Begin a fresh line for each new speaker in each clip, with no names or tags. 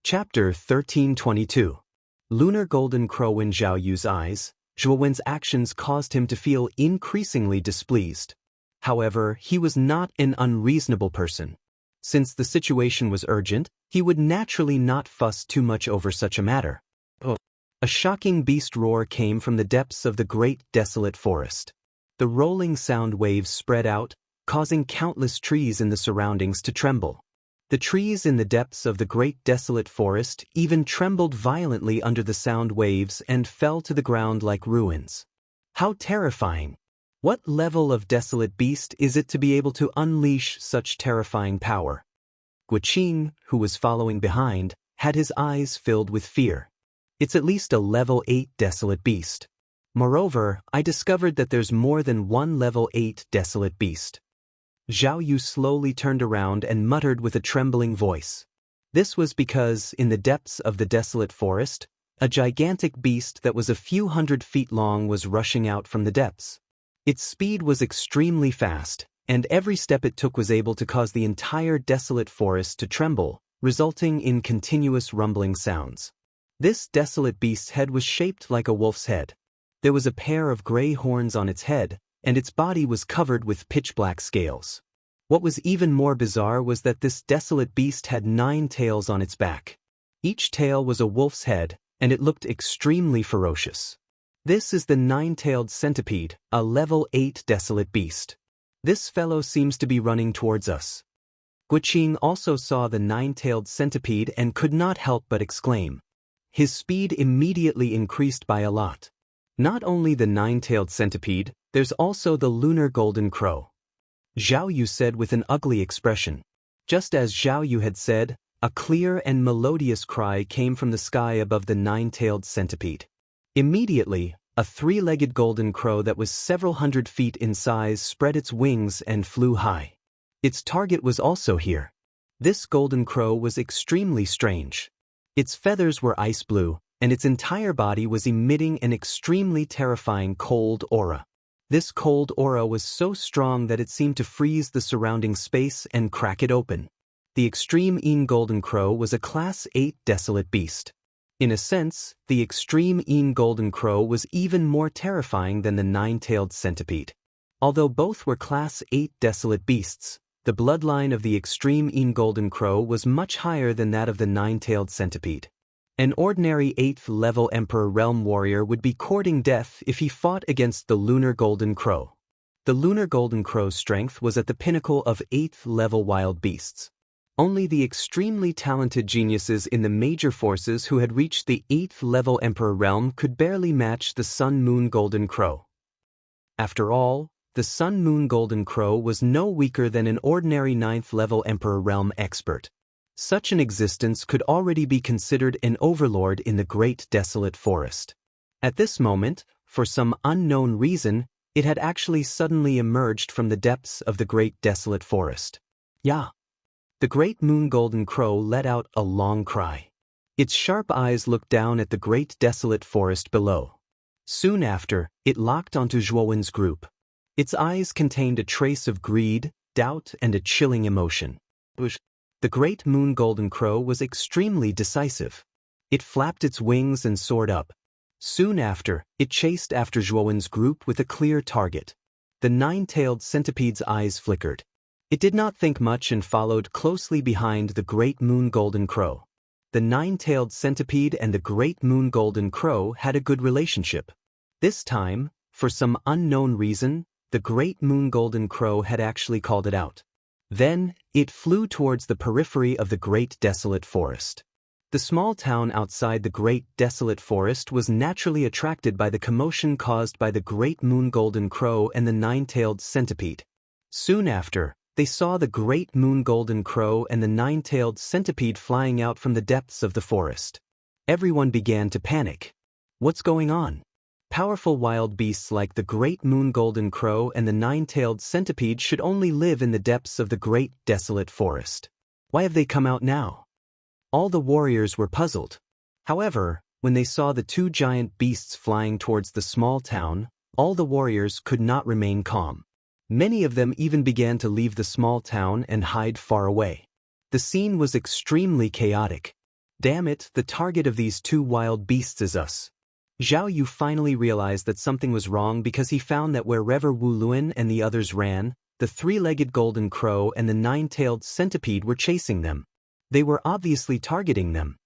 Chapter 1322. Lunar Golden Crow. In Zhao Yu's eyes, Zhuo Wen's actions caused him to feel increasingly displeased. However, he was not an unreasonable person. Since the situation was urgent, he would naturally not fuss too much over such a matter. A shocking beast roar came from the depths of the great desolate forest. The rolling sound waves spread out, causing countless trees in the surroundings to tremble. The trees in the depths of the great desolate forest even trembled violently under the sound waves and fell to the ground like ruins. How terrifying! What level of desolate beast is it to be able to unleash such terrifying power? Guqing, who was following behind, had his eyes filled with fear. It's at least a level 8 desolate beast. Moreover, I discovered that there's more than one level 8 desolate beast. Zhao Yu slowly turned around and muttered with a trembling voice. This was because, in the depths of the desolate forest, a gigantic beast that was a few hundred feet long was rushing out from the depths. Its speed was extremely fast, and every step it took was able to cause the entire desolate forest to tremble, resulting in continuous rumbling sounds. This desolate beast's head was shaped like a wolf's head. There was a pair of gray horns on its head, and its body was covered with pitch-black scales. What was even more bizarre was that this desolate beast had 9 tails on its back. Each tail was a wolf's head, and it looked extremely ferocious. This is the 9-tailed centipede, a level 8 desolate beast. This fellow seems to be running towards us. Guqing also saw the 9-tailed centipede and could not help but exclaim. His speed immediately increased by a lot. Not only the 9-tailed centipede, there's also the lunar golden crow. Zhao Yu said with an ugly expression. Just as Zhao Yu had said, a clear and melodious cry came from the sky above the 9-tailed centipede. Immediately, a 3-legged golden crow that was several hundred feet in size spread its wings and flew high. Its target was also here. This golden crow was extremely strange. Its feathers were ice blue, and its entire body was emitting an extremely terrifying cold aura. This cold aura was so strong that it seemed to freeze the surrounding space and crack it open. The Extreme Een Golden Crow was a Class 8 desolate beast. In a sense, the Extreme Een Golden Crow was even more terrifying than the 9-tailed centipede. Although both were Class 8 desolate beasts, the bloodline of the Extreme Een Golden Crow was much higher than that of the 9-tailed centipede. An ordinary 8th-level Emperor Realm warrior would be courting death if he fought against the Lunar Golden Crow. The Lunar Golden Crow's strength was at the pinnacle of 8th-level wild beasts. Only the extremely talented geniuses in the major forces who had reached the 8th-level Emperor Realm could barely match the Sun Moon Golden Crow. After all, the Sun Moon Golden Crow was no weaker than an ordinary 9th-level Emperor Realm expert. Such an existence could already be considered an overlord in the great desolate forest. At this moment, for some unknown reason, it had actually suddenly emerged from the depths of the great desolate forest. Yeah. The great moon golden crow let out a long cry. Its sharp eyes looked down at the great desolate forest below. Soon after, it locked onto Zhuo Wen's group. Its eyes contained a trace of greed, doubt, and a chilling emotion. The great moon golden crow was extremely decisive. It flapped its wings and soared up. Soon after, it chased after Zhuo Wen's group with a clear target. The 9-tailed centipede's eyes flickered. It did not think much and followed closely behind the great moon golden crow. The 9-tailed centipede and the great moon golden crow had a good relationship. This time, for some unknown reason, the great moon golden crow had actually called it out. Then, it flew towards the periphery of the great desolate forest. The small town outside the great desolate forest was naturally attracted by the commotion caused by the great moon golden crow and the 9-tailed centipede. Soon after, they saw the great moon golden crow and the 9-tailed centipede flying out from the depths of the forest. Everyone began to panic. What's going on? Powerful wild beasts like the great moon golden crow and the 9-tailed centipede should only live in the depths of the great desolate forest. Why have they come out now? All the warriors were puzzled. However, when they saw the 2 giant beasts flying towards the small town, all the warriors could not remain calm. Many of them even began to leave the small town and hide far away. The scene was extremely chaotic. Damn it, the target of these two wild beasts is us. Zhao Yu finally realized that something was wrong because he found that wherever Wu Luan and the others ran, the three-legged golden crow and the nine-tailed centipede were chasing them. They were obviously targeting them.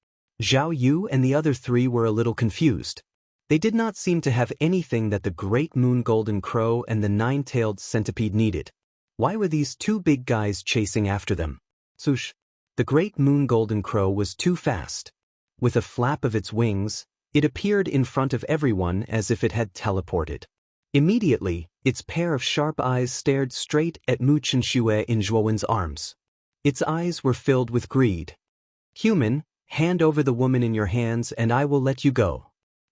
Zhao Yu and the other three were a little confused. They did not seem to have anything that the great moon golden crow and the nine-tailed centipede needed. Why were these two big guys chasing after them? Swoosh! The great moon golden crow was too fast. With a flap of its wings, it appeared in front of everyone as if it had teleported. Immediately, its pair of sharp eyes stared straight at Mu Chenxue in Zhuowen's arms. Its eyes were filled with greed. "Human, hand over the woman in your hands and I will let you go."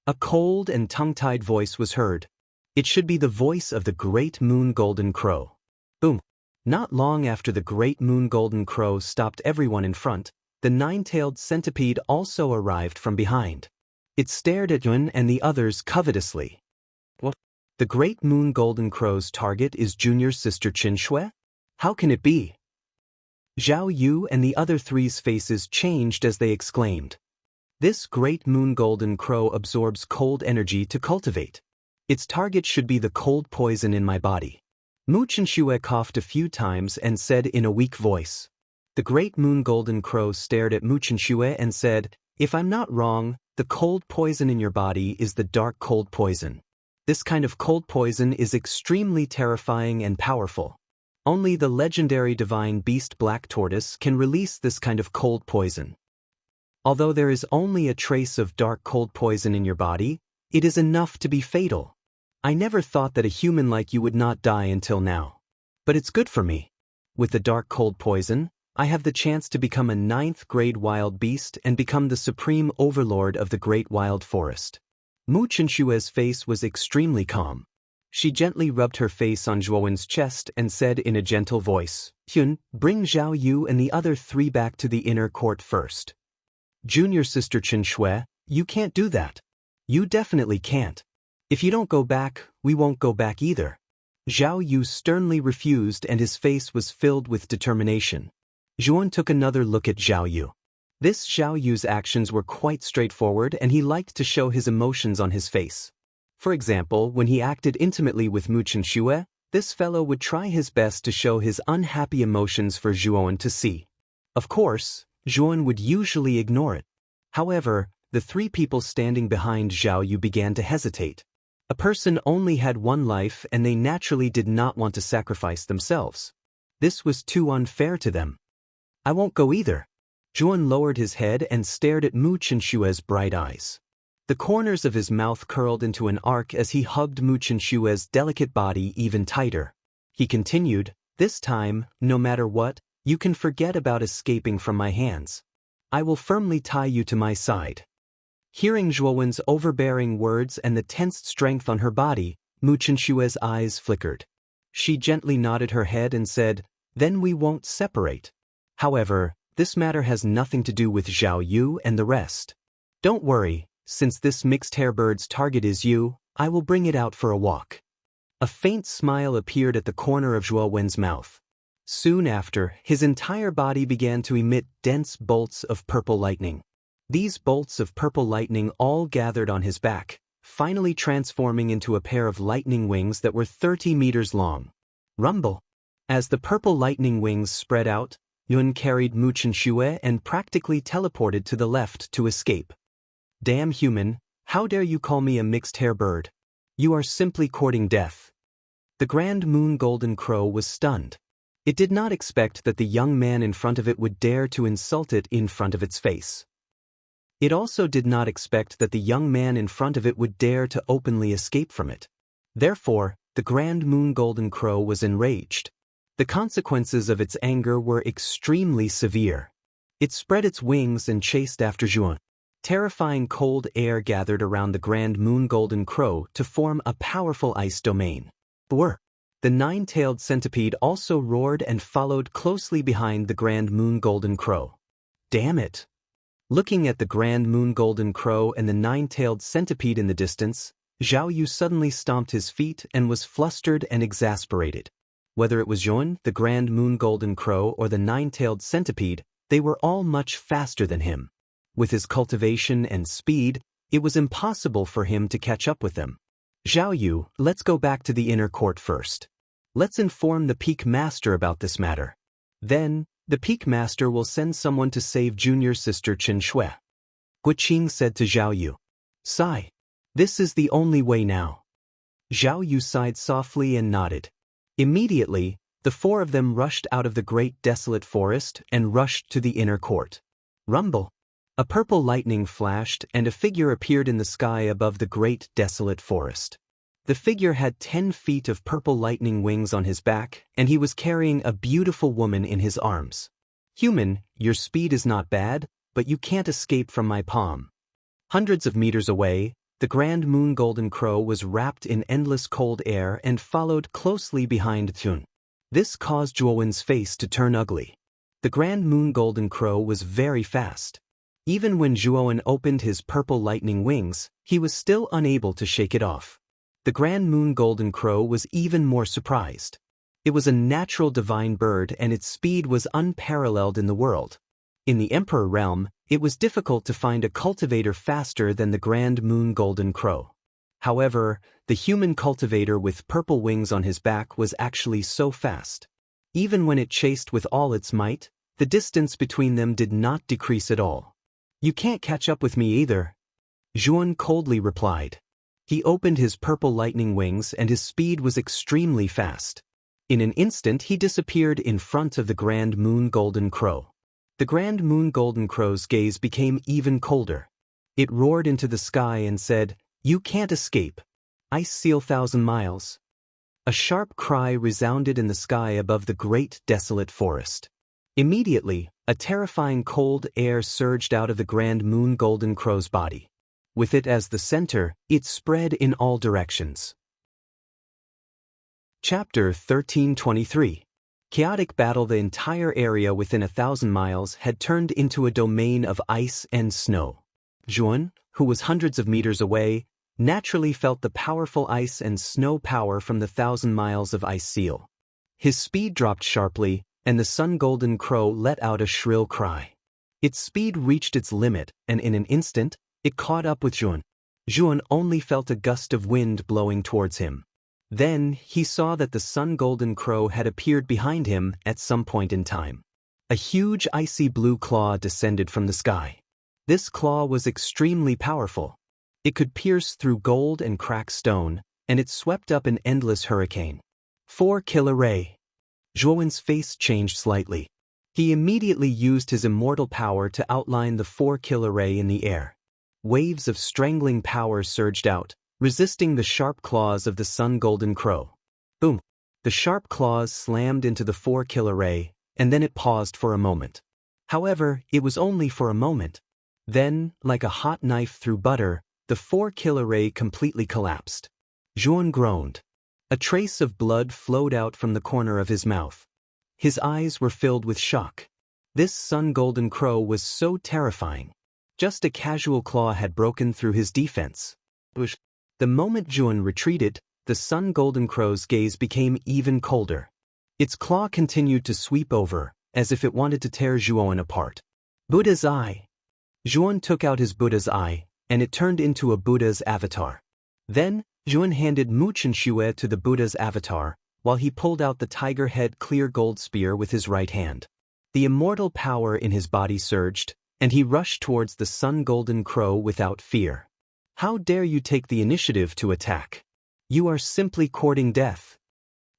A cold and tongue-tied voice was heard. It should be the voice of the great moon golden crow. Boom! Not long after the great moon golden crow stopped everyone in front, the nine-tailed centipede also arrived from behind. It stared at Yun and the others covetously. What? The great moon golden crow's target is junior sister Chenxue? How can it be? Zhao Yu and the other three's faces changed as they exclaimed. This great moon golden crow absorbs cold energy to cultivate. Its target should be the cold poison in my body. Mu Chenxue coughed a few times and said in a weak voice. The great moon golden crow stared at Mu Chenxue and said, "If I'm not wrong, the cold poison in your body is the dark cold poison. This kind of cold poison is extremely terrifying and powerful. Only the legendary divine beast Black Tortoise can release this kind of cold poison. Although there is only a trace of dark cold poison in your body, it is enough to be fatal. I never thought that a human like you would not die until now. But it's good for me. With the dark cold poison, I have the chance to become a 9th-grade wild beast and become the supreme overlord of the great wild forest." Mu Chenxue's face was extremely calm. She gently rubbed her face on Zhuowen's chest and said in a gentle voice, "Hyun, bring Zhao Yu and the other three back to the inner court first." "Junior sister Chenxue, you can't do that. You definitely can't. If you don't go back, we won't go back either." Zhao Yu sternly refused and his face was filled with determination. Zhuon took another look at Zhao Yu. This Zhao Yu's actions were quite straightforward and he liked to show his emotions on his face. For example, when he acted intimately with Mu Chenxue, this fellow would try his best to show his unhappy emotions for Zhuon to see. Of course, Zhuon would usually ignore it. However, the three people standing behind Zhao Yu began to hesitate. A person only had one life and they naturally did not want to sacrifice themselves. This was too unfair to them. "I won't go either." Zhuon lowered his head and stared at Mu Chenxue's bright eyes. The corners of his mouth curled into an arc as he hugged Mu Chenxue's delicate body even tighter. He continued, "This time, no matter what, you can forget about escaping from my hands. I will firmly tie you to my side." Hearing Zhuowen's overbearing words and the tensed strength on her body, Mu Chenxue's eyes flickered. She gently nodded her head and said, "Then we won't separate. However, this matter has nothing to do with Zhao Yu and the rest. Don't worry, since this mixed hairbird's target is you, I will bring it out for a walk." A faint smile appeared at the corner of Zhuowen's mouth. Soon after, his entire body began to emit dense bolts of purple lightning. These bolts of purple lightning all gathered on his back, finally transforming into a pair of lightning wings that were 30 meters long. Rumble! As the purple lightning wings spread out, Yun carried Mu Chenxue and practically teleported to the left to escape. "Damn human, how dare you call me a mixed hair bird? You are simply courting death." The Grand Moon Golden Crow was stunned. It did not expect that the young man in front of it would dare to insult it in front of its face. It also did not expect that the young man in front of it would dare to openly escape from it. Therefore, the Grand Moon Golden Crow was enraged. The consequences of its anger were extremely severe. It spread its wings and chased after Zhuon. Terrifying cold air gathered around the Grand Moon Golden Crow to form a powerful ice domain. Whir! The nine-tailed centipede also roared and followed closely behind the Grand Moon Golden Crow. Damn it! Looking at the Grand Moon Golden Crow and the nine-tailed centipede in the distance, Zhao Yu suddenly stomped his feet and was flustered and exasperated. Whether it was Zhuon, the Grand Moon Golden Crow, or the nine-tailed centipede, they were all much faster than him. With his cultivation and speed, it was impossible for him to catch up with them. Zhao Yu, let's go back to the inner court first. Let's inform the Peak Master about this matter. Then, the Peak Master will send someone to save junior sister Chen Shui. Gu Qing said to Zhao Yu. Sigh. This is the only way now. Zhao Yu sighed softly and nodded. Immediately, the four of them rushed out of the great desolate forest and rushed to the inner court. Rumble. A purple lightning flashed and a figure appeared in the sky above the great desolate forest. The figure had 10 feet of purple lightning wings on his back, and he was carrying a beautiful woman in his arms. Human, your speed is not bad, but you can't escape from my palm. Hundreds of meters away, the Grand Moon Golden Crow was wrapped in endless cold air and followed closely behind Tun. This caused Zhuowen's face to turn ugly. The Grand Moon Golden Crow was very fast. Even when Zhuowen opened his purple lightning wings, he was still unable to shake it off. The Grand Moon Golden Crow was even more surprised. It was a natural divine bird and its speed was unparalleled in the world. In the Emperor realm, it was difficult to find a cultivator faster than the Grand Moon Golden Crow. However, the human cultivator with purple wings on his back was actually so fast. Even when it chased with all its might, the distance between them did not decrease at all. You can't catch up with me either. Zhuan coldly replied. He opened his purple lightning wings and his speed was extremely fast. In an instant he disappeared in front of the Grand Moon Golden Crow. The Grand Moon Golden Crow's gaze became even colder. It roared into the sky and said, "You can't escape. Ice seal 1,000 miles." A sharp cry resounded in the sky above the great desolate forest. Immediately, a terrifying cold air surged out of the Grand Moon Golden Crow's body. With it as the center, it spread in all directions. Chapter 1323. Chaotic battle. The entire area within 1,000 miles had turned into a domain of ice and snow. Zhuan, who was hundreds of meters away, naturally felt the powerful ice and snow power from the 1,000 miles of ice seal. His speed dropped sharply, and the Sun Golden Crow let out a shrill cry. Its speed reached its limit, and in an instant, it caught up with Zhuan. Zhuan only felt a gust of wind blowing towards him. Then, he saw that the Sun Golden Crow had appeared behind him at some point in time. A huge icy blue claw descended from the sky. This claw was extremely powerful. It could pierce through gold and crack stone, and it swept up an endless hurricane. 4 killer ray. Zhuowen's face changed slightly. He immediately used his immortal power to outline the 4 killer ray in the air. Waves of strangling power surged out, resisting the sharp claws of the Sun Golden Crow. Boom! The sharp claws slammed into the 4 killer ray, and then it paused for a moment. However, it was only for a moment. Then, like a hot knife through butter, the 4 killer ray completely collapsed. Zhuan groaned. A trace of blood flowed out from the corner of his mouth. His eyes were filled with shock. This Sun Golden Crow was so terrifying. Just a casual claw had broken through his defense. The moment Zhuan retreated, the Sun Golden Crow's gaze became even colder. Its claw continued to sweep over, as if it wanted to tear Zhuan apart. Buddha's eye. Zhuan took out his Buddha's eye, and it turned into a Buddha's avatar. Then, Zhuan handed Mu Chenxue to the Buddha's avatar, while he pulled out the tiger head clear gold spear with his right hand. The immortal power in his body surged, and he rushed towards the Sun Golden Crow without fear. How dare you take the initiative to attack? You are simply courting death.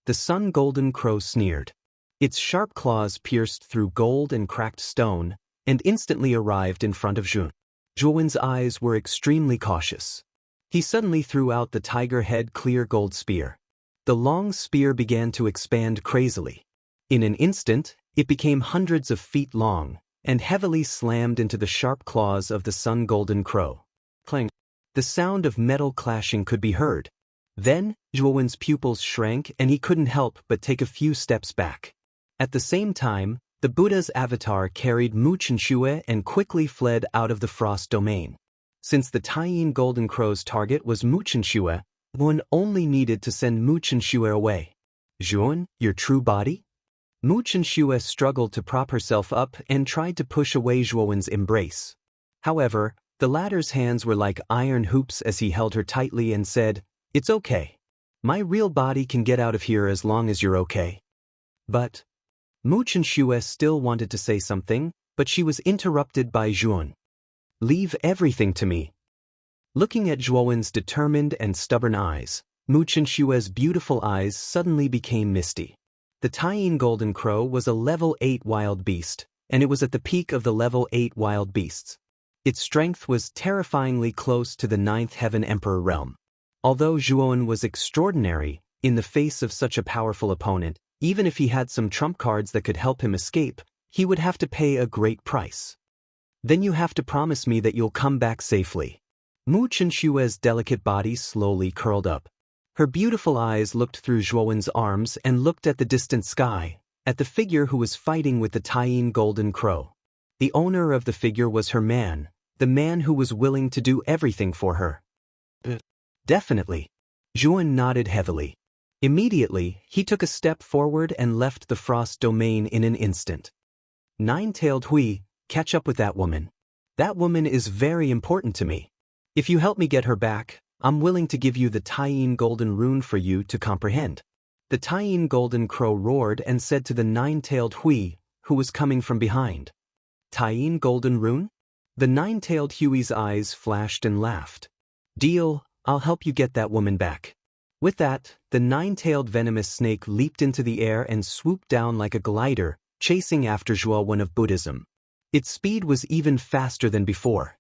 The Sun Golden Crow sneered. Its sharp claws pierced through gold and cracked stone, and instantly arrived in front of Zhuan. Zhuowen's eyes were extremely cautious. He suddenly threw out the tiger head clear gold spear. The long spear began to expand crazily. In an instant, it became hundreds of feet long, and heavily slammed into the sharp claws of the Sun Golden Crow. Clang! The sound of metal clashing could be heard. Then, Zhuowen's pupils shrank and he couldn't help but take a few steps back. At the same time, the Buddha's avatar carried Mu Chenxue and quickly fled out of the frost domain. Since the Taiyin Golden Crow's target was Mu Chenxue, one only needed to send Mu Chenxue away. Zhuan, your true body? Mu Chenxue struggled to prop herself up and tried to push away Zhuowen's embrace. However, the latter's hands were like iron hoops as he held her tightly and said, "It's okay. My real body can get out of here as long as you're okay." But Mu Chenxue still wanted to say something, but she was interrupted by Zhuan. "Leave everything to me." Looking at Zhuowen's determined and stubborn eyes, Mu Chenxue's beautiful eyes suddenly became misty. The Taiyin golden crow was a level 8 wild beast, and it was at the peak of the level 8 wild beasts. Its strength was terrifyingly close to the 9th Heaven Emperor realm. Although Zhuowen was extraordinary, in the face of such a powerful opponent, even if he had some trump cards that could help him escape, he would have to pay a great price. "Then you have to promise me that you'll come back safely." Mu Chenxue's delicate body slowly curled up. Her beautiful eyes looked through Zhuowen's arms and looked at the distant sky, at the figure who was fighting with the Taiyin golden crow. The owner of the figure was her man, the man who was willing to do everything for her. "Definitely." Zhuan nodded heavily. Immediately, he took a step forward and left the frost domain in an instant. "Nine-tailed Hui, catch up with that woman. That woman is very important to me. If you help me get her back, I'm willing to give you the Taiyin golden rune for you to comprehend." The Taiyin golden crow roared and said to the nine-tailed Hui, who was coming from behind, "Taiyin golden rune?" The nine-tailed Hui's eyes flashed and laughed. "Deal, I'll help you get that woman back." With that, the nine-tailed venomous snake leaped into the air and swooped down like a glider, chasing after Zhuowen of Buddhism. Its speed was even faster than before.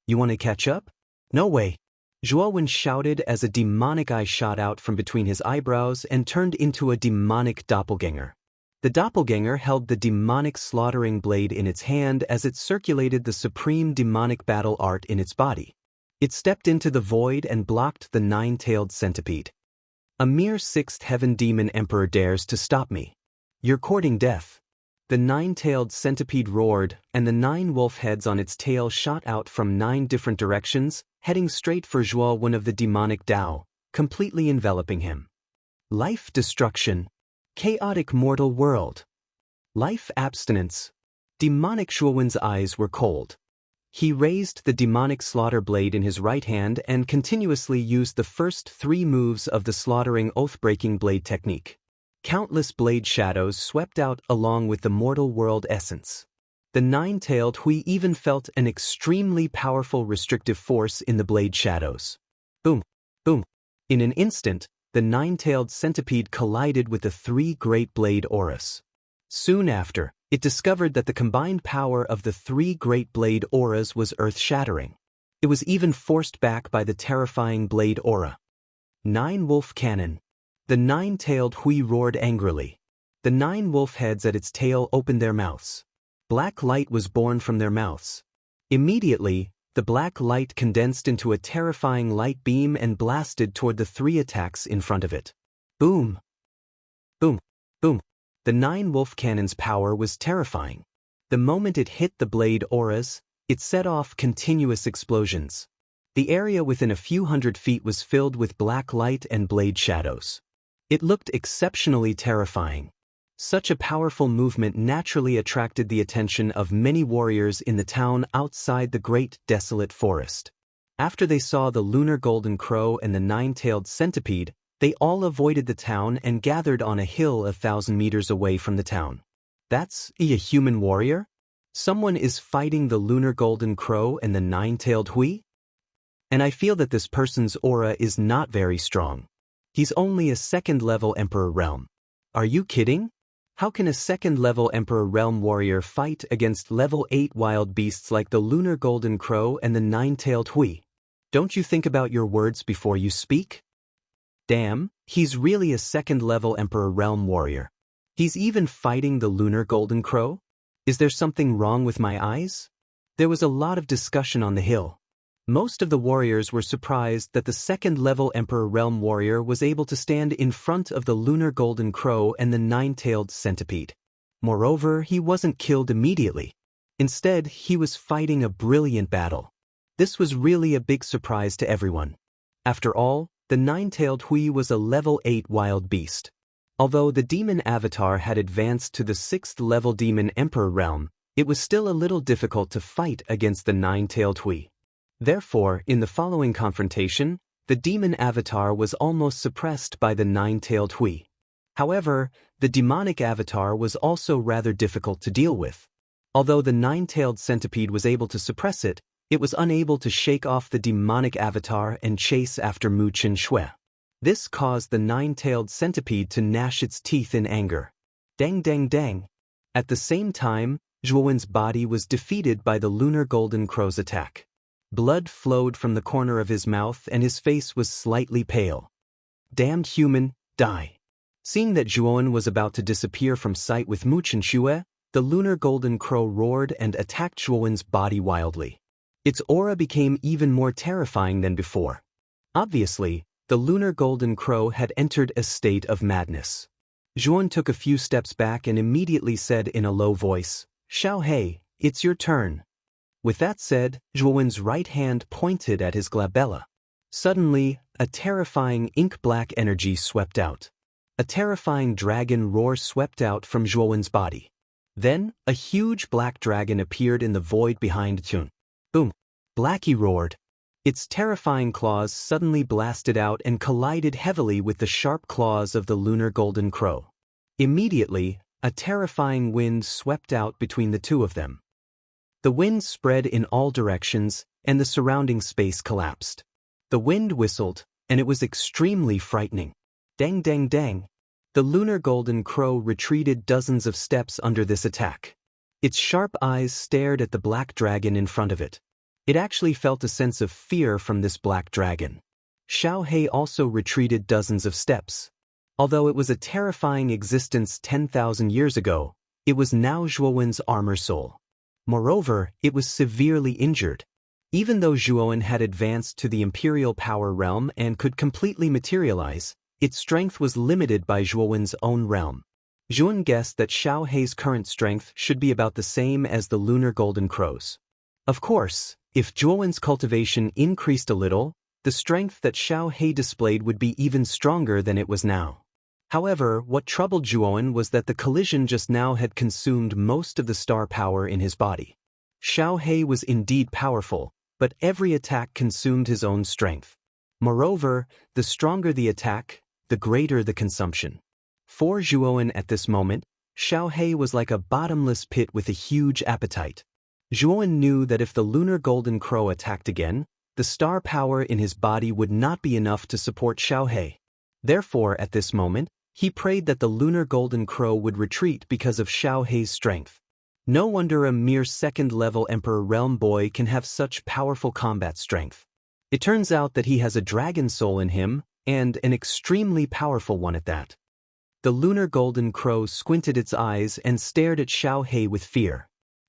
"You want to catch up?" "No way." Zhuowen shouted as a demonic eye shot out from between his eyebrows and turned into a demonic doppelganger. The doppelganger held the demonic slaughtering blade in its hand as it circulated the supreme demonic battle art in its body. It stepped into the void and blocked the nine-tailed centipede. "A mere 6th heaven demon emperor dares to stop me. You're courting death." The nine-tailed centipede roared, and the 9 wolf heads on its tail shot out from 9 different directions, heading straight for Zhuowen of the demonic Tao, completely enveloping him. Life destruction. Chaotic mortal world. Life abstinence. Demonic Zhuowen's eyes were cold. He raised the demonic slaughter blade in his right hand and continuously used the first 3 moves of the slaughtering oath-breaking blade technique. Countless blade shadows swept out along with the mortal world essence. The nine-tailed Hui even felt an extremely powerful restrictive force in the blade shadows. Boom, boom. In an instant, the nine-tailed centipede collided with the 3 great blade auras. Soon after, it discovered that the combined power of the 3 great blade auras was earth-shattering. It was even forced back by the terrifying blade aura. 9 wolf cannon. The nine-tailed Hui roared angrily. The 9 wolf heads at its tail opened their mouths. Black light was born from their mouths. Immediately, the black light condensed into a terrifying light beam and blasted toward the 3 attacks in front of it. Boom! Boom! Boom! The 9 wolf cannon's power was terrifying. The moment it hit the blade auras, it set off continuous explosions. The area within a few hundred feet was filled with black light and blade shadows. It looked exceptionally terrifying. Such a powerful movement naturally attracted the attention of many warriors in the town outside the great desolate forest. After they saw the lunar golden crow and the 9-tailed centipede, they all avoided the town and gathered on a hill 1,000 meters away from the town. "That's a human warrior? Someone is fighting the lunar golden crow and the 9-tailed Hui? And I feel that this person's aura is not very strong. He's only a 2nd-level Emperor Realm. Are you kidding? How can a 2nd-level Emperor Realm warrior fight against level 8 wild beasts like the lunar golden crow and the 9-tailed Hui? Don't you think about your words before you speak? Damn, he's really a 2nd-level Emperor Realm warrior. He's even fighting the lunar golden crow? Is there something wrong with my eyes?" There was a lot of discussion on the hill. Most of the warriors were surprised that the 2nd-level Emperor Realm warrior was able to stand in front of the lunar golden crow and the 9-tailed centipede. Moreover, he wasn't killed immediately. Instead, he was fighting a brilliant battle. This was really a big surprise to everyone. After all, the 9-tailed Hui was a level 8 wild beast. Although the demon avatar had advanced to the 6th-level demon Emperor Realm, it was still a little difficult to fight against the nine-tailed Hui. Therefore, in the following confrontation, the demon avatar was almost suppressed by the nine-tailed Hui. However, the demonic avatar was also rather difficult to deal with. Although the nine-tailed centipede was able to suppress it, it was unable to shake off the demonic avatar and chase after Mu Chen Shui. This caused the nine-tailed centipede to gnash its teeth in anger. Dang dang dang. At the same time, Zhuowen's body was defeated by the lunar golden crow's attack. Blood flowed from the corner of his mouth and his face was slightly pale. Damned human, die. Seeing that Zhuowen was about to disappear from sight with Mu Chen Shui, the lunar golden crow roared and attacked Zhuowen's body wildly. Its aura became even more terrifying than before. Obviously, the lunar golden crow had entered a state of madness. Zhuowen took a few steps back and immediately said in a low voice, "Xiaohei, it's your turn." With that said, Zhuowen's right hand pointed at his glabella. Suddenly, a terrifying ink-black energy swept out. A terrifying dragon roar swept out from Zhuowen's body. Then, a huge black dragon appeared in the void behind Chun. Boom! Blackie roared. Its terrifying claws suddenly blasted out and collided heavily with the sharp claws of the lunar golden crow. Immediately, a terrifying wind swept out between the two of them. The wind spread in all directions, and the surrounding space collapsed. The wind whistled, and it was extremely frightening. Dang dang dang. The lunar golden crow retreated dozens of steps under this attack. Its sharp eyes stared at the black dragon in front of it. It actually felt a sense of fear from this black dragon. Xiaohei also retreated dozens of steps. Although it was a terrifying existence 10,000 years ago, it was now Zhuowen's armor soul. Moreover, it was severely injured. Even though Zhuowen had advanced to the Imperial Power Realm and could completely materialize, its strength was limited by Zhuowen's own realm. Zhuowen guessed that Xiaohei's current strength should be about the same as the lunar golden crow's. Of course, if Zhuowen's cultivation increased a little, the strength that Xiaohei displayed would be even stronger than it was now. However, what troubled Zhuowen was that the collision just now had consumed most of the star power in his body. Xiaohei was indeed powerful, but every attack consumed his own strength. Moreover, the stronger the attack, the greater the consumption. For Zhuowen at this moment, Xiaohei was like a bottomless pit with a huge appetite. Zhuowen knew that if the lunar golden crow attacked again, the star power in his body would not be enough to support Xiaohei. Therefore, at this moment, he prayed that the lunar golden crow would retreat because of Xiaohei's strength. No wonder a mere second-level Emperor Realm boy can have such powerful combat strength. It turns out that he has a dragon soul in him, and an extremely powerful one at that. The lunar golden crow squinted its eyes and stared at Xiaohei with fear.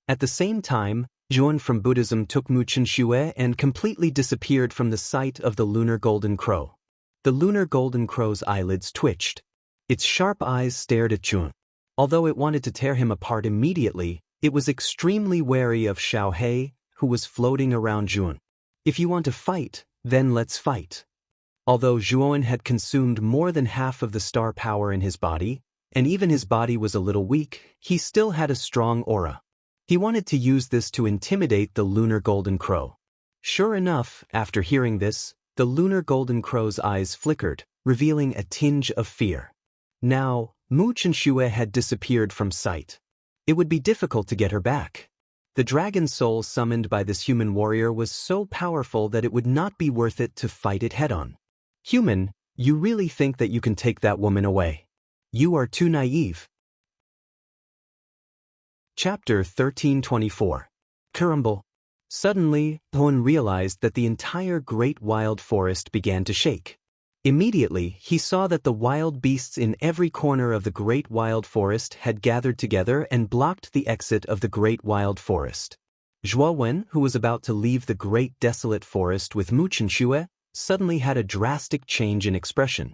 At the same time, Zhuowen from Buddhism took Mu Chen Shui and completely disappeared from the sight of the lunar golden crow. The lunar golden crow's eyelids twitched. Its sharp eyes stared at Chun. Although it wanted to tear him apart immediately, it was extremely wary of Xiaohei, who was floating around Zhuowen. If you want to fight, then let's fight. Although Zhuowen had consumed more than half of the star power in his body, and even his body was a little weak, he still had a strong aura. He wanted to use this to intimidate the lunar golden crow. Sure enough, after hearing this, the lunar golden crow's eyes flickered, revealing a tinge of fear. Now, Mu Chen Shui had disappeared from sight. It would be difficult to get her back. The dragon soul summoned by this human warrior was so powerful that it would not be worth it to fight it head-on. Human, you really think that you can take that woman away? You are too naive. Chapter 1324. Kurumble. Suddenly, Hoenn realized that the entire great wild forest began to shake. Immediately, he saw that the wild beasts in every corner of the great wild forest had gathered together and blocked the exit of the great wild forest. Zhuowen, who was about to leave the great desolate forest with Mu Chen Shui, suddenly had a drastic change in expression.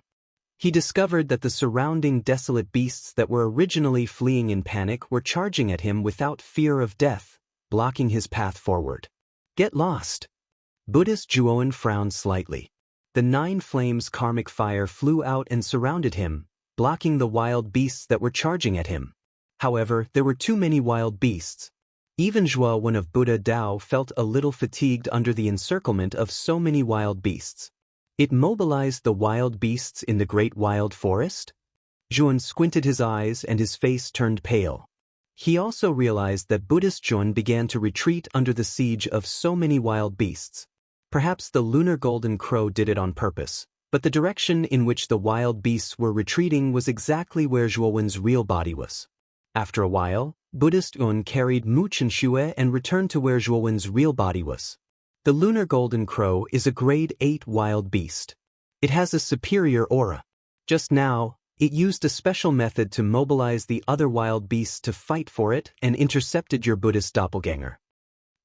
He discovered that the surrounding desolate beasts that were originally fleeing in panic were charging at him without fear of death, blocking his path forward. Get lost. Buddhist Zhuowen frowned slightly. The 9 flames karmic fire flew out and surrounded him, blocking the wild beasts that were charging at him. However, there were too many wild beasts. Even Zhuowen of Buddha Dao felt a little fatigued under the encirclement of so many wild beasts. It mobilized the wild beasts in the great wild forest? Zhuan squinted his eyes and his face turned pale. He also realized that Buddhist Zhuan began to retreat under the siege of so many wild beasts. Perhaps the lunar golden crow did it on purpose, but the direction in which the wild beasts were retreating was exactly where Zhuowen's real body was. After a while, Buddhist Zhuan carried Mu Chenxue and returned to where Zhuowen's real body was. The lunar golden crow is a grade 8 wild beast. It has a superior aura. Just now, it used a special method to mobilize the other wild beasts to fight for it and intercepted your Buddhist doppelganger.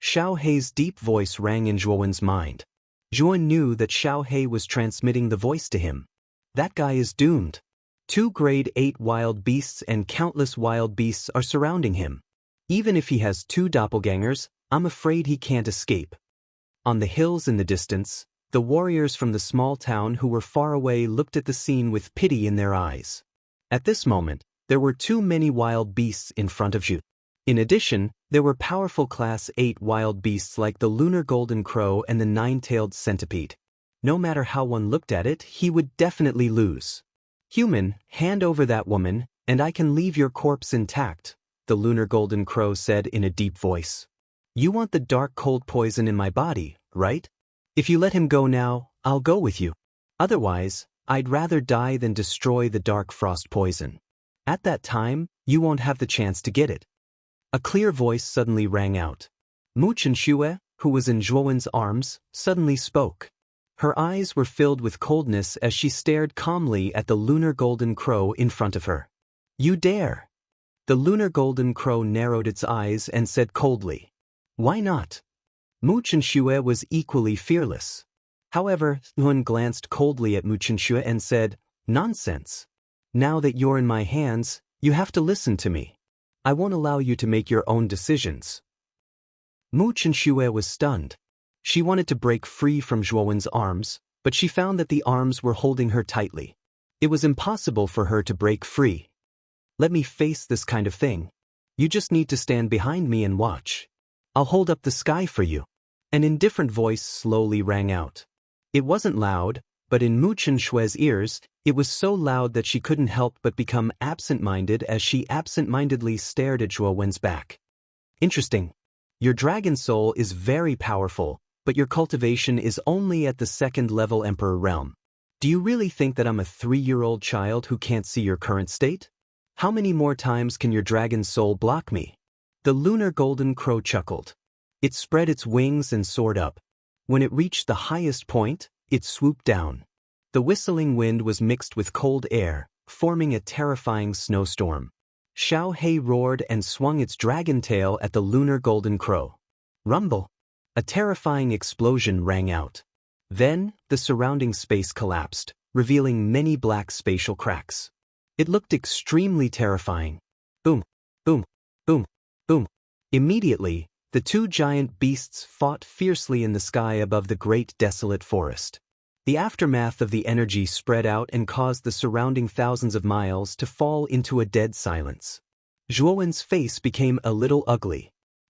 Xiao Hei's deep voice rang in Zhuowen's mind. Zhuowen knew that Xiao Hei was transmitting the voice to him. That guy is doomed. 2 grade 8 wild beasts and countless wild beasts are surrounding him. Even if he has 2 doppelgangers, I'm afraid he can't escape. On the hills in the distance, the warriors from the small town who were far away looked at the scene with pity in their eyes. At this moment, there were too many wild beasts in front of Zhu. In addition, there were powerful Class 8 wild beasts like the lunar golden crow and the 9-tailed centipede. No matter how one looked at it, he would definitely lose. Human, hand over that woman, and I can leave your corpse intact, the lunar golden crow said in a deep voice. You want the dark cold poison in my body, right? If you let him go now, I'll go with you. Otherwise, I'd rather die than destroy the dark frost poison. At that time, you won't have the chance to get it. A clear voice suddenly rang out. Mu Chenxue, who was in Zhuowen's arms, suddenly spoke. Her eyes were filled with coldness as she stared calmly at the lunar golden crow in front of her. You dare! The lunar golden crow narrowed its eyes and said coldly. Why not? Mu Chenxue was equally fearless. However, Zhuowen glanced coldly at Mu Chenxue and said, Nonsense. Now that you're in my hands, you have to listen to me. I won't allow you to make your own decisions. Mu Chenxue was stunned. She wanted to break free from Zhuowen's arms, but she found that the arms were holding her tightly. It was impossible for her to break free. Let me face this kind of thing. You just need to stand behind me and watch. I'll hold up the sky for you. An indifferent voice slowly rang out. It wasn't loud, but in Mu Chenxue's ears, it was so loud that she couldn't help but become absent-minded as she absent-mindedly stared at Zhuowen's back. Interesting. Your dragon soul is very powerful, but your cultivation is only at the 2nd-level Emperor realm. Do you really think that I'm a 3-year-old child who can't see your current state? How many more times can your dragon soul block me? The lunar golden crow chuckled. It spread its wings and soared up. When it reached the highest point, it swooped down. The whistling wind was mixed with cold air, forming a terrifying snowstorm. Xiao Hei roared and swung its dragon tail at the lunar golden crow. Rumble! A terrifying explosion rang out. Then, the surrounding space collapsed, revealing many black spatial cracks. It looked extremely terrifying. Boom! Boom! Boom! Boom! Immediately, the 2 giant beasts fought fiercely in the sky above the great desolate forest. The aftermath of the energy spread out and caused the surrounding thousands of miles to fall into a dead silence. Zhuowen's face became a little ugly.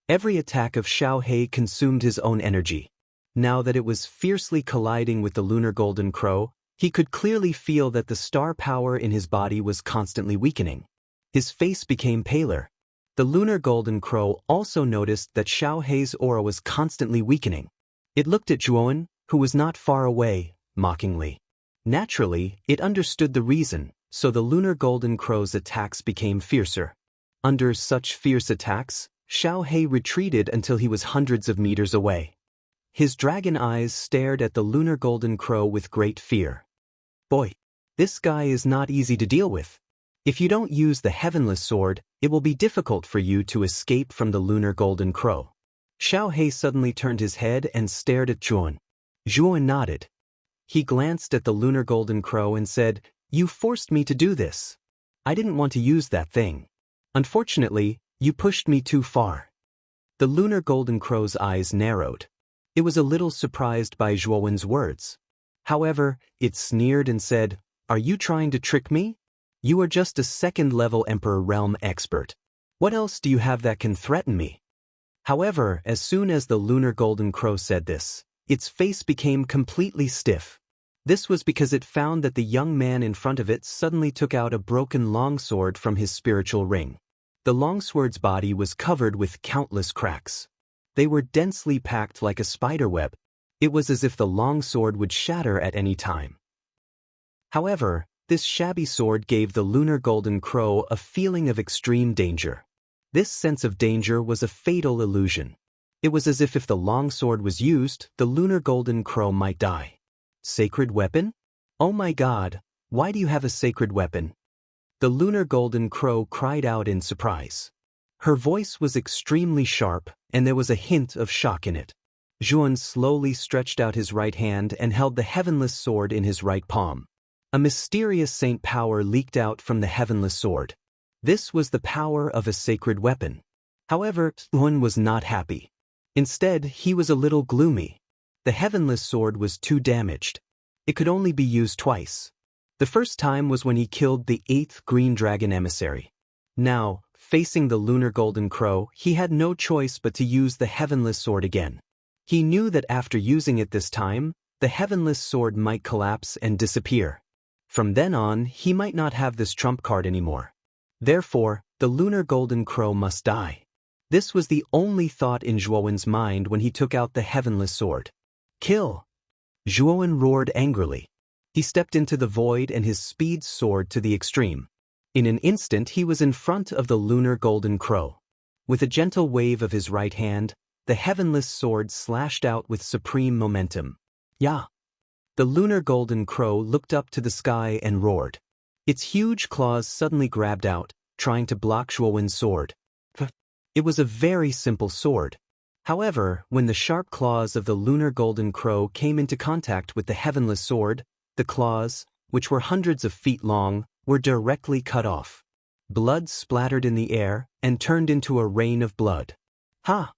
Every attack of Xiao Hei consumed his own energy. Now that it was fiercely colliding with the lunar golden crow, he could clearly feel that the star power in his body was constantly weakening. His face became paler. The lunar golden crow also noticed that Xiao Hei's aura was constantly weakening. It looked at Zhuowen, who was not far away, mockingly. Naturally, it understood the reason, so the lunar golden crow's attacks became fiercer. Under such fierce attacks, Xiao Hei retreated until he was hundreds of meters away. His dragon eyes stared at the lunar golden crow with great fear. Boy, this guy is not easy to deal with. If you don't use the heavenless sword, it will be difficult for you to escape from the lunar golden crow. Xiao Hei suddenly turned his head and stared at Zhuowen. Zhuowen nodded. He glanced at the lunar golden crow and said, You forced me to do this. I didn't want to use that thing. Unfortunately, you pushed me too far. The lunar golden crow's eyes narrowed. It was a little surprised by Zhuowen's words. However, it sneered and said, Are you trying to trick me? You are just a 2nd-level Emperor realm expert. What else do you have that can threaten me? However, as soon as the lunar golden crow said this, its face became completely stiff. This was because it found that the young man in front of it suddenly took out a broken longsword from his spiritual ring. The longsword's body was covered with countless cracks. They were densely packed like a spiderweb. It was as if the longsword would shatter at any time. However, this shabby sword gave the lunar golden crow a feeling of extreme danger. This sense of danger was a fatal illusion. It was as if the longsword was used, the lunar golden crow might die. Sacred weapon? Oh my God, why do you have a sacred weapon? The lunar golden crow cried out in surprise. Her voice was extremely sharp, and there was a hint of shock in it. Zhuan slowly stretched out his right hand and held the heavenless sword in his right palm. A mysterious saint power leaked out from the heavenless sword. This was the power of a sacred weapon. However, Zhuan was not happy. Instead, he was a little gloomy. The heavenless sword was too damaged. It could only be used twice. The first time was when he killed the 8th green dragon emissary. Now, facing the lunar golden crow, he had no choice but to use the heavenless sword again. He knew that after using it this time, the heavenless sword might collapse and disappear. From then on, he might not have this trump card anymore. Therefore, the lunar golden crow must die. This was the only thought in Zhuowen's mind when he took out the heavenless sword. Kill! Zhuowen roared angrily. He stepped into the void and his speed soared to the extreme. In an instant he was in front of the lunar golden crow. With a gentle wave of his right hand, the heavenless sword slashed out with supreme momentum. Ya! The lunar golden crow looked up to the sky and roared. Its huge claws suddenly grabbed out, trying to block Zhuowen's sword. It was a very simple sword. However, when the sharp claws of the lunar golden crow came into contact with the heavenless sword, the claws, which were hundreds of feet long, were directly cut off. Blood splattered in the air and turned into a rain of blood. Ha!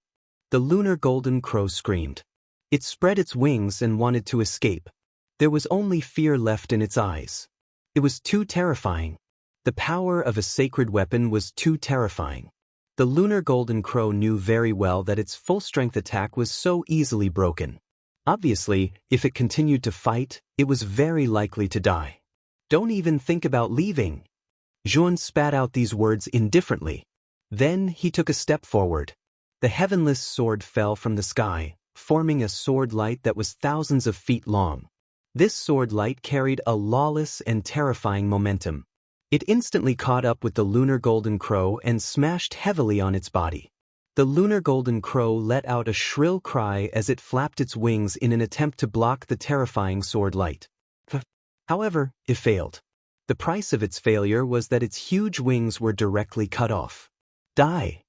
The lunar golden crow screamed. It spread its wings and wanted to escape. There was only fear left in its eyes. It was too terrifying. The power of a sacred weapon was too terrifying. The lunar golden crow knew very well that its full-strength attack was so easily broken. Obviously, if it continued to fight, it was very likely to die. Don't even think about leaving. Zhuan spat out these words indifferently. Then he took a step forward. The heavenless sword fell from the sky, forming a sword light that was thousands of feet long. This sword light carried a lawless and terrifying momentum. It instantly caught up with the lunar golden crow and smashed heavily on its body. The lunar golden crow let out a shrill cry as it flapped its wings in an attempt to block the terrifying sword light. However, it failed. The price of its failure was that its huge wings were directly cut off. Die!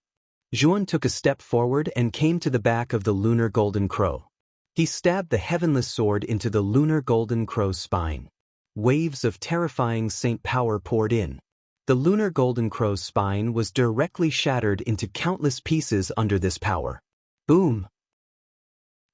Zhuan took a step forward and came to the back of the lunar golden crow. He stabbed the heavenless sword into the lunar golden crow's spine. Waves of terrifying saint power poured in. The lunar golden crow's spine was directly shattered into countless pieces under this power. Boom!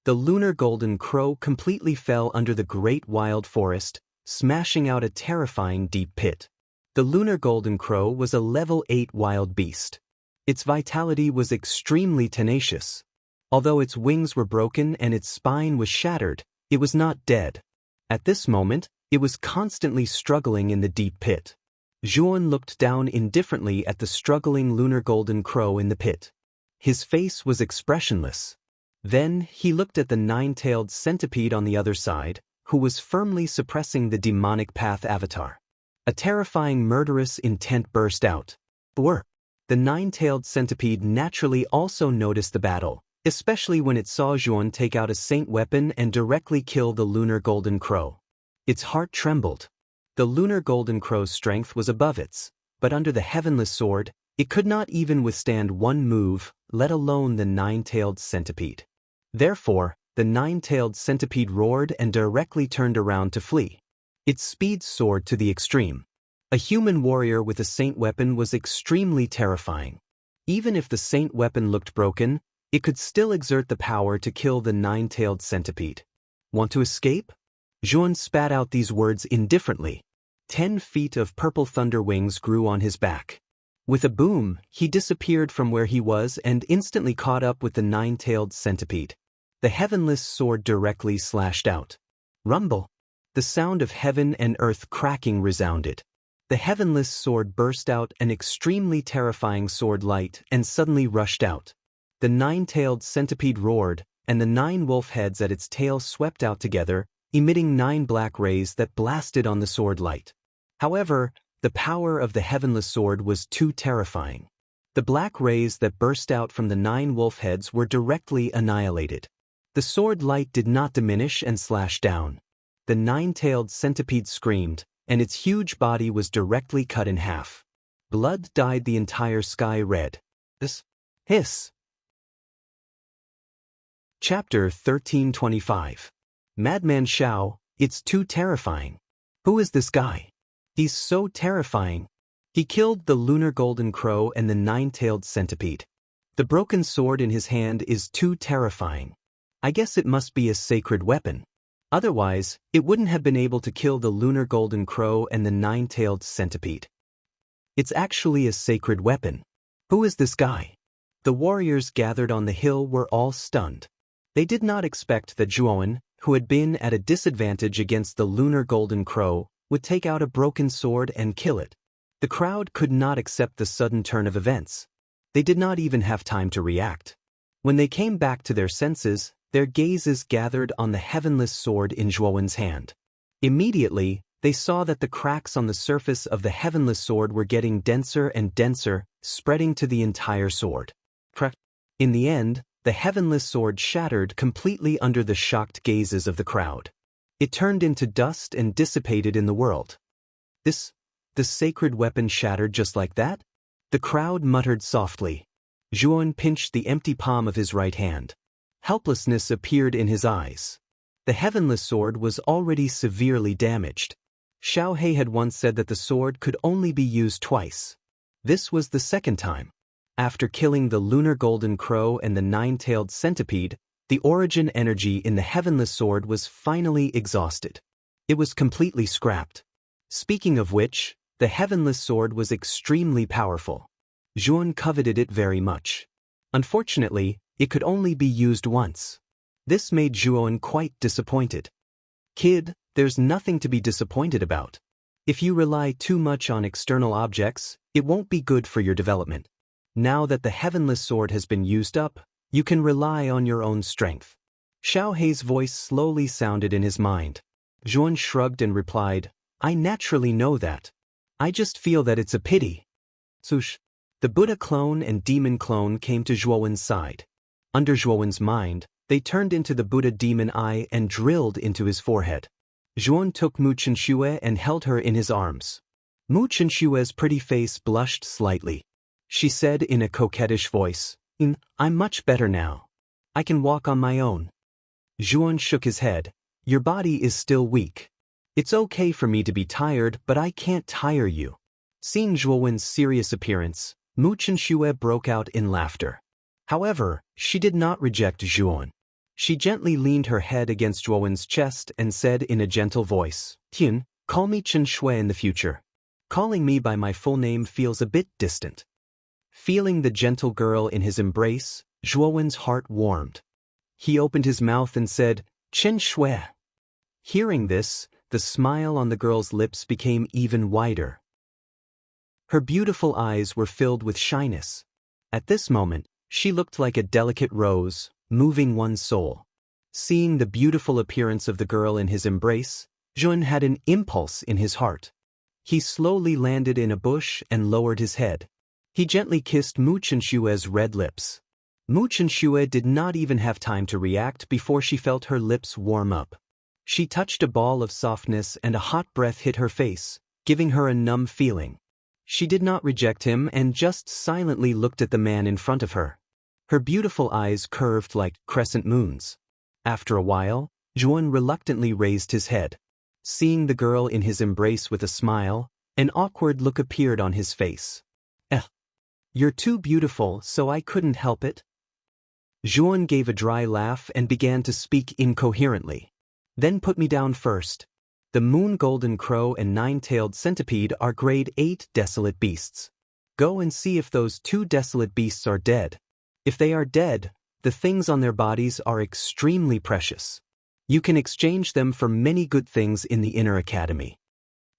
The lunar golden crow completely fell under the great wild forest, smashing out a terrifying deep pit. The lunar golden crow was a level 8 wild beast. Its vitality was extremely tenacious. Although its wings were broken and its spine was shattered, it was not dead. At this moment, it was constantly struggling in the deep pit. Zhuan looked down indifferently at the struggling lunar golden crow in the pit. His face was expressionless. Then he looked at the 9-tailed centipede on the other side, who was firmly suppressing the demonic path avatar. A terrifying murderous intent burst out. The 9-tailed centipede naturally also noticed the battle, especially when it saw Zhuan take out a saint weapon and directly kill the lunar golden crow. Its heart trembled. The lunar golden crow's strength was above its, but under the heavenless sword, it could not even withstand one move, let alone the 9-tailed centipede. Therefore, the 9-tailed centipede roared and directly turned around to flee. Its speed soared to the extreme. A human warrior with a saint weapon was extremely terrifying. Even if the saint weapon looked broken, it could still exert the power to kill the 9-tailed centipede. Want to escape? Zhuan spat out these words indifferently. 10 feet of purple thunder wings grew on his back. With a boom, he disappeared from where he was and instantly caught up with the nine-tailed centipede. The heavenless sword directly slashed out. Rumble! The sound of heaven and earth cracking resounded. The heavenless sword burst out an extremely terrifying sword light and suddenly rushed out. The nine-tailed centipede roared, and the 9 wolf heads at its tail swept out together, emitting 9 black rays that blasted on the sword light. However, the power of the heavenless sword was too terrifying. The black rays that burst out from the 9 wolf heads were directly annihilated. The sword light did not diminish and slash down. The 9-tailed centipede screamed, and its huge body was directly cut in half. Blood dyed the entire sky red. Hiss! Chapter 1325. Madman Xiao, it's too terrifying. Who is this guy? He's so terrifying. He killed the lunar golden crow and the 9-tailed centipede. The broken sword in his hand is too terrifying. I guess it must be a sacred weapon. Otherwise, it wouldn't have been able to kill the lunar golden crow and the 9-tailed centipede. It's actually a sacred weapon. Who is this guy? The warriors gathered on the hill were all stunned. They did not expect that Zhuowen, who had been at a disadvantage against the lunar golden crow, would take out a broken sword and kill it. The crowd could not accept the sudden turn of events. They did not even have time to react. When they came back to their senses, their gazes gathered on the heavenless sword in Zhuowen's hand. Immediately, they saw that the cracks on the surface of the heavenless sword were getting denser and denser, spreading to the entire sword. In the end, the heavenless sword shattered completely under the shocked gazes of the crowd. It turned into dust and dissipated in the world. The sacred weapon shattered just like that? The crowd muttered softly. Zhuowen pinched the empty palm of his right hand. Helplessness appeared in his eyes. The heavenless sword was already severely damaged. Xiao He had once said that the sword could only be used twice. This was the second time. After killing the lunar golden crow and the 9-tailed centipede, the origin energy in the heavenless sword was finally exhausted. It was completely scrapped. Speaking of which, the heavenless sword was extremely powerful. Zhuowen coveted it very much. Unfortunately, it could only be used once. This made Zhuowen quite disappointed. Kid, there's nothing to be disappointed about. If you rely too much on external objects, it won't be good for your development. Now that the heavenless sword has been used up, you can rely on your own strength. Xiao He's voice slowly sounded in his mind. Zhuowen shrugged and replied, I naturally know that. I just feel that it's a pity. Sush. The Buddha clone and demon clone came to Zhuowen's side. Under Zhuowen's mind, they turned into the Buddha demon eye and drilled into his forehead. Zhuowen took Mu Chenxue and held her in his arms. Mu Chenxue's pretty face blushed slightly. She said in a coquettish voice, I'm much better now. I can walk on my own. Zhuowen shook his head. Your body is still weak. It's okay for me to be tired, but I can't tire you. Seeing Zhuowen's serious appearance, Mu Chenxue broke out in laughter. However, she did not reject Zhuowen. She gently leaned her head against Zhuowen's chest and said in a gentle voice, Tian, call me Chenxue in the future. Calling me by my full name feels a bit distant. Feeling the gentle girl in his embrace, Zhuowen's heart warmed. He opened his mouth and said, Chenxue. Hearing this, the smile on the girl's lips became even wider. Her beautiful eyes were filled with shyness. At this moment, she looked like a delicate rose, moving one's soul. Seeing the beautiful appearance of the girl in his embrace, Zhuowen had an impulse in his heart. He slowly landed in a bush and lowered his head. He gently kissed Mu Chenxue's red lips. Mu Chenxue did not even have time to react before she felt her lips warm up. She touched a ball of softness and a hot breath hit her face, giving her a numb feeling. She did not reject him and just silently looked at the man in front of her. Her beautiful eyes curved like crescent moons. After a while, Zhuowen reluctantly raised his head. Seeing the girl in his embrace with a smile, an awkward look appeared on his face. You're too beautiful, so I couldn't help it. Zhuowen gave a dry laugh and began to speak incoherently. Then put me down first. The moon golden crow and 9-tailed centipede are grade 8 desolate beasts. Go and see if those two desolate beasts are dead. If they are dead, the things on their bodies are extremely precious. You can exchange them for many good things in the inner academy.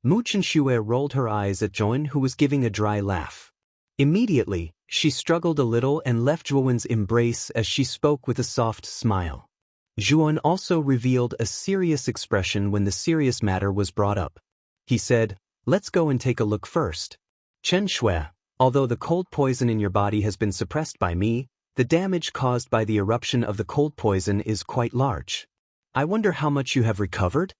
Mu Chenxue rolled her eyes at Zhuan, who was giving a dry laugh. Immediately, she struggled a little and left Zhuan's embrace as she spoke with a soft smile. Zhuan also revealed a serious expression when the serious matter was brought up. He said, "Let's go and take a look first. Chen Shui, although the cold poison in your body has been suppressed by me, the damage caused by the eruption of the cold poison is quite large. I wonder how much you have recovered?"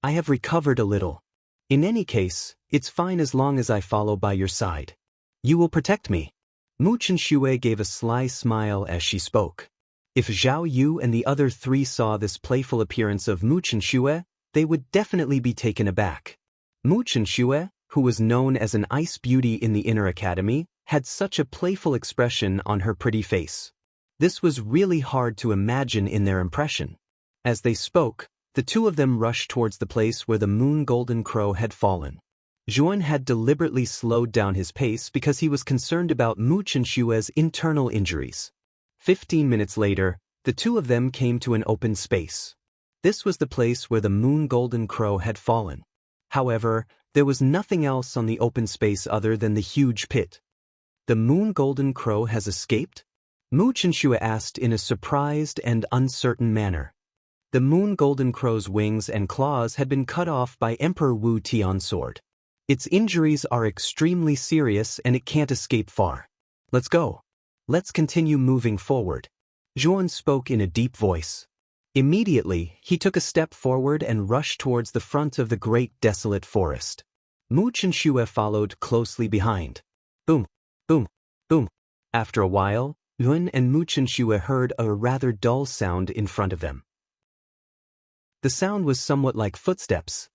"I have recovered a little. In any case, it's fine as long as I follow by your side. You will protect me." Mu Chenxue gave a sly smile as she spoke. If Zhao Yu and the other three saw this playful appearance of Mu Chenxue, they would definitely be taken aback. Mu Chenxue, who was known as an ice beauty in the inner academy, had such a playful expression on her pretty face. This was really hard to imagine in their impression. As they spoke, the two of them rushed towards the place where the moon golden crow had fallen. Zhuan had deliberately slowed down his pace because he was concerned about Mu Chenxue's internal injuries. 15 minutes later, the two of them came to an open space. This was the place where the moon golden crow had fallen. However, there was nothing else on the open space other than the huge pit. "The moon golden crow has escaped?" Mu Chenxue asked in a surprised and uncertain manner. The moon golden crow's wings and claws had been cut off by Emperor Wu Tian's sword. Its injuries are extremely serious and it can't escape far. "Let's go. Let's continue moving forward." Zhuan spoke in a deep voice. Immediately, he took a step forward and rushed towards the front of the great desolate forest. Mu Chenxue followed closely behind. Boom, boom, boom. After a while, Yuan and Mu Chenxue heard a rather dull sound in front of them. The sound was somewhat like footsteps.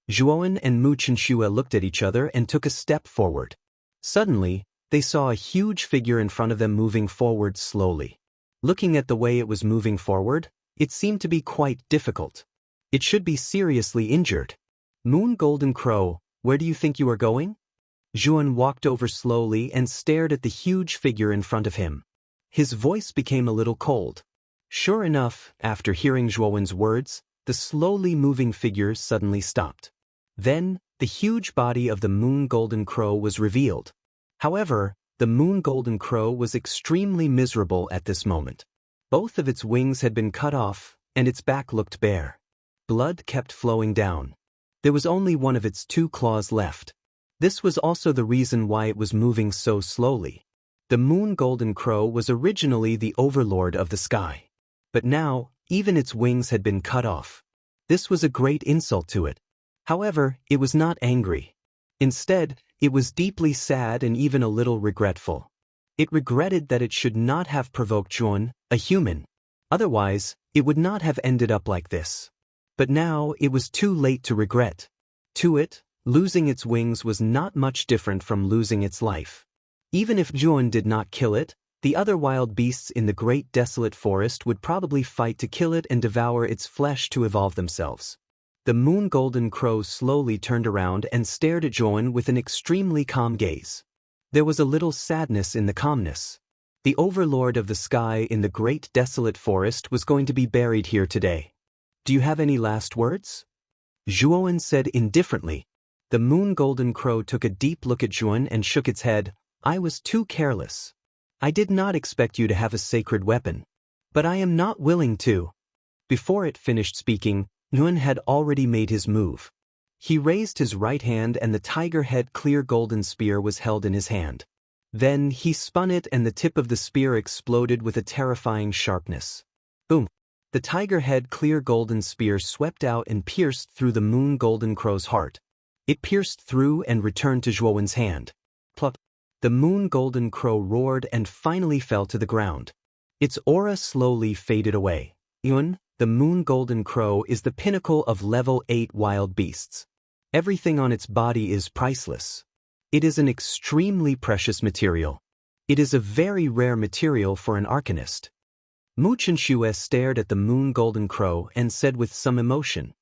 Zhuan and Mu Chenxue looked at each other and took a step forward. Suddenly, they saw a huge figure in front of them moving forward slowly. Looking at the way it was moving forward, it seemed to be quite difficult. It should be seriously injured. "Moon Golden Crow, where do you think you are going?" Zhuan walked over slowly and stared at the huge figure in front of him. His voice became a little cold. Sure enough, after hearing Zhuan's words, the slowly moving figure suddenly stopped. Then, the huge body of the moon golden crow was revealed. However, the moon golden crow was extremely miserable at this moment. Both of its wings had been cut off, and its back looked bare. Blood kept flowing down. There was only one of its two claws left. This was also the reason why it was moving so slowly. The moon golden crow was originally the overlord of the sky. But now, even its wings had been cut off. This was a great insult to it. However, it was not angry. Instead, it was deeply sad and even a little regretful. It regretted that it should not have provoked Zhuan, a human. Otherwise, it would not have ended up like this. But now, it was too late to regret. To it, losing its wings was not much different from losing its life. Even if Zhuan did not kill it, the other wild beasts in the great desolate forest would probably fight to kill it and devour its flesh to evolve themselves. The moon golden crow slowly turned around and stared at Zhuan with an extremely calm gaze. There was a little sadness in the calmness. The overlord of the sky in the great desolate forest was going to be buried here today. "Do you have any last words?" Zhuan said indifferently. The moon golden crow took a deep look at Zhuan and shook its head. "I was too careless. I did not expect you to have a sacred weapon. But I am not willing to." Before it finished speaking, Yuan had already made his move. He raised his right hand and the tiger head clear golden spear was held in his hand. Then he spun it and the tip of the spear exploded with a terrifying sharpness. Boom! The tiger head clear golden spear swept out and pierced through the moon golden crow's heart. It pierced through and returned to Zhuan's hand. Plop! The moon golden crow roared and finally fell to the ground. Its aura slowly faded away. Yuan, the moon golden crow is the pinnacle of level 8 wild beasts. Everything on its body is priceless. It is an extremely precious material. It is a very rare material for an arcanist. Mu Chenxue stared at the moon golden crow and said with some emotion.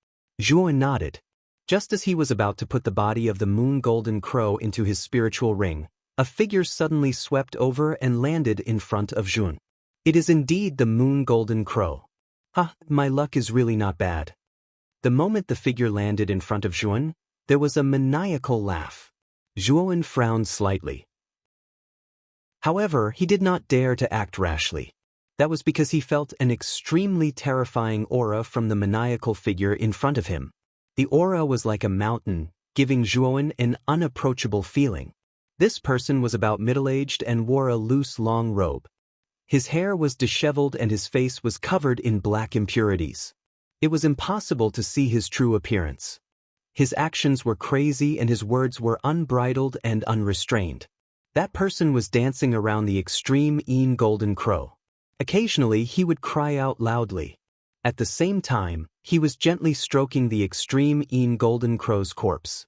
Zhuan nodded. Just as he was about to put the body of the moon golden crow into his spiritual ring, a figure suddenly swept over and landed in front of Jun. It is indeed the moon golden crow. My luck is really not bad. The moment the figure landed in front of Jun, there was a maniacal laugh. Jun frowned slightly. However, he did not dare to act rashly. That was because he felt an extremely terrifying aura from the maniacal figure in front of him. The aura was like a mountain, giving Jun an unapproachable feeling. This person was about middle-aged and wore a loose long robe. His hair was disheveled and his face was covered in black impurities. It was impossible to see his true appearance. His actions were crazy and his words were unbridled and unrestrained. That person was dancing around the extreme golden crow. Occasionally he would cry out loudly. At the same time, he was gently stroking the extreme golden crow's corpse.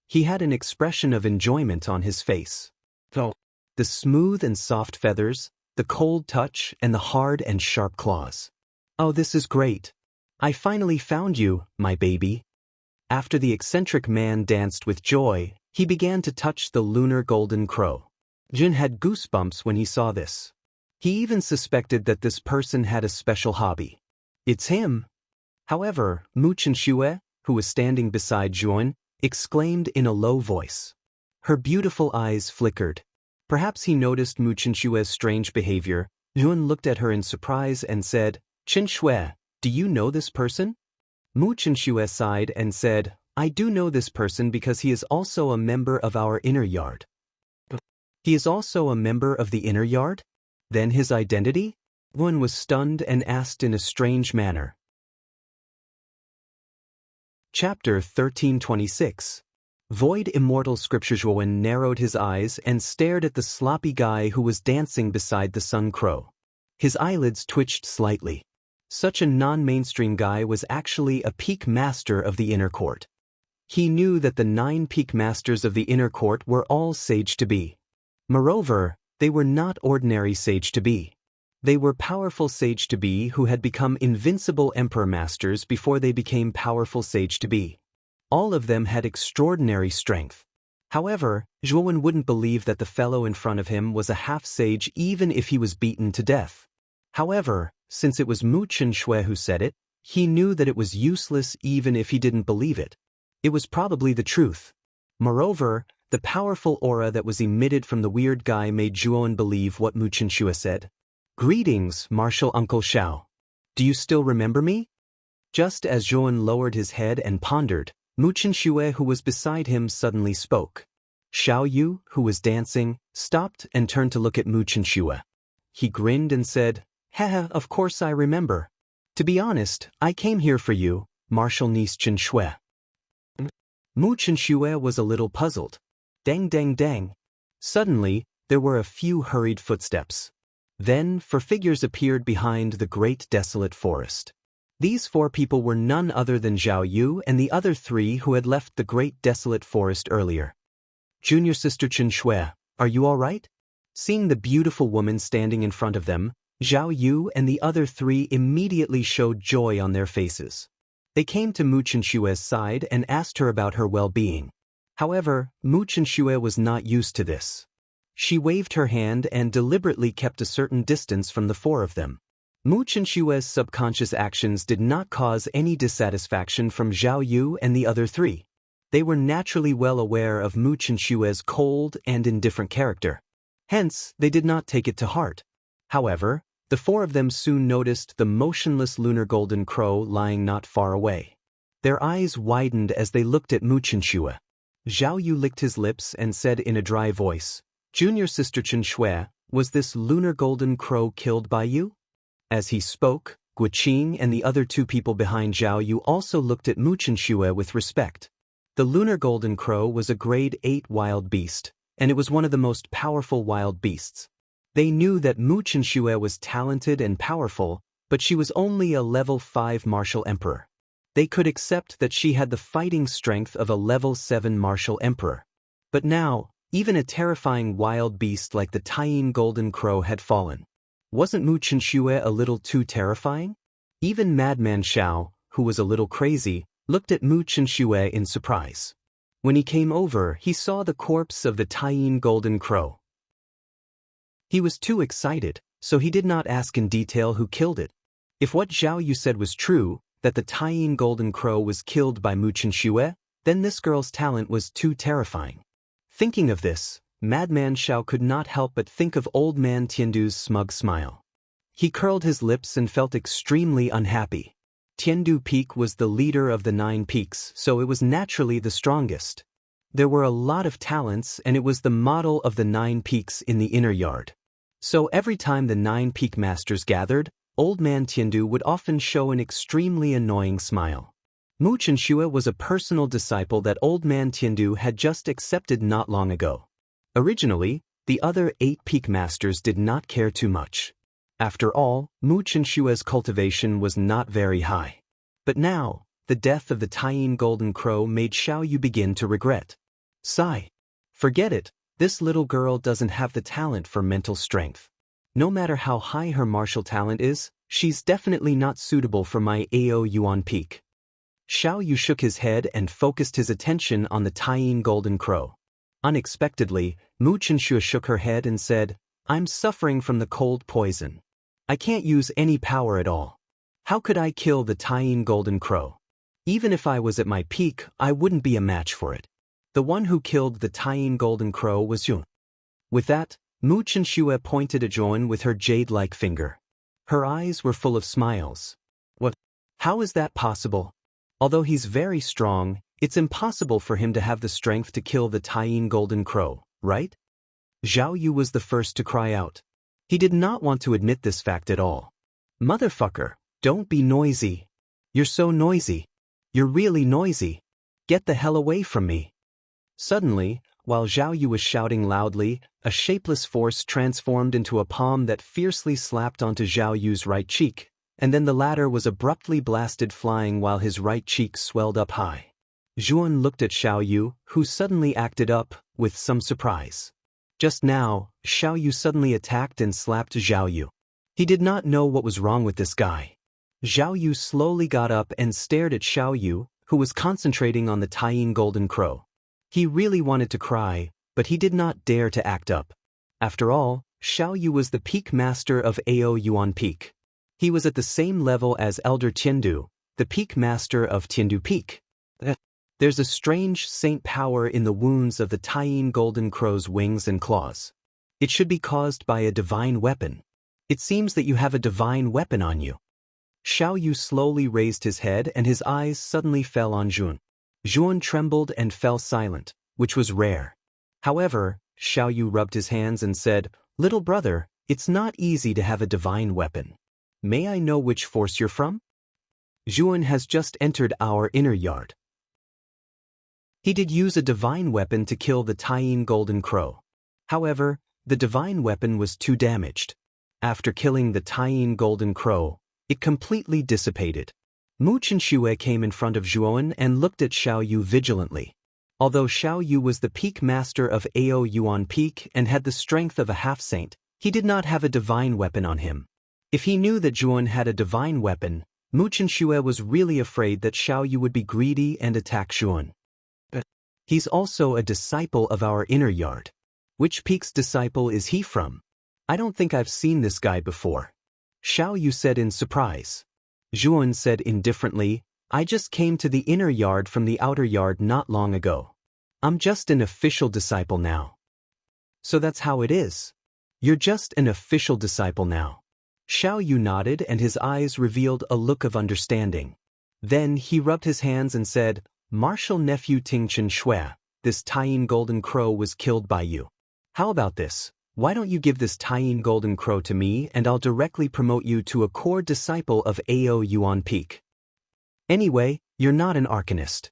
He had an expression of enjoyment on his face. The smooth and soft feathers, the cold touch, and the hard and sharp claws. Oh, this is great. I finally found you, my baby. After the eccentric man danced with joy, he began to touch the lunar golden crow. Jun had goosebumps when he saw this. He even suspected that this person had a special hobby. It's him. However, Mu Chenxue, who was standing beside Jun, exclaimed in a low voice. Her beautiful eyes flickered. Perhaps he noticed Mu Chenxue's strange behavior. Jun looked at her in surprise and said, "Chenxue, do you know this person?" Mu Chenxue sighed and said, "I do know this person because he is also a member of our inner yard." He is also a member of the inner yard? Then his identity? Jun was stunned and asked in a strange manner. Chapter 1326. Void Immortal Scripture. Jun narrowed his eyes and stared at the sloppy guy who was dancing beside the sun crow. His eyelids twitched slightly. Such a non-mainstream guy was actually a peak master of the inner court. He knew that the 9 peak masters of the inner court were all sage-to-be. Moreover, they were not ordinary sage-to-be. They were powerful sage-to-be who had become invincible emperor masters before they became powerful sage-to-be. All of them had extraordinary strength. However, Jun wouldn't believe that the fellow in front of him was a half-sage even if he was beaten to death. However, since it was Mu Chenxue who said it, he knew that it was useless even if he didn't believe it. It was probably the truth. Moreover, the powerful aura that was emitted from the weird guy made Jun believe what Mu Chenxue said. "Greetings, Martial Uncle Xiao. Do you still remember me?" Just as Jun lowered his head and pondered, Mu Chenxue, who was beside him, suddenly spoke. Xiao Yu, who was dancing, stopped and turned to look at Mu Chenxue. He grinned and said, "Haha, of course I remember. To be honest, I came here for you, Martial Niece Chenxue." Mu Chenxue was a little puzzled. Dang dang dang. Suddenly, there were a few hurried footsteps. Then, 4 figures appeared behind the great desolate forest. These 4 people were none other than Xiao Yu and the other 3 who had left the great desolate forest earlier. "Junior sister Chenxue, are you all right?" Seeing the beautiful woman standing in front of them, Xiao Yu and the other 3 immediately showed joy on their faces. They came to Mu Chenxue's side and asked her about her well-being. However, Mu Chenxue was not used to this. She waved her hand and deliberately kept a certain distance from the 4 of them. Mu Chenxue's subconscious actions did not cause any dissatisfaction from Xiao Yu and the other 3. They were naturally well aware of Mu Chenxue's cold and indifferent character. Hence, they did not take it to heart. However, the 4 of them soon noticed the motionless lunar golden crow lying not far away. Their eyes widened as they looked at Mu Chenxue. Xiao Yu licked his lips and said in a dry voice, "Junior sister Chenxue, was this lunar golden crow killed by you?" As he spoke, Guqing and the other 2 people behind Xiao Yu also looked at Mu Chenxue with respect. The lunar golden crow was a grade 8 wild beast, and it was one of the most powerful wild beasts. They knew that Mu Chenxue was talented and powerful, but she was only a level 5 martial emperor. They could accept that she had the fighting strength of a level 7 martial emperor. But now, even a terrifying wild beast like the Taiyin golden crow had fallen. Wasn't Mu Chenxue a little too terrifying? Even Madman Xiao, who was a little crazy, looked at Mu Qinshui in surprise. When he came over, he saw the corpse of the Taiyin golden crow. He was too excited, so he did not ask in detail who killed it. If what Zhao Yu said was true, that the Taiyin golden crow was killed by Mu Qinshui, then this girl's talent was too terrifying. Thinking of this, Madman Xiao could not help but think of old man Tiandu's smug smile. He curled his lips and felt extremely unhappy. Tiandu Peak was the leader of the 9 peaks, so it was naturally the strongest. There were a lot of talents and it was the model of the 9 peaks in the inner yard. So every time the 9 peak masters gathered, old man Tiandu would often show an extremely annoying smile. Mu Qinshui was a personal disciple that old man Tiandu had just accepted not long ago. Originally, the other 8 peak masters did not care too much. After all, Mu Qinshui's cultivation was not very high. But now, the death of the Taiyin golden crow made Xiao Yu begin to regret. Sigh. Forget it, this little girl doesn't have the talent for mental strength. No matter how high her martial talent is, she's definitely not suitable for my AO Yuan peak. Xiao Yu shook his head and focused his attention on the Taiyin golden crow. Unexpectedly, Mu Qinshui shook her head and said, I'm suffering from the cold poison. I can't use any power at all. How could I kill the Taiyin golden crow? Even if I was at my peak, I wouldn't be a match for it. The one who killed the Taiyin golden crow was Yun. With that, Mu Qinshui pointed at Yuan with her jade-like finger. Her eyes were full of smiles. What? How is that possible? Although he's very strong, it's impossible for him to have the strength to kill the Taiyin golden crow, right? Zhao Yu was the first to cry out. He did not want to admit this fact at all. Motherfucker, don't be noisy. You're so noisy. You're really noisy. Get the hell away from me. Suddenly, while Zhao Yu was shouting loudly, a shapeless force transformed into a palm that fiercely slapped onto Zhao Yu's right cheek, and then the latter was abruptly blasted flying while his right cheek swelled up high. Zhuan looked at Xiao Yu, who suddenly acted up, with some surprise. Just now, Xiao Yu suddenly attacked and slapped Zhao Yu. He did not know what was wrong with this guy. Zhao Yu slowly got up and stared at Xiao Yu, who was concentrating on the Taiyin golden crow. He really wanted to cry, but he did not dare to act up. After all, Xiao Yu was the peak master of AO Yuan Peak. He was at the same level as Elder Tiandu, the peak master of Tiandu Peak. There's a strange saint power in the wounds of the Taiyin golden crow's wings and claws. It should be caused by a divine weapon. It seems that you have a divine weapon on you. Xiao Yu slowly raised his head and his eyes suddenly fell on Zhuan. Zhuan trembled and fell silent, which was rare. However, Xiao Yu rubbed his hands and said, Little brother, it's not easy to have a divine weapon. May I know which force you're from? Zhuan has just entered our inner yard. He did use a divine weapon to kill the Taiyin golden crow. However, the divine weapon was too damaged. After killing the Taiyin golden crow, it completely dissipated. Mu Qinshui came in front of Zhuan and looked at Xiao Yu vigilantly. Although Xiao Yu was the peak master of AO Yuan Peak and had the strength of a half-saint, he did not have a divine weapon on him. If he knew that Zhuan had a divine weapon, Mu Qinshui was really afraid that Xiao Yu would be greedy and attack Zhuan. He's also a disciple of our inner yard. Which peak's disciple is he from? I don't think I've seen this guy before. Xiao Yu said in surprise. Zhuan said indifferently, I just came to the inner yard from the outer yard not long ago. I'm just an official disciple now. So that's how it is. You're just an official disciple now. Xiao Yu nodded and his eyes revealed a look of understanding. Then he rubbed his hands and said, Martial nephew Ting Chen Shui, this Taiyin golden crow was killed by you. How about this? Why don't you give this Taiyin golden crow to me and I'll directly promote you to a core disciple of AO Yuan Peak. Anyway, you're not an arcanist.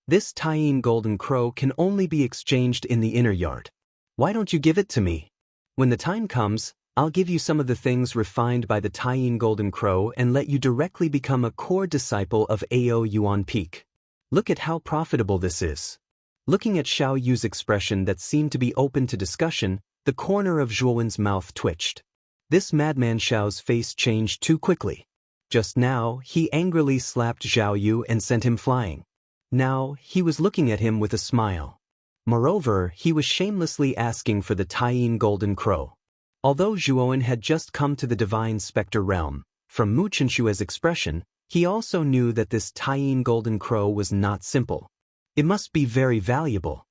This Taiyin golden crow can only be exchanged in the inner yard. Why don't you give it to me? When the time comes, I'll give you some of the things refined by the Taiyin golden crow and let you directly become a core disciple of AO Yuan Peak. Look at how profitable this is. Looking at Xiao Yu's expression that seemed to be open to discussion, the corner of Zhuan's mouth twitched. This madman Xiao's face changed too quickly. Just now, he angrily slapped Zhao Yu and sent him flying. Now, he was looking at him with a smile. Moreover, he was shamelessly asking for the Taiyin Golden Crow. Although Zhuowen had just come to the Divine Spectre realm, from Mu Qinshue's expression, he also knew that this Taiyin Golden Crow was not simple. It must be very valuable.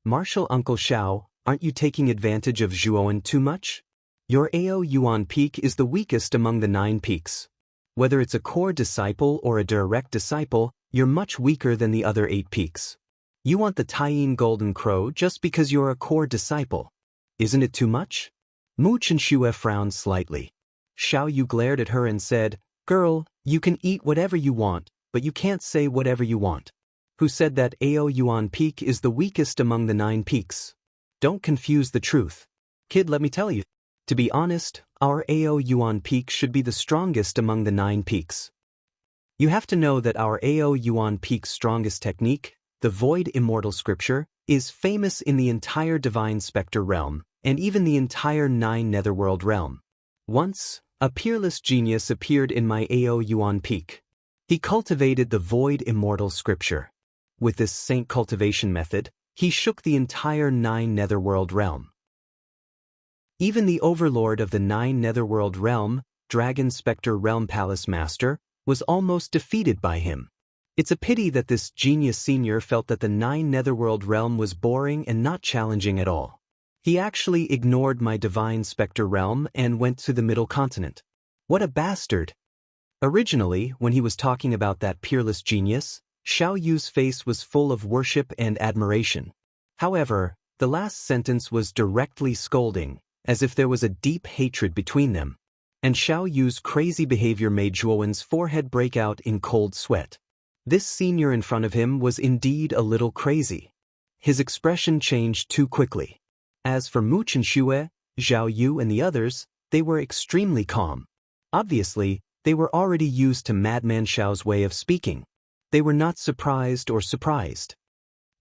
Martial Uncle Xiao, aren't you taking advantage of Zhuowen too much? Your Ao Yuan peak is the weakest among the 9 peaks. Whether it's a core disciple or a direct disciple, you're much weaker than the other 8 peaks. You want the Taiyin Golden Crow just because you're a core disciple. Isn't it too much? Mu Qinshu frowned slightly. Xiao Yu glared at her and said, "Girl, you can eat whatever you want, but you can't say whatever you want. Who said that Ao Yuan peak is the weakest among the 9 peaks? Don't confuse the truth. Kid, let me tell you. To be honest, our Ao Yuan peak should be the strongest among the 9 peaks. You have to know that our Ao Yuan peak's strongest technique, the Void Immortal Scripture, is famous in the entire Divine Spectre realm, and even the entire 9 Netherworld realm. Once, a peerless genius appeared in my Ao Yuan peak. He cultivated the Void Immortal Scripture. With this saint cultivation method, he shook the entire 9 Netherworld realm. Even the overlord of the 9 Netherworld realm, Dragon Spectre Realm Palace Master, was almost defeated by him. It's a pity that this genius senior felt that the 9 Netherworld realm was boring and not challenging at all. He actually ignored my Divine Spectre realm and went to the Middle Continent. What a bastard! Originally, when he was talking about that peerless genius, Xiao Yu's face was full of worship and admiration. However, the last sentence was directly scolding, as if there was a deep hatred between them. And Xiao Yu's crazy behavior made Zhuowen's forehead break out in cold sweat. This senior in front of him was indeed a little crazy. His expression changed too quickly. As for Mu Qinshu, Zhao Yu and the others, they were extremely calm. Obviously, they were already used to Madman Xiao's way of speaking. They were not surprised or surprised.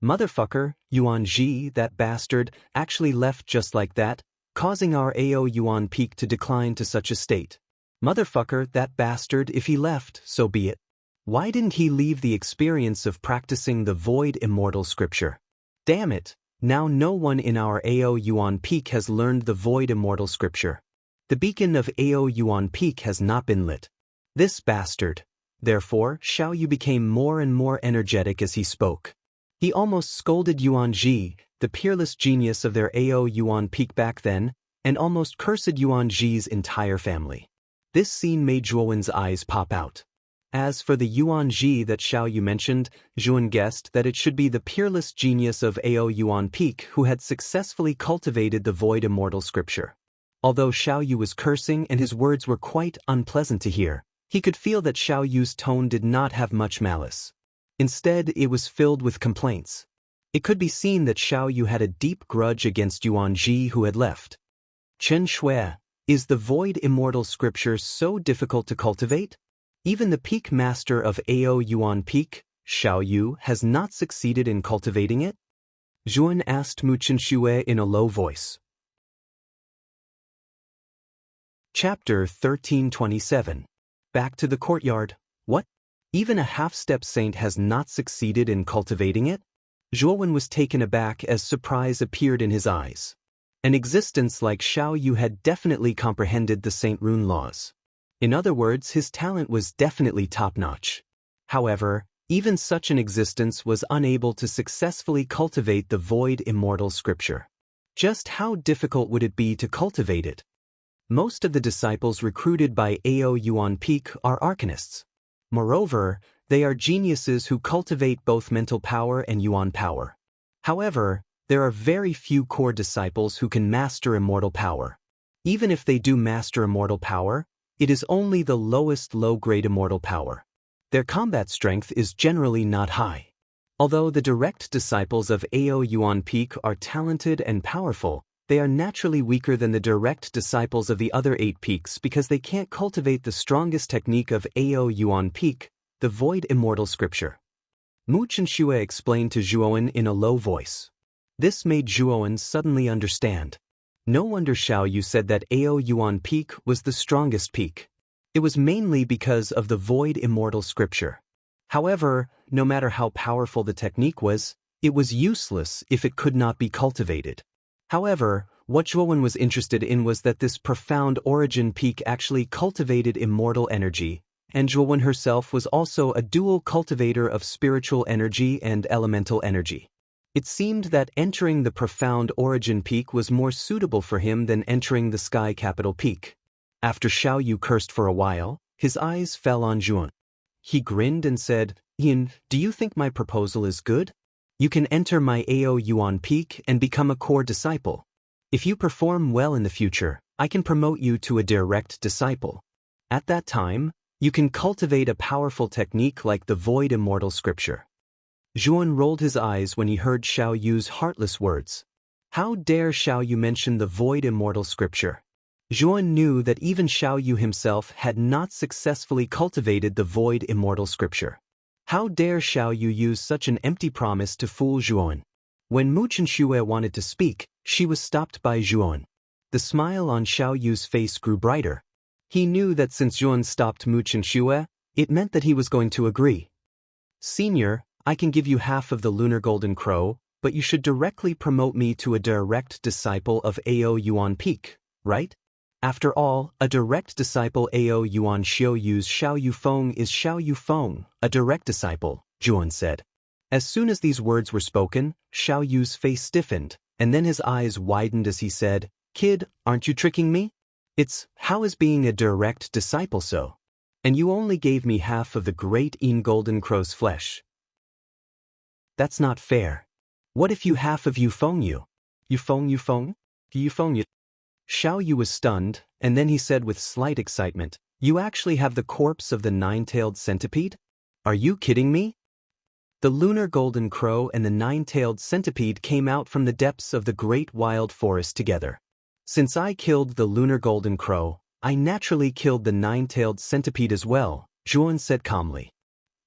Motherfucker, Yuan Ji, that bastard, actually left just like that, causing our Ao Yuan peak to decline to such a state. Motherfucker, that bastard, if he left, so be it. Why didn't he leave the experience of practicing the Void Immortal Scripture? Damn it, now no one in our Ao Yuan peak has learned the Void Immortal Scripture. The beacon of Ao Yuan peak has not been lit. This bastard. Therefore, Xiao Yu became more and more energetic as he spoke. He almost scolded Yuan Ji, the peerless genius of their Ao Yuan peak back then, and almost cursed Yuan Ji's entire family. This scene made Zhuowen's eyes pop out. As for the Yuan Ji that Xiao Yu mentioned, Zhuowen guessed that it should be the peerless genius of Ao Yuan peak who had successfully cultivated the Void Immortal Scripture. Although Xiao Yu was cursing and his words were quite unpleasant to hear, he could feel that Xiao Yu's tone did not have much malice. Instead, it was filled with complaints. It could be seen that Xiao Yu had a deep grudge against Yuan Ji who had left. Chen Shui, is the Void Immortal Scripture so difficult to cultivate? Even the peak master of Ao Yuan peak, Xiao Yu, has not succeeded in cultivating it? Zhuowen asked Mu Qinshu in a low voice. Chapter 1327. Back to the courtyard. What? Even a half-step saint has not succeeded in cultivating it? Zhuowen was taken aback as surprise appeared in his eyes. An existence like Xiao Yu had definitely comprehended the Saint Rune laws. In other words, his talent was definitely top-notch. However, even such an existence was unable to successfully cultivate the Void Immortal Scripture. Just how difficult would it be to cultivate it? Most of the disciples recruited by Ao Yuan Peak are arcanists. Moreover, they are geniuses who cultivate both mental power and Yuan power. However, there are very few core disciples who can master immortal power. Even if they do master immortal power, it is only the lowest low-grade immortal power. Their combat strength is generally not high. Although the direct disciples of Ao Yuan Peak are talented and powerful, they are naturally weaker than the direct disciples of the other 8 peaks because they can't cultivate the strongest technique of Ao Yuan Peak, the Void Immortal Scripture. Mu Qinshu explained to Zhuowen in a low voice. This made Zhuowen suddenly understand. No wonder Xiao Yu said that Ao Yuan Peak was the strongest peak. It was mainly because of the void immortal scripture. However, no matter how powerful the technique was, it was useless if it could not be cultivated. However, what Zhuowen was interested in was that this profound origin peak actually cultivated immortal energy, and Zhuowen herself was also a dual cultivator of spiritual energy and elemental energy. It seemed that entering the profound origin peak was more suitable for him than entering the sky capital peak. After Xiao Yu cursed for a while, his eyes fell on Zhuowen. He grinned and said, "Yin, do you think my proposal is good? You can enter my Ao Yuan peak and become a core disciple. If you perform well in the future, I can promote you to a direct disciple. At that time, you can cultivate a powerful technique like the void immortal scripture." Zhuowen rolled his eyes when he heard Xiao Yu's heartless words. How dare Xiao Yu mention the void immortal scripture? Zhuowen knew that even Xiao Yu himself had not successfully cultivated the void immortal scripture. How dare Xiao Yu use such an empty promise to fool Zhuowen? When Mu Chenxue wanted to speak, she was stopped by Zhuowen. The smile on Xiao Yu's face grew brighter. He knew that since Zhuowen stopped Mu Chenxue, it meant that he was going to agree. "Senior, I can give you half of the Lunar Golden Crow, but you should directly promote me to a direct disciple of Ao Yuan Peak, right? After all, a direct disciple Ao Yuan Xiao Yu's Xiao Yu Feng is Xiao Yu Feng, a direct disciple," Zhuowen said. As soon as these words were spoken, Xiao Yu's face stiffened, and then his eyes widened as he said, "Kid, aren't you tricking me? How is being a direct disciple so? And you only gave me half of the great Yin Golden Crow's flesh. That's not fair. What if you half of Yu Feng Yu? Yu Feng Yu Feng? Yu Feng Yu?" Xiao Yu was stunned, and then he said with slight excitement, "You actually have the corpse of the nine-tailed centipede? Are you kidding me?" The lunar golden crow and the nine-tailed centipede came out from the depths of the great wild forest together. "Since I killed the lunar golden crow, I naturally killed the nine-tailed centipede as well," Zhuowen said calmly.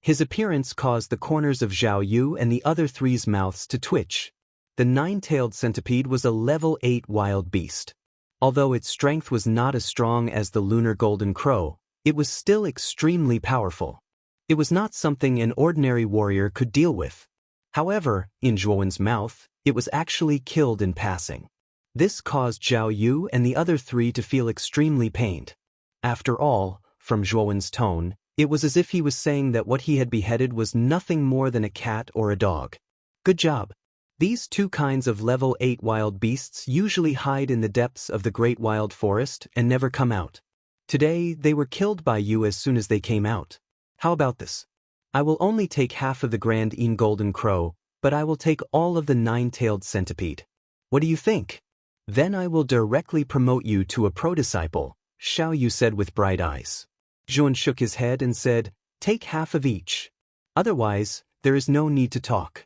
His appearance caused the corners of Xiao Yu and the other three's mouths to twitch. The nine-tailed centipede was a level 8 wild beast. Although its strength was not as strong as the lunar golden crow, it was still extremely powerful. It was not something an ordinary warrior could deal with. However, in Zhuowen's mouth, it was actually killed in passing. This caused Xiao Yu and the other three to feel extremely pained. After all, from Zhuowen's tone, it was as if he was saying that what he had beheaded was nothing more than a cat or a dog. Good job. These two kinds of level 8 wild beasts usually hide in the depths of the great wild forest and never come out. Today, they were killed by you as soon as they came out. How about this? I will only take half of the Grand Yin Golden Crow, but I will take all of the nine-tailed centipede. What do you think? Then I will directly promote you to a pro-disciple, Xiao Yu said with bright eyes. Zhuowen shook his head and said, "Take half of each. Otherwise, there is no need to talk."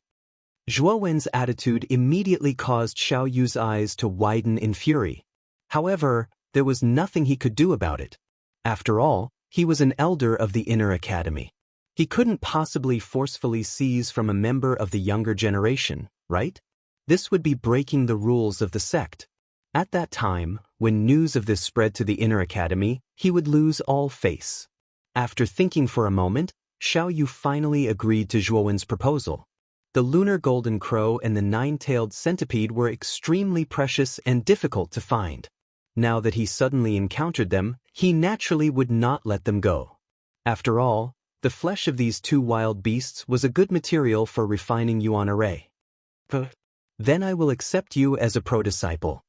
Zhuowen's attitude immediately caused Xiao Yu's eyes to widen in fury. However, there was nothing he could do about it. After all, he was an elder of the Inner Academy. He couldn't possibly forcefully seize from a member of the younger generation, right? This would be breaking the rules of the sect. At that time, when news of this spread to the Inner Academy, he would lose all face. After thinking for a moment, Xiao Yu finally agreed to Zhuowen's proposal. The lunar golden crow and the nine-tailed centipede were extremely precious and difficult to find. Now that he suddenly encountered them, he naturally would not let them go. After all, the flesh of these two wild beasts was a good material for refining Yuan array. Then I will accept you as a pro-disciple.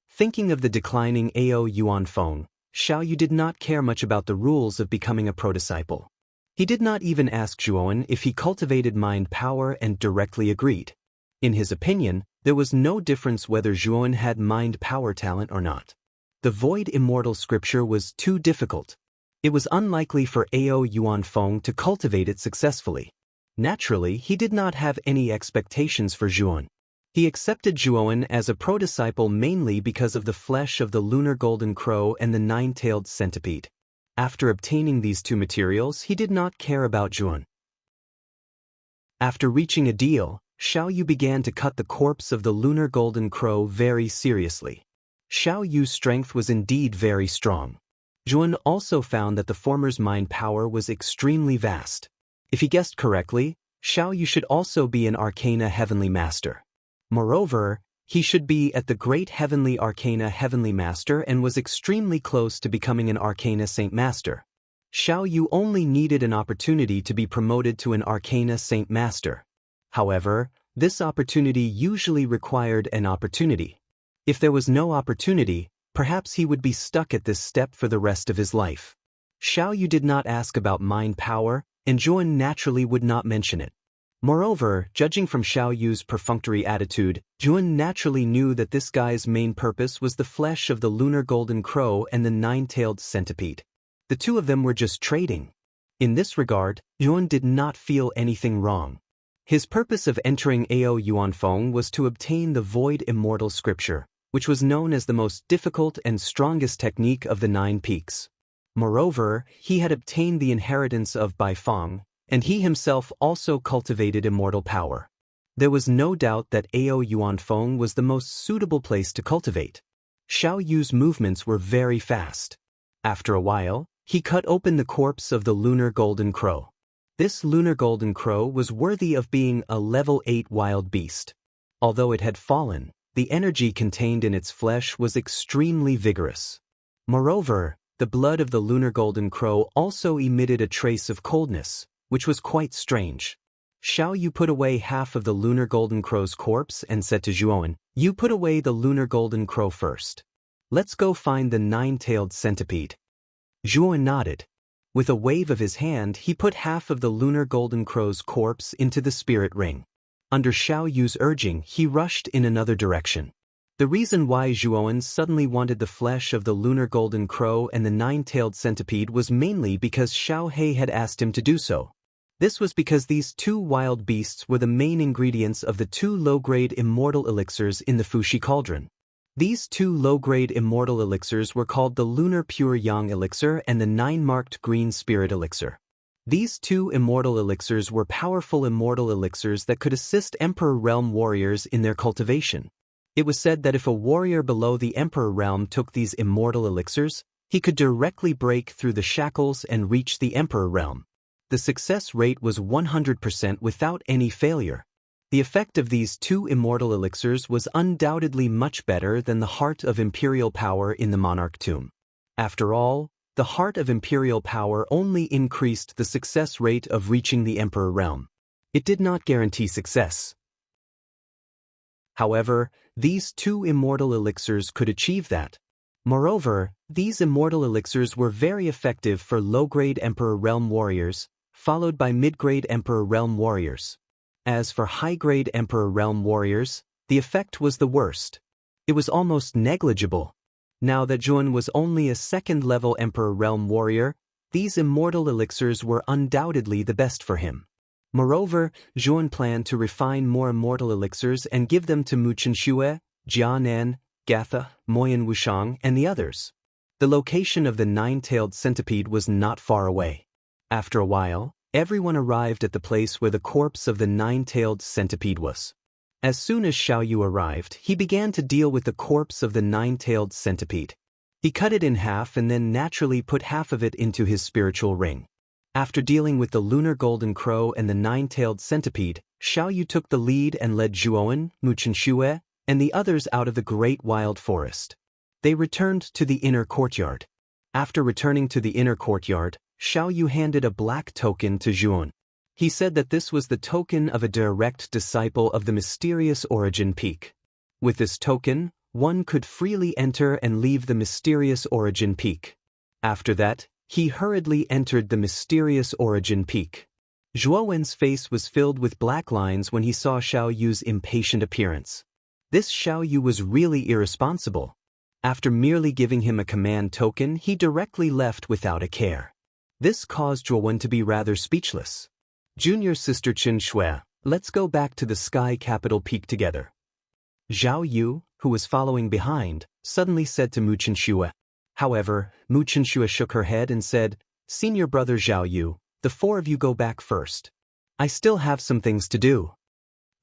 Thinking of the declining Ao Yuan Feng, Xiao Yu did not care much about the rules of becoming a pro-disciple. He did not even ask Zhuowen if he cultivated mind power and directly agreed. In his opinion, there was no difference whether Zhuowen had mind power talent or not. The void immortal scripture was too difficult. It was unlikely for Ao Yuan Feng to cultivate it successfully. Naturally, he did not have any expectations for Zhuowen. He accepted Zhuowen as a pro-disciple mainly because of the flesh of the lunar golden crow and the nine-tailed centipede. After obtaining these two materials, he did not care about Zhuowen. After reaching a deal, Xiao Yu began to cut the corpse of the lunar golden crow very seriously. Xiao Yu's strength was indeed very strong. Zhuan also found that the former's mind power was extremely vast. If he guessed correctly, Xiao Yu should also be an Arcana Heavenly Master. Moreover, he should be at the Great Heavenly Arcana Heavenly Master and was extremely close to becoming an Arcana Saint Master. Xiao Yu only needed an opportunity to be promoted to an Arcana Saint Master. However, this opportunity usually required an opportunity. If there was no opportunity, perhaps he would be stuck at this step for the rest of his life. Xiao Yu did not ask about mind power, and Zhuan naturally would not mention it. Moreover, judging from Xiao Yu's perfunctory attitude, Zhuan naturally knew that this guy's main purpose was the flesh of the lunar golden crow and the nine-tailed centipede. The two of them were just trading. In this regard, Zhuan did not feel anything wrong. His purpose of entering Ao Yuanfeng was to obtain the Void Immortal Scripture, which was known as the most difficult and strongest technique of the 9 peaks. Moreover, he had obtained the inheritance of Baifeng, and he himself also cultivated immortal power. There was no doubt that Ao Yuanfeng was the most suitable place to cultivate. Xiao Yu's movements were very fast. After a while, he cut open the corpse of the lunar golden crow. This lunar golden crow was worthy of being a level 8 wild beast. Although it had fallen, the energy contained in its flesh was extremely vigorous. Moreover, the blood of the lunar golden crow also emitted a trace of coldness, which was quite strange. Xiao Yu put away half of the lunar golden crow's corpse and said to Zhuan, "You put away the lunar golden crow first. Let's go find the 9-tailed centipede." Zhuan nodded. With a wave of his hand, he put half of the lunar golden crow's corpse into the spirit ring. Under Xiao Yu's urging, he rushed in another direction. The reason why Zhuan suddenly wanted the flesh of the lunar golden crow and the 9-tailed centipede was mainly because Xiao He had asked him to do so. This was because these 2 wild beasts were the main ingredients of the 2 low-grade immortal elixirs in the Fushi Cauldron. These 2 low-grade immortal elixirs were called the Lunar Pure Yang Elixir and the 9-marked Green Spirit Elixir. These 2 immortal elixirs were powerful immortal elixirs that could assist Emperor Realm warriors in their cultivation. It was said that if a warrior below the Emperor Realm took these immortal elixirs, he could directly break through the shackles and reach the Emperor Realm. The success rate was 100% without any failure. The effect of these 2 immortal elixirs was undoubtedly much better than the Heart of Imperial Power in the Monarch Tomb. After all, the Heart of Imperial Power only increased the success rate of reaching the Emperor Realm. It did not guarantee success. However, these 2 immortal elixirs could achieve that. Moreover, these immortal elixirs were very effective for low-grade Emperor Realm warriors, followed by mid-grade Emperor Realm warriors. As for high-grade Emperor Realm warriors, the effect was the worst. It was almost negligible. Now that Zhuan was only a 2nd-level Emperor Realm warrior, these immortal elixirs were undoubtedly the best for him. Moreover, Zhuan planned to refine more immortal elixirs and give them to Mu Chenxue, Jianan, Gatha, Moyan Wushang, and the others. The location of the 9-tailed centipede was not far away. After a while, everyone arrived at the place where the corpse of the 9-tailed centipede was. As soon as Xiao Yu arrived, he began to deal with the corpse of the 9-tailed centipede. He cut it in half and then naturally put half of it into his spiritual ring. After dealing with the lunar golden crow and the 9-tailed centipede, Xiao Yu took the lead and led Zhuan, Mu Chenxue, and the others out of the great wild forest. They returned to the inner courtyard. After returning to the inner courtyard, Xiao Yu handed a black token to Zhuan. He said that this was the token of a direct disciple of the mysterious origin peak. With this token, one could freely enter and leave the mysterious origin peak. After that, he hurriedly entered the mysterious origin peak. Zhuowen's face was filled with black lines when he saw Xiao Yu's impatient appearance. This Xiao Yu was really irresponsible. After merely giving him a command token, he directly left without a care. This caused Zhuowen to be rather speechless. Junior sister Chen Shui, let's go back to the sky capital peak together. Zhao Yu, who was following behind, suddenly said to Mu Chenxue. However, Mu Chenxue shook her head and said, "Senior brother Zhao Yu, the 4 of you go back first. I still have some things to do."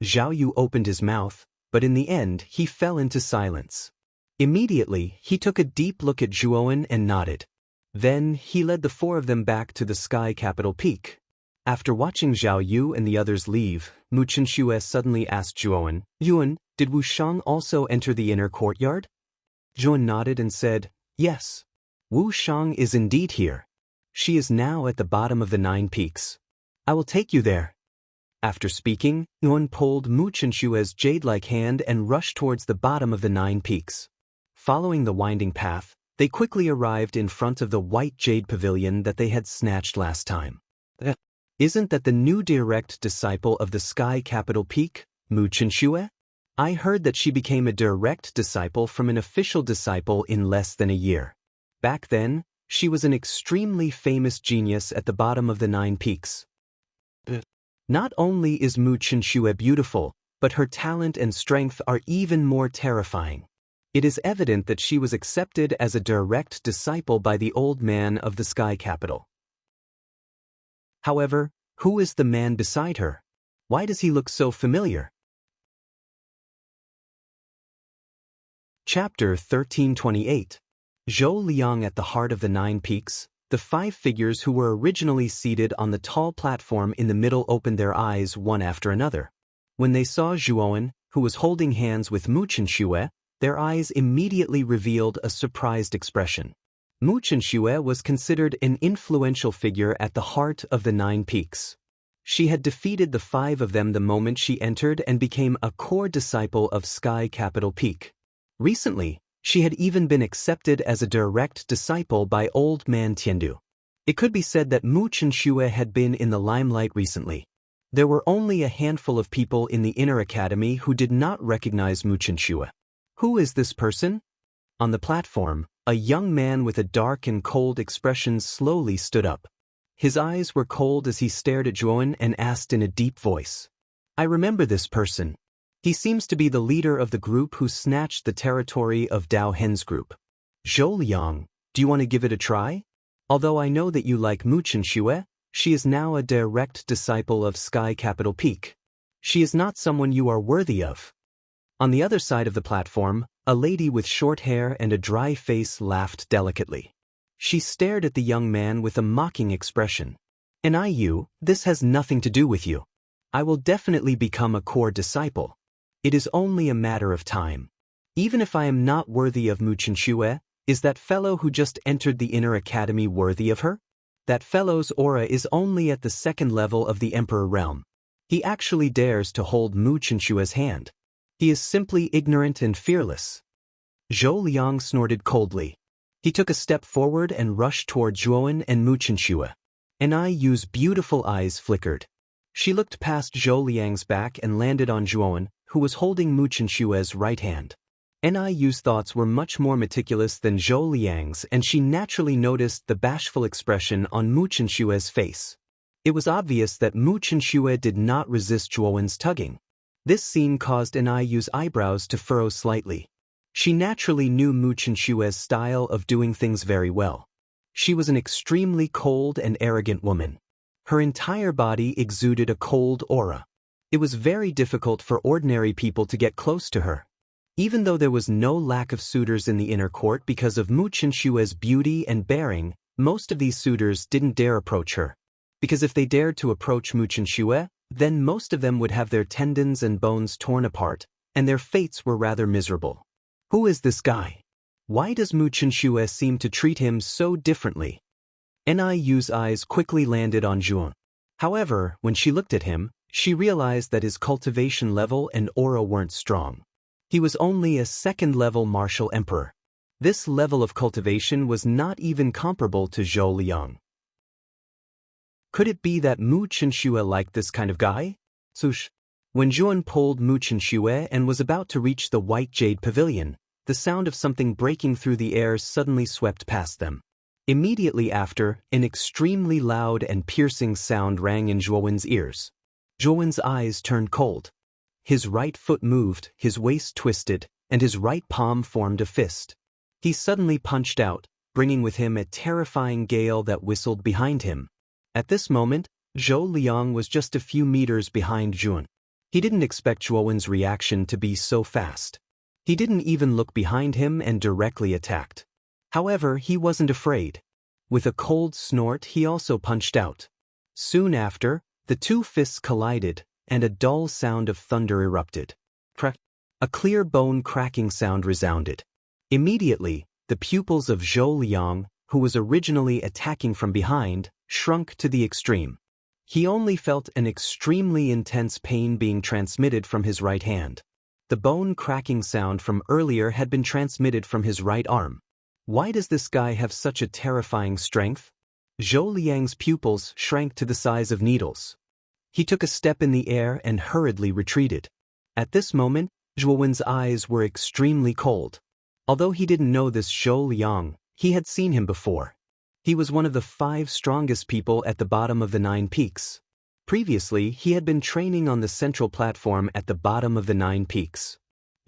Zhao Yu opened his mouth, but in the end he fell into silence. Immediately, he took a deep look at Zhuowen and nodded. Then, he led the four of them back to the sky capital peak. After watching Zhao Yu and the others leave, Mu Chenxue suddenly asked Zhuowen, "Yuan, did Wu Shang also enter the inner courtyard?" Zhuowen nodded and said, "Yes. Wu Shang is indeed here. She is now at the bottom of the 9 peaks. I will take you there." After speaking, Yuan pulled Mu Chenxue's jade-like hand and rushed towards the bottom of the 9 peaks. Following the winding path, they quickly arrived in front of the white jade pavilion that they had snatched last time. "Isn't that the new direct disciple of the sky capital peak, Mu Chenxue? I heard that she became a direct disciple from an official disciple in less than a year. Back then, she was an extremely famous genius at the bottom of the 9 peaks. Not only is Mu Chenxue beautiful, but her talent and strength are even more terrifying. It is evident that she was accepted as a direct disciple by the old man of the sky capital. However, who is the man beside her? Why does he look so familiar?" Chapter 1328. Zhou Liang at the heart of the 9 peaks. The 5 figures who were originally seated on the tall platform in the middle opened their eyes one after another. When they saw Zhuowen, who was holding hands with Mu Chenxue, their eyes immediately revealed a surprised expression. Mu Chenxue was considered an influential figure at the heart of the 9 peaks. She had defeated the 5 of them the moment she entered and became a core disciple of Sky Capital Peak. Recently, she had even been accepted as a direct disciple by Old Man Tiandu. It could be said that Mu Chenxue had been in the limelight recently. There were only a handful of people in the inner academy who did not recognize Mu Chenxue. Who is this person? On the platform, a young man with a dark and cold expression slowly stood up. His eyes were cold as he stared at Zhuowen and asked in a deep voice, "I remember this person. He seems to be the leader of the group who snatched the territory of Dao Hen's group. Zhou Liang, do you want to give it a try? Although I know that you like Mu Chenxue, she is now a direct disciple of Sky Capital Peak. She is not someone you are worthy of." On the other side of the platform, a lady with short hair and a dry face laughed delicately. She stared at the young man with a mocking expression. "You, this has nothing to do with you. I will definitely become a core disciple. It is only a matter of time. Even if I am not worthy of Mu Chenxue, is that fellow who just entered the inner academy worthy of her? That fellow's aura is only at the 2nd level of the Emperor realm. He actually dares to hold Mu Chenxue's hand. He is simply ignorant and fearless." Zhou Liang snorted coldly. He took a step forward and rushed toward Zhuowen and Mu Chenxue. Yu's beautiful eyes flickered. She looked past Zhou Liang's back and landed on Zhuowen, who was holding Mu Chenxue's right hand. Yu's thoughts were much more meticulous than Zhou Liang's, and she naturally noticed the bashful expression on Mu Chenxue's face. It was obvious that Mu Chenxue did not resist Zhuowen's tugging. This scene caused Yu's eyebrows to furrow slightly. She naturally knew Mu Chenxue's style of doing things very well. She was an extremely cold and arrogant woman. Her entire body exuded a cold aura. It was very difficult for ordinary people to get close to her. Even though there was no lack of suitors in the inner court because of Mu Chenxue's beauty and bearing, most of these suitors didn't dare approach her. Because if they dared to approach Mu Chenxue, then most of them would have their tendons and bones torn apart, and their fates were rather miserable. Who is this guy? Why does Mu Chenxue seem to treat him so differently? Yu's eyes quickly landed on Zhuowen. However, when she looked at him, she realized that his cultivation level and aura weren't strong. He was only a 2nd-level martial emperor. This level of cultivation was not even comparable to Zhou Liang. Could it be that Mu Chenxue liked this kind of guy? Sush. When Zhuowen pulled Mu Chenxue and was about to reach the white jade pavilion, the sound of something breaking through the air suddenly swept past them. Immediately after, an extremely loud and piercing sound rang in Zhuowen's ears. Zhuowen's eyes turned cold. His right foot moved, his waist twisted, and his right palm formed a fist. He suddenly punched out, bringing with him a terrifying gale that whistled behind him. At this moment, Zhou Liang was just a few meters behind Zhuowen. He didn't expect Zhuowen's reaction to be so fast. He didn't even look behind him and directly attacked. However, he wasn't afraid. With a cold snort, he also punched out. Soon after, the two fists collided, and a dull sound of thunder erupted. Crack! A clear bone cracking sound resounded. Immediately, the pupils of Zhou Liang, who was originally attacking from behind, shrunk to the extreme. He only felt an extremely intense pain being transmitted from his right hand. The bone cracking sound from earlier had been transmitted from his right arm. Why does this guy have such a terrifying strength? Zhou Liang's pupils shrank to the size of needles. He took a step in the air and hurriedly retreated. At this moment, Zhuo Wen's eyes were extremely cold. Although he didn't know this Zhou Liang, he had seen him before. He was one of the 5 strongest people at the bottom of the 9 peaks. Previously, he had been training on the central platform at the bottom of the 9 peaks.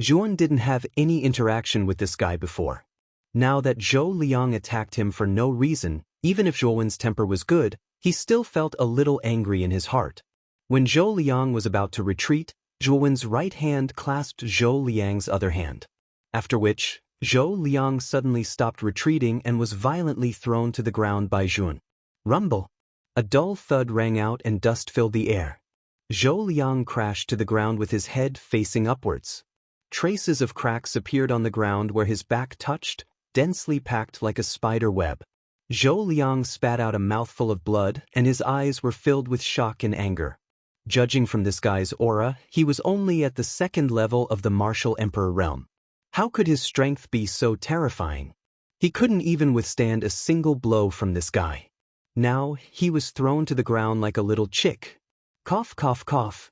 Zhuan didn't have any interaction with this guy before. Now that Zhou Liang attacked him for no reason, even if Zhuo Wen's temper was good, he still felt a little angry in his heart. When Zhou Liang was about to retreat, Zhuo Wen's right hand clasped Zhou Liang's other hand. After which, Zhou Liang suddenly stopped retreating and was violently thrown to the ground by Zhuan. Rumble! A dull thud rang out and dust filled the air. Zhou Liang crashed to the ground with his head facing upwards. Traces of cracks appeared on the ground where his back touched, densely packed like a spider web. Zhou Liang spat out a mouthful of blood, and his eyes were filled with shock and anger. Judging from this guy's aura, he was only at the 2nd level of the martial emperor realm. How could his strength be so terrifying? He couldn't even withstand a single blow from this guy. Now, he was thrown to the ground like a little chick. Cough, cough, cough.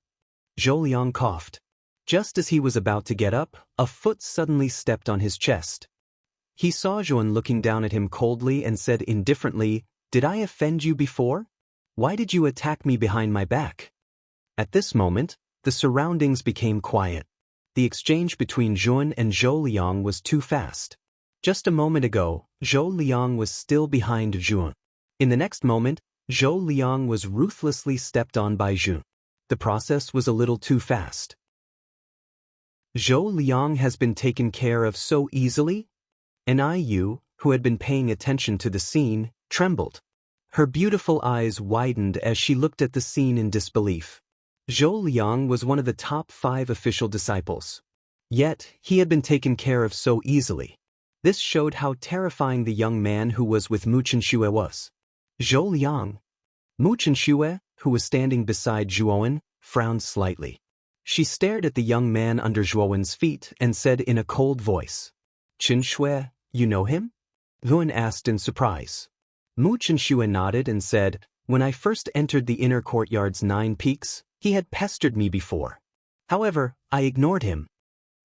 Zhou Liang coughed. Just as he was about to get up, a foot suddenly stepped on his chest. He saw Zhuan looking down at him coldly and said indifferently, "Did I offend you before? Why did you attack me behind my back?" At this moment, the surroundings became quiet. The exchange between Zhuan and Zhou Liang was too fast. Just a moment ago, Zhou Liang was still behind Zhuan. In the next moment, Zhou Liang was ruthlessly stepped on by Zhuan. The process was a little too fast. Zhou Liang has been taken care of so easily? And Yu, who had been paying attention to the scene, trembled. Her beautiful eyes widened as she looked at the scene in disbelief. Zhou Liang was one of the top 5 official disciples. Yet, he had been taken care of so easily. This showed how terrifying the young man who was with Mu Chenxue was. Zhou Liang. Mu Chenxue, who was standing beside Zhuo Wen, frowned slightly. She stared at the young man under Zhuo Wen's feet and said in a cold voice, "Chenxue, you know him?" Zhuo Wen asked in surprise. Mu Chenxue nodded and said, "When I first entered the inner courtyard's 9 peaks, he had pestered me before. However, I ignored him."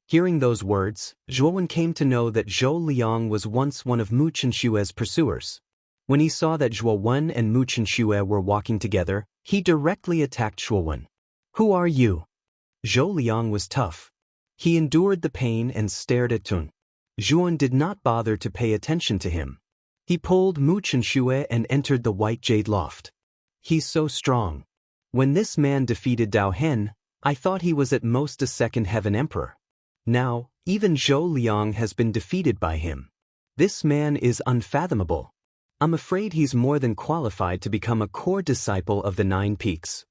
Hearing those words, Zhuo Wen came to know that Zhou Liang was once one of Mu Chenxue's pursuers. When he saw that Zhuo Wen and Mu Chenxue were walking together, he directly attacked Zhuo Wen. "Who are you?" Zhou Liang was tough. He endured the pain and stared at Zhuo Wen. Zhuo Wen did not bother to pay attention to him. He pulled Mu Chenxue and entered the White Jade Loft. "He's so strong. When this man defeated Dao Hen, I thought he was at most a 2nd heaven emperor. Now, even Zhou Liang has been defeated by him. This man is unfathomable. I'm afraid he's more than qualified to become a core disciple of the 9 peaks."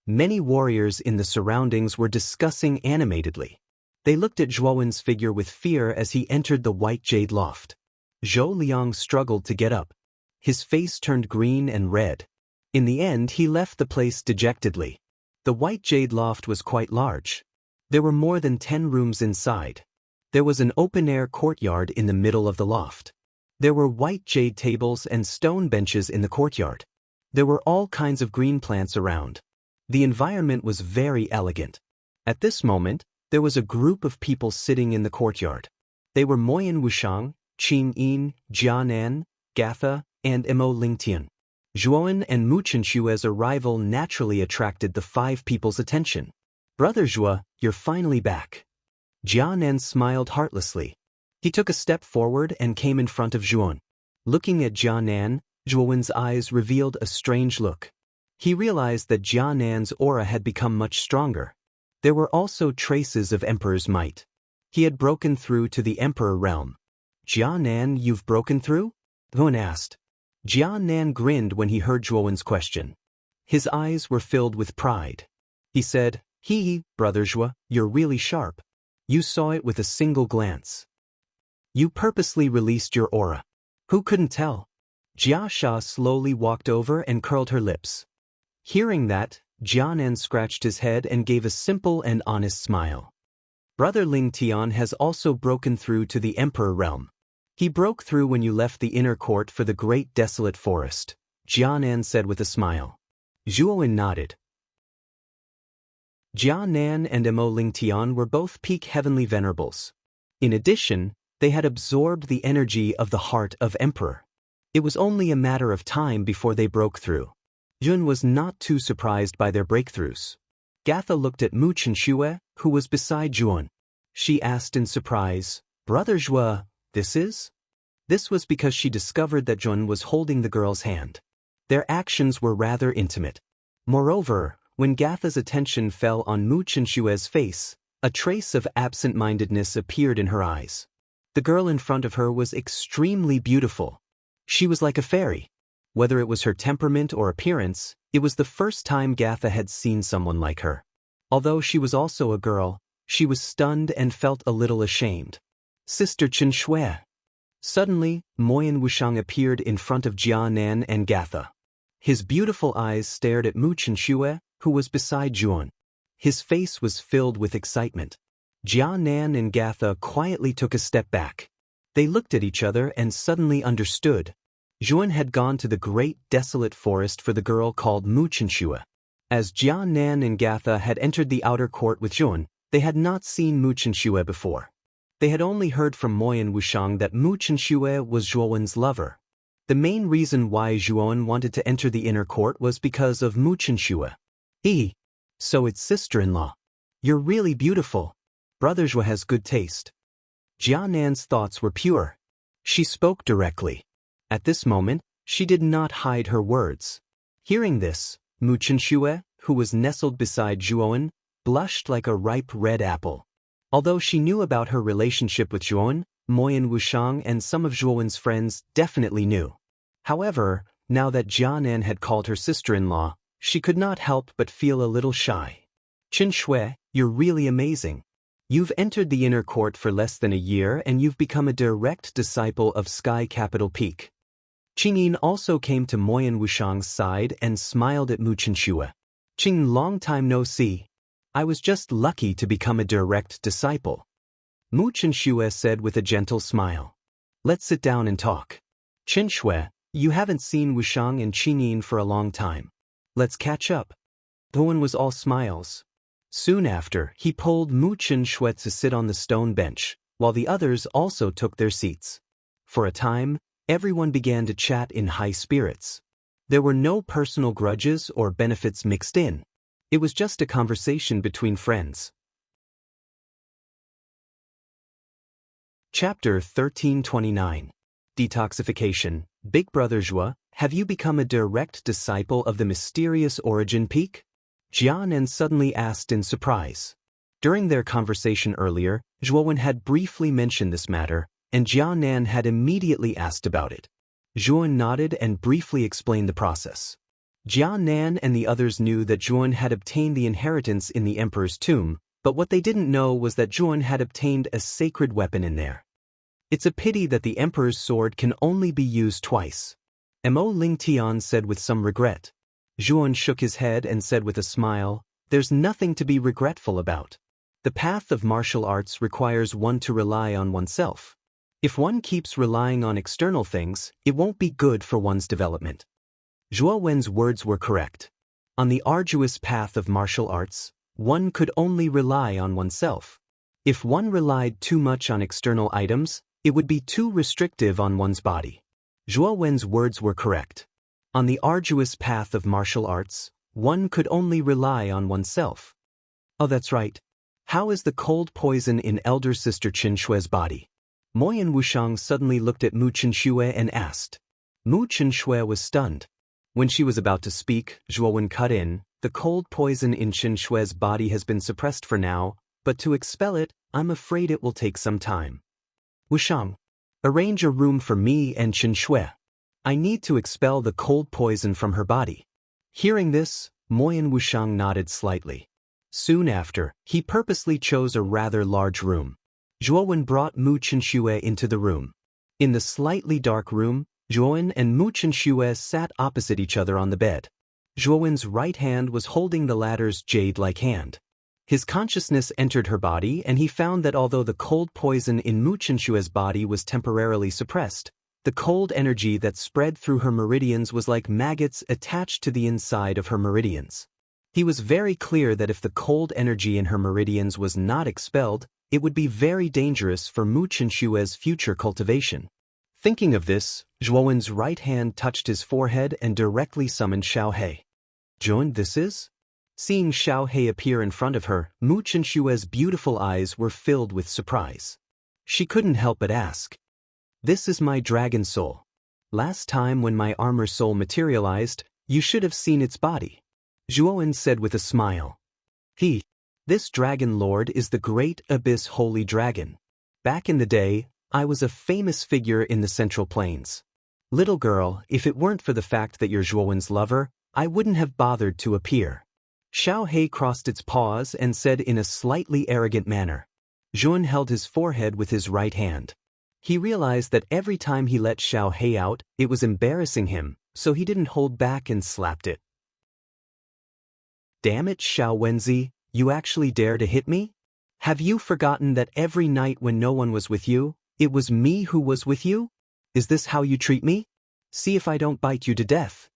Many warriors in the surroundings were discussing animatedly. They looked at Zhuo Wen's figure with fear as he entered the White Jade Loft. Zhou Liang struggled to get up. His face turned green and red. In the end, he left the place dejectedly. The White Jade Loft was quite large. There were more than 10 rooms inside. There was an open-air courtyard in the middle of the loft. There were white jade tables and stone benches in the courtyard. There were all kinds of green plants around. The environment was very elegant. At this moment, there was a group of people sitting in the courtyard. They were Moyan Wushang, Qing Yin, Jianan, Gatha, and Mo Lingtian. Zhuo Wen and Mu Chenxue's arrival naturally attracted the 5 people's attention. "Brother Zhuo, you're finally back." Jianan smiled heartlessly. He took a step forward and came in front of Zhuo Wen. Looking at Jianan, Zhuo Wen's eyes revealed a strange look. He realized that Jianan's aura had become much stronger. There were also traces of Emperor's might. He had broken through to the Emperor realm. "Jianan, you've broken through?" Zhuo Wen asked. Jia Nan grinned when he heard Zhuowen's question. His eyes were filled with pride. He said, "Hee, brother Zhuo, you're really sharp. You saw it with a single glance. You purposely released your aura. Who couldn't tell?" Jia Sha slowly walked over and curled her lips. Hearing that, Jianan scratched his head and gave a simple and honest smile. Brother Ling Tian has also broken through to the Emperor realm. He broke through when you left the inner court for the great desolate forest, Jianan said with a smile. Zhuowen nodded. Jianan and Mo Ling Tian were both peak heavenly venerables. In addition, they had absorbed the energy of the heart of Emperor. It was only a matter of time before they broke through. Jun was not too surprised by their breakthroughs. Gatha looked at Mu Chenxue, who was beside Jun. She asked in surprise, "Brother Zhuo, this is?" This was because she discovered that Jun was holding the girl's hand. Their actions were rather intimate. Moreover, when Gatha's attention fell on Mu Chenxue's face, a trace of absent-mindedness appeared in her eyes. The girl in front of her was extremely beautiful. She was like a fairy. Whether it was her temperament or appearance, it was the first time Gatha had seen someone like her. Although she was also a girl, she was stunned and felt a little ashamed. "Sister Chenxue." Suddenly, Moyan Wushang appeared in front of Jia Nan and Gatha. His beautiful eyes stared at Mu Chenxue, who was beside Jun. His face was filled with excitement. Jia Nan and Gatha quietly took a step back. They looked at each other and suddenly understood. Jun had gone to the great desolate forest for the girl called Mu Chenxue. As Jia Nan and Gatha had entered the outer court with Jun, they had not seen Mu Chenxue before. They had only heard from Moyan Wushang that Mu Chenxue was Zhuowen's lover. The main reason why Zhuowen wanted to enter the inner court was because of Mu Chenxue. So it's sister-in-law. You're really beautiful. Brother Zhuo has good taste. Jia Nan's thoughts were pure. She spoke directly. At this moment, she did not hide her words. Hearing this, Mu Chenxue, who was nestled beside Zhuowen, blushed like a ripe red apple. Although she knew about her relationship with Zhuowen, Moyan Wushang and some of Zhuowen's friends definitely knew. However, now that Jianan had called her sister-in-law, she could not help but feel a little shy. "Chenxue, you're really amazing. You've entered the inner court for less than a year and you've become a direct disciple of Sky Capital Peak." Qingyin also came to Moyan Wushang's side and smiled at Mu Chenxue. "Qing, long time no see. I was just lucky to become a direct disciple." Mu Chenxue said with a gentle smile. "Let's sit down and talk. Chenxue, you haven't seen Wushang and Qingyin for a long time. Let's catch up." Bowen was all smiles. Soon after, he pulled Mu Chenxue to sit on the stone bench, while the others also took their seats. For a time, everyone began to chat in high spirits. There were no personal grudges or benefits mixed in. It was just a conversation between friends. Chapter 1329. Detoxification. Big Brother Zhuo, have you become a direct disciple of the mysterious origin peak? Jianan suddenly asked in surprise. During their conversation earlier, Zhuowen had briefly mentioned this matter, and Jianan had immediately asked about it. Zhuowen nodded and briefly explained the process. Jianan and the others knew that Zhuowen had obtained the inheritance in the emperor's tomb, but what they didn't know was that Zhuowen had obtained a sacred weapon in there. "It's a pity that the emperor's sword can only be used twice," Mo Ling Tian said with some regret. Zhuowen shook his head and said with a smile, "There's nothing to be regretful about. The path of martial arts requires one to rely on oneself. If one keeps relying on external things, it won't be good for one's development." Zhuo Wen's words were correct. On the arduous path of martial arts, one could only rely on oneself. If one relied too much on external items, it would be too restrictive on one's body. Zhuo Wen's words were correct. On the arduous path of martial arts, one could only rely on oneself. Oh, that's right. How is the cold poison in elder sister Chenxue's body? Moyan Wushang suddenly looked at Mu Chenxue and asked. Mu Chenxue was stunned. When she was about to speak, Zhuowen cut in. "The cold poison in Chenxue's body has been suppressed for now, but to expel it, I'm afraid it will take some time. Wushang, arrange a room for me and Chenxue." I need to expel the cold poison from her body. Hearing this, Moyan Wushang nodded slightly. Soon after, he purposely chose a rather large room. Zhuowen brought Mu Chenxue into the room. In the slightly dark room, Zhuowen and Mu Chenxue sat opposite each other on the bed. Zhuowen's right hand was holding the latter's jade-like hand. His consciousness entered her body and he found that although the cold poison in Mu Chenxue's body was temporarily suppressed, the cold energy that spread through her meridians was like maggots attached to the inside of her meridians. He was very clear that if the cold energy in her meridians was not expelled, it would be very dangerous for Mu Chenxue's future cultivation. Thinking of this, Zhuowen's right hand touched his forehead and directly summoned Xiao He. "Zhuowen, this is?" Seeing Xiao He appear in front of her, Mu Chenxue's beautiful eyes were filled with surprise. She couldn't help but ask, "This is my dragon soul. Last time when my armor soul materialized, you should have seen its body." Zhuowen said with a smile. This dragon lord is the great abyss holy dragon. Back in the day, I was a famous figure in the Central Plains. Little girl, if it weren't for the fact that you're Zhuowen's lover, I wouldn't have bothered to appear. Xiao He crossed its paws and said in a slightly arrogant manner. Zhuowen held his forehead with his right hand. He realized that every time he let Xiao He out, it was embarrassing him, so he didn't hold back and slapped it. "Damn it, Xiao Wenzi, you actually dare to hit me? Have you forgotten that every night when no one was with you, it was me who was with you? Is this how you treat me? See if I don't bite you to death."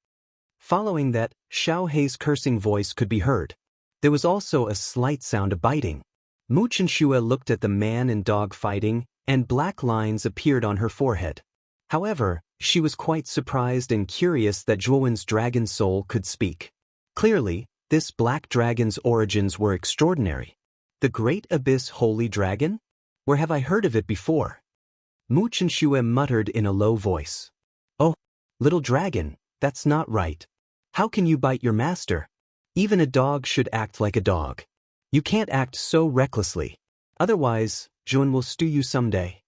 Following that, Xiao He's cursing voice could be heard. There was also a slight sound of biting. Mu Chenxue looked at the man and dog fighting, and black lines appeared on her forehead. However, she was quite surprised and curious that Zhuowen's dragon soul could speak. Clearly, this black dragon's origins were extraordinary. The Great Abyss Holy Dragon? Where have I heard of it before? Mu Chenxue muttered in a low voice. "Oh, little dragon, that's not right. How can you bite your master? Even a dog should act like a dog. You can't act so recklessly. Otherwise, Zhuowen will stew you someday."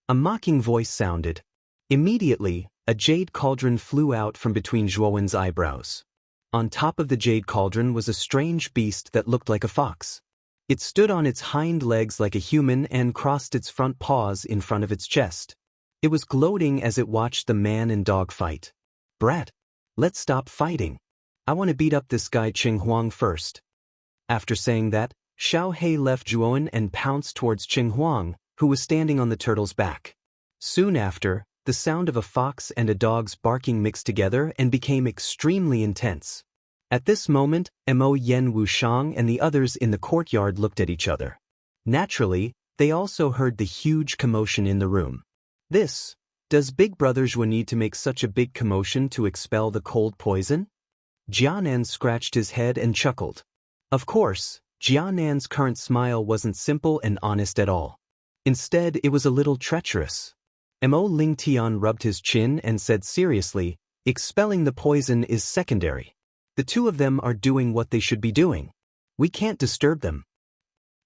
A mocking voice sounded. Immediately, a jade cauldron flew out from between Zhuowen's eyebrows. On top of the jade cauldron was a strange beast that looked like a fox. It stood on its hind legs like a human and crossed its front paws in front of its chest. It was gloating as it watched the man and dog fight. "Brat, let's stop fighting. I want to beat up this guy Qing Huang first." After saying that, Xiao He left Zhuowen and pounced towards Qing Huang, who was standing on the turtle's back. Soon after, the sound of a fox and a dog's barking mixed together and became extremely intense. At this moment, Mo Yen Wushang and the others in the courtyard looked at each other. Naturally, they also heard the huge commotion in the room. Does Big Brother Zhuo need to make such a big commotion to expel the cold poison? Jianan scratched his head and chuckled. Of course, Jianan's current smile wasn't simple and honest at all. Instead, it was a little treacherous. Mo Lingtian rubbed his chin and said seriously, "Expelling the poison is secondary. The two of them are doing what they should be doing. We can't disturb them."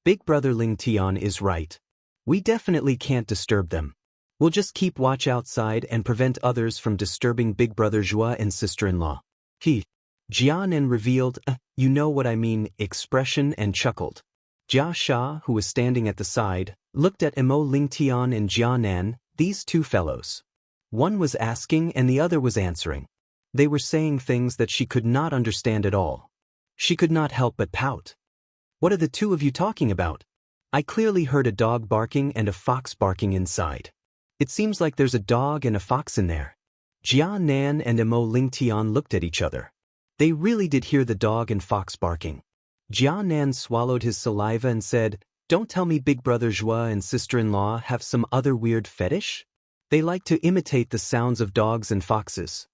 Big Brother Lingtian is right. We definitely can't disturb them. We'll just keep watch outside and prevent others from disturbing Big Brother Zhua and sister-in-law. Jianan revealed, "You know what I mean," expression and chuckled. Jia Sha, who was standing at the side, looked at Mo Lingtian and Jianan, these two fellows. One was asking and the other was answering. They were saying things that she could not understand at all. She could not help but pout. "What are the two of you talking about? I clearly heard a dog barking and a fox barking inside. It seems like there's a dog and a fox in there." Jianan and Mo Lingtian looked at each other. They really did hear the dog and fox barking. Jianan swallowed his saliva and said, "Don't tell me Big Brother Zhua and sister-in-law have some other weird fetish? They like to imitate the sounds of dogs and foxes."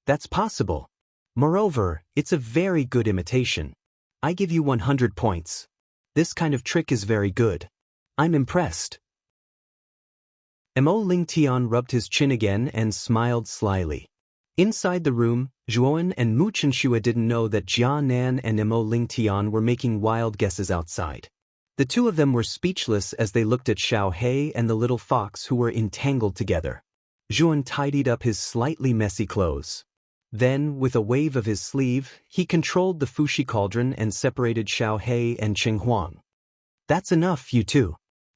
"That's possible. Moreover, it's a very good imitation. I give you 100 points. This kind of trick is very good. I'm impressed." Mo Lingtian rubbed his chin again and smiled slyly. Inside the room, Zhuowen and Mu Chenxue didn't know that Jianan and Mo Lingtian were making wild guesses outside. The two of them were speechless as they looked at Xiao He and the little fox who were entangled together. Zhuan tidied up his slightly messy clothes. Then, with a wave of his sleeve, he controlled the Fushi cauldron and separated Xiao He and Qing Huang. That's enough, you two.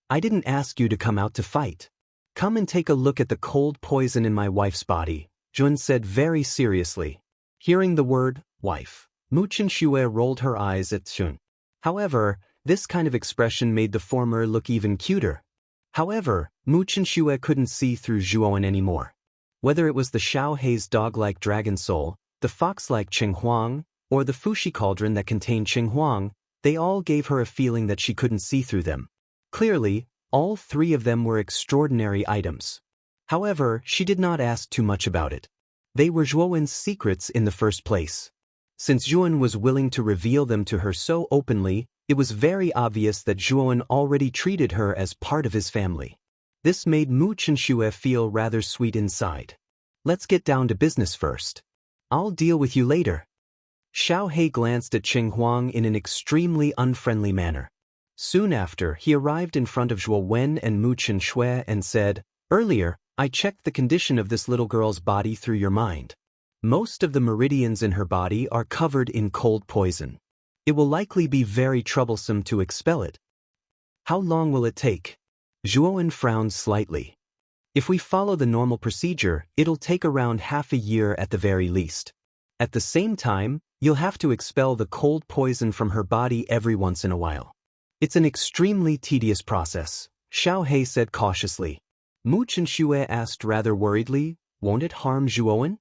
I didn't ask you to come out to fight. Come and take a look at the cold poison in my wife's body, Zhuan said very seriously. Hearing the word, wife, Mu Qinxue rolled her eyes at Zhuan. However, this kind of expression made the former look even cuter. However, Mu Qinxue couldn't see through Zhuan anymore. Whether it was the Xiao Hei's dog-like dragon soul, the fox-like Qing Huang, or the Fushi cauldron that contained Qing Huang, they all gave her a feeling that she couldn't see through them. Clearly, all three of them were extraordinary items. However, she did not ask too much about it. They were Zhuowen's secrets in the first place. Since Zhuan was willing to reveal them to her so openly, it was very obvious that Zhuowen already treated her as part of his family. This made Mu Qinxue feel rather sweet inside. Let's get down to business first. I'll deal with you later. Xiao He glanced at Qing Huang in an extremely unfriendly manner. Soon after, he arrived in front of Zhuo Wen and Mu Qinxue and said, "Earlier, I checked the condition of this little girl's body through your mind. Most of the meridians in her body are covered in cold poison. It will likely be very troublesome to expel it. How long will it take?" Zhuowen frowned slightly. "If we follow the normal procedure, it'll take around half a year at the very least. At the same time, you'll have to expel the cold poison from her body every once in a while. It's an extremely tedious process," Xiao He said cautiously. Mu Qinxue asked rather worriedly, "Won't it harm Zhuowen?"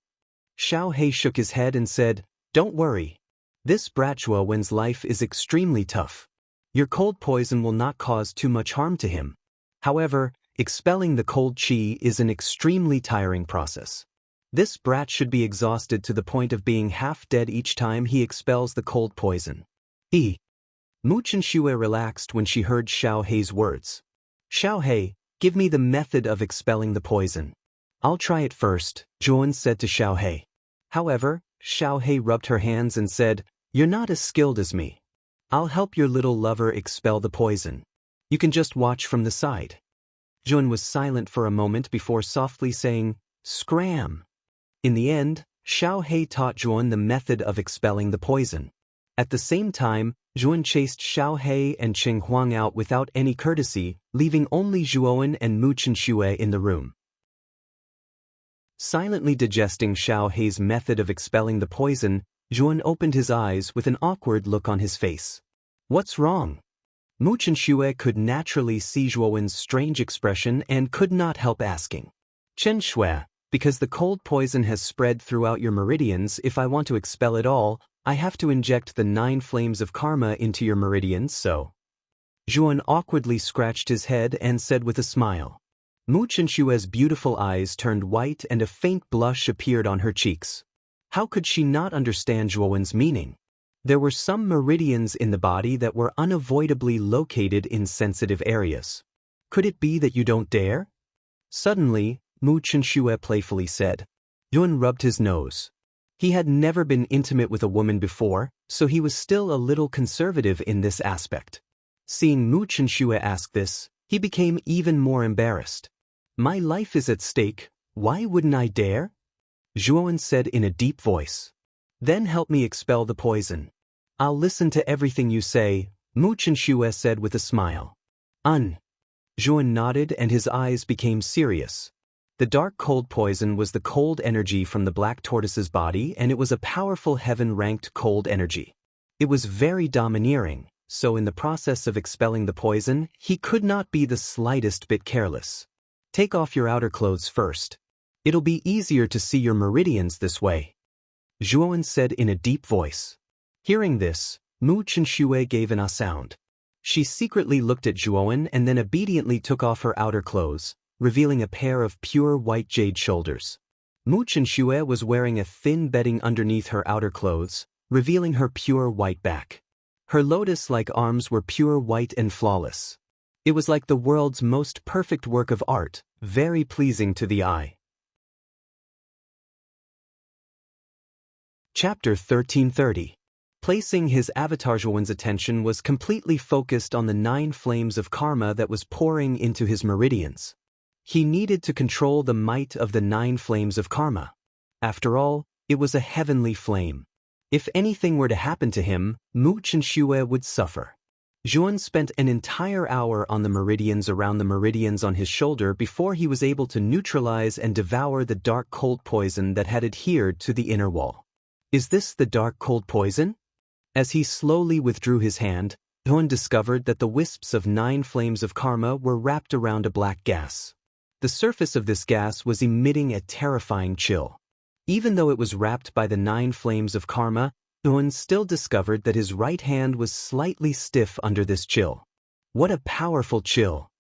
Xiao He shook his head and said, "Don't worry. This brat Zhuowen's life is extremely tough. Your cold poison will not cause too much harm to him. However, expelling the cold qi is an extremely tiring process. This brat should be exhausted to the point of being half dead each time he expels the cold poison." Mu Qinxue relaxed when she heard Xiao He's words. "Xiao He, give me the method of expelling the poison." "I'll try it first," Zhuowen said to Xiao He. However, Xiao He rubbed her hands and said, "You're not as skilled as me. I'll help your little lover expel the poison. You can just watch from the side." Zhuowen was silent for a moment before softly saying, "Scram." In the end, Xiao He taught Zhuowen the method of expelling the poison. At the same time, Zhuowen chased Xiao He and Qing Huang out without any courtesy, leaving only Zhuowen and Mu Qinxue in the room. Silently digesting Xiao He's method of expelling the poison, Zhuowen opened his eyes with an awkward look on his face. "What's wrong?" Mu Qinxue could naturally see Zhuowen's strange expression and could not help asking. "Chen Shui, because the cold poison has spread throughout your meridians, if I want to expel it all, I have to inject the 9 flames of karma into your meridians, so." Zhuowen awkwardly scratched his head and said with a smile. Mu Qinshue's beautiful eyes turned white and a faint blush appeared on her cheeks. How could she not understand Zhuowen's meaning? There were some meridians in the body that were unavoidably located in sensitive areas. "Could it be that you don't dare?" Suddenly, Mu Qinxue playfully said. Zhuowen rubbed his nose. He had never been intimate with a woman before, so he was still a little conservative in this aspect. Seeing Mu Qinxue ask this, he became even more embarrassed. "My life is at stake, why wouldn't I dare?" Zhuowen said in a deep voice. "Then help me expel the poison." "I'll listen to everything you say," Mu Qinxue said with a smile. Zhuowen nodded and his eyes became serious. The dark cold poison was the cold energy from the black tortoise's body, and it was a powerful heaven-ranked cold energy. It was very domineering, so in the process of expelling the poison, he could not be the slightest bit careless. "Take off your outer clothes first. It'll be easier to see your meridians this way," Zhuowen said in a deep voice. Hearing this, Mu Qinxue gave an sound. She secretly looked at Zhuowen and then obediently took off her outer clothes, revealing a pair of pure white jade shoulders. Mu Qinxue was wearing a thin bedding underneath her outer clothes, revealing her pure white back. Her lotus-like arms were pure white and flawless. It was like the world's most perfect work of art, very pleasing to the eye. Chapter 1330. Placing his avatar Zhuowen's attention was completely focused on the 9 flames of karma that was pouring into his meridians. He needed to control the might of the 9 flames of karma. After all, it was a heavenly flame. If anything were to happen to him, Mu Chenxue would suffer. Zhuan spent an entire hour on the meridians around the meridians on his shoulder before he was able to neutralize and devour the dark cold poison that had adhered to the inner wall. Is this the dark cold poison? As he slowly withdrew his hand, Zhuan discovered that the wisps of 9 flames of karma were wrapped around a black gas. The surface of this gas was emitting a terrifying chill. Even though it was wrapped by the 9 flames of karma, Zhuan still discovered that his right hand was slightly stiff under this chill. What a powerful chill!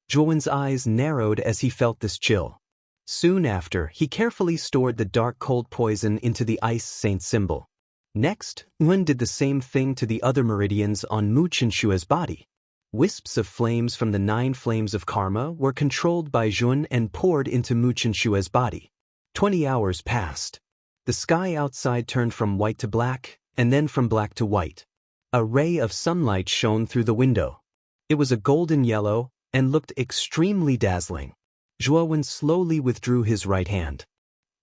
Zhuan's eyes narrowed as he felt this chill. Soon after, he carefully stored the dark cold poison into the ice saint symbol. Next, Zhuan did the same thing to the other meridians on Mu Chenxue's body. Wisps of flames from the 9 flames of karma were controlled by Zhuan and poured into Mu Chenxue's body. 20 hours passed. The sky outside turned from white to black, and then from black to white. A ray of sunlight shone through the window. It was a golden yellow and looked extremely dazzling. Zhuan slowly withdrew his right hand.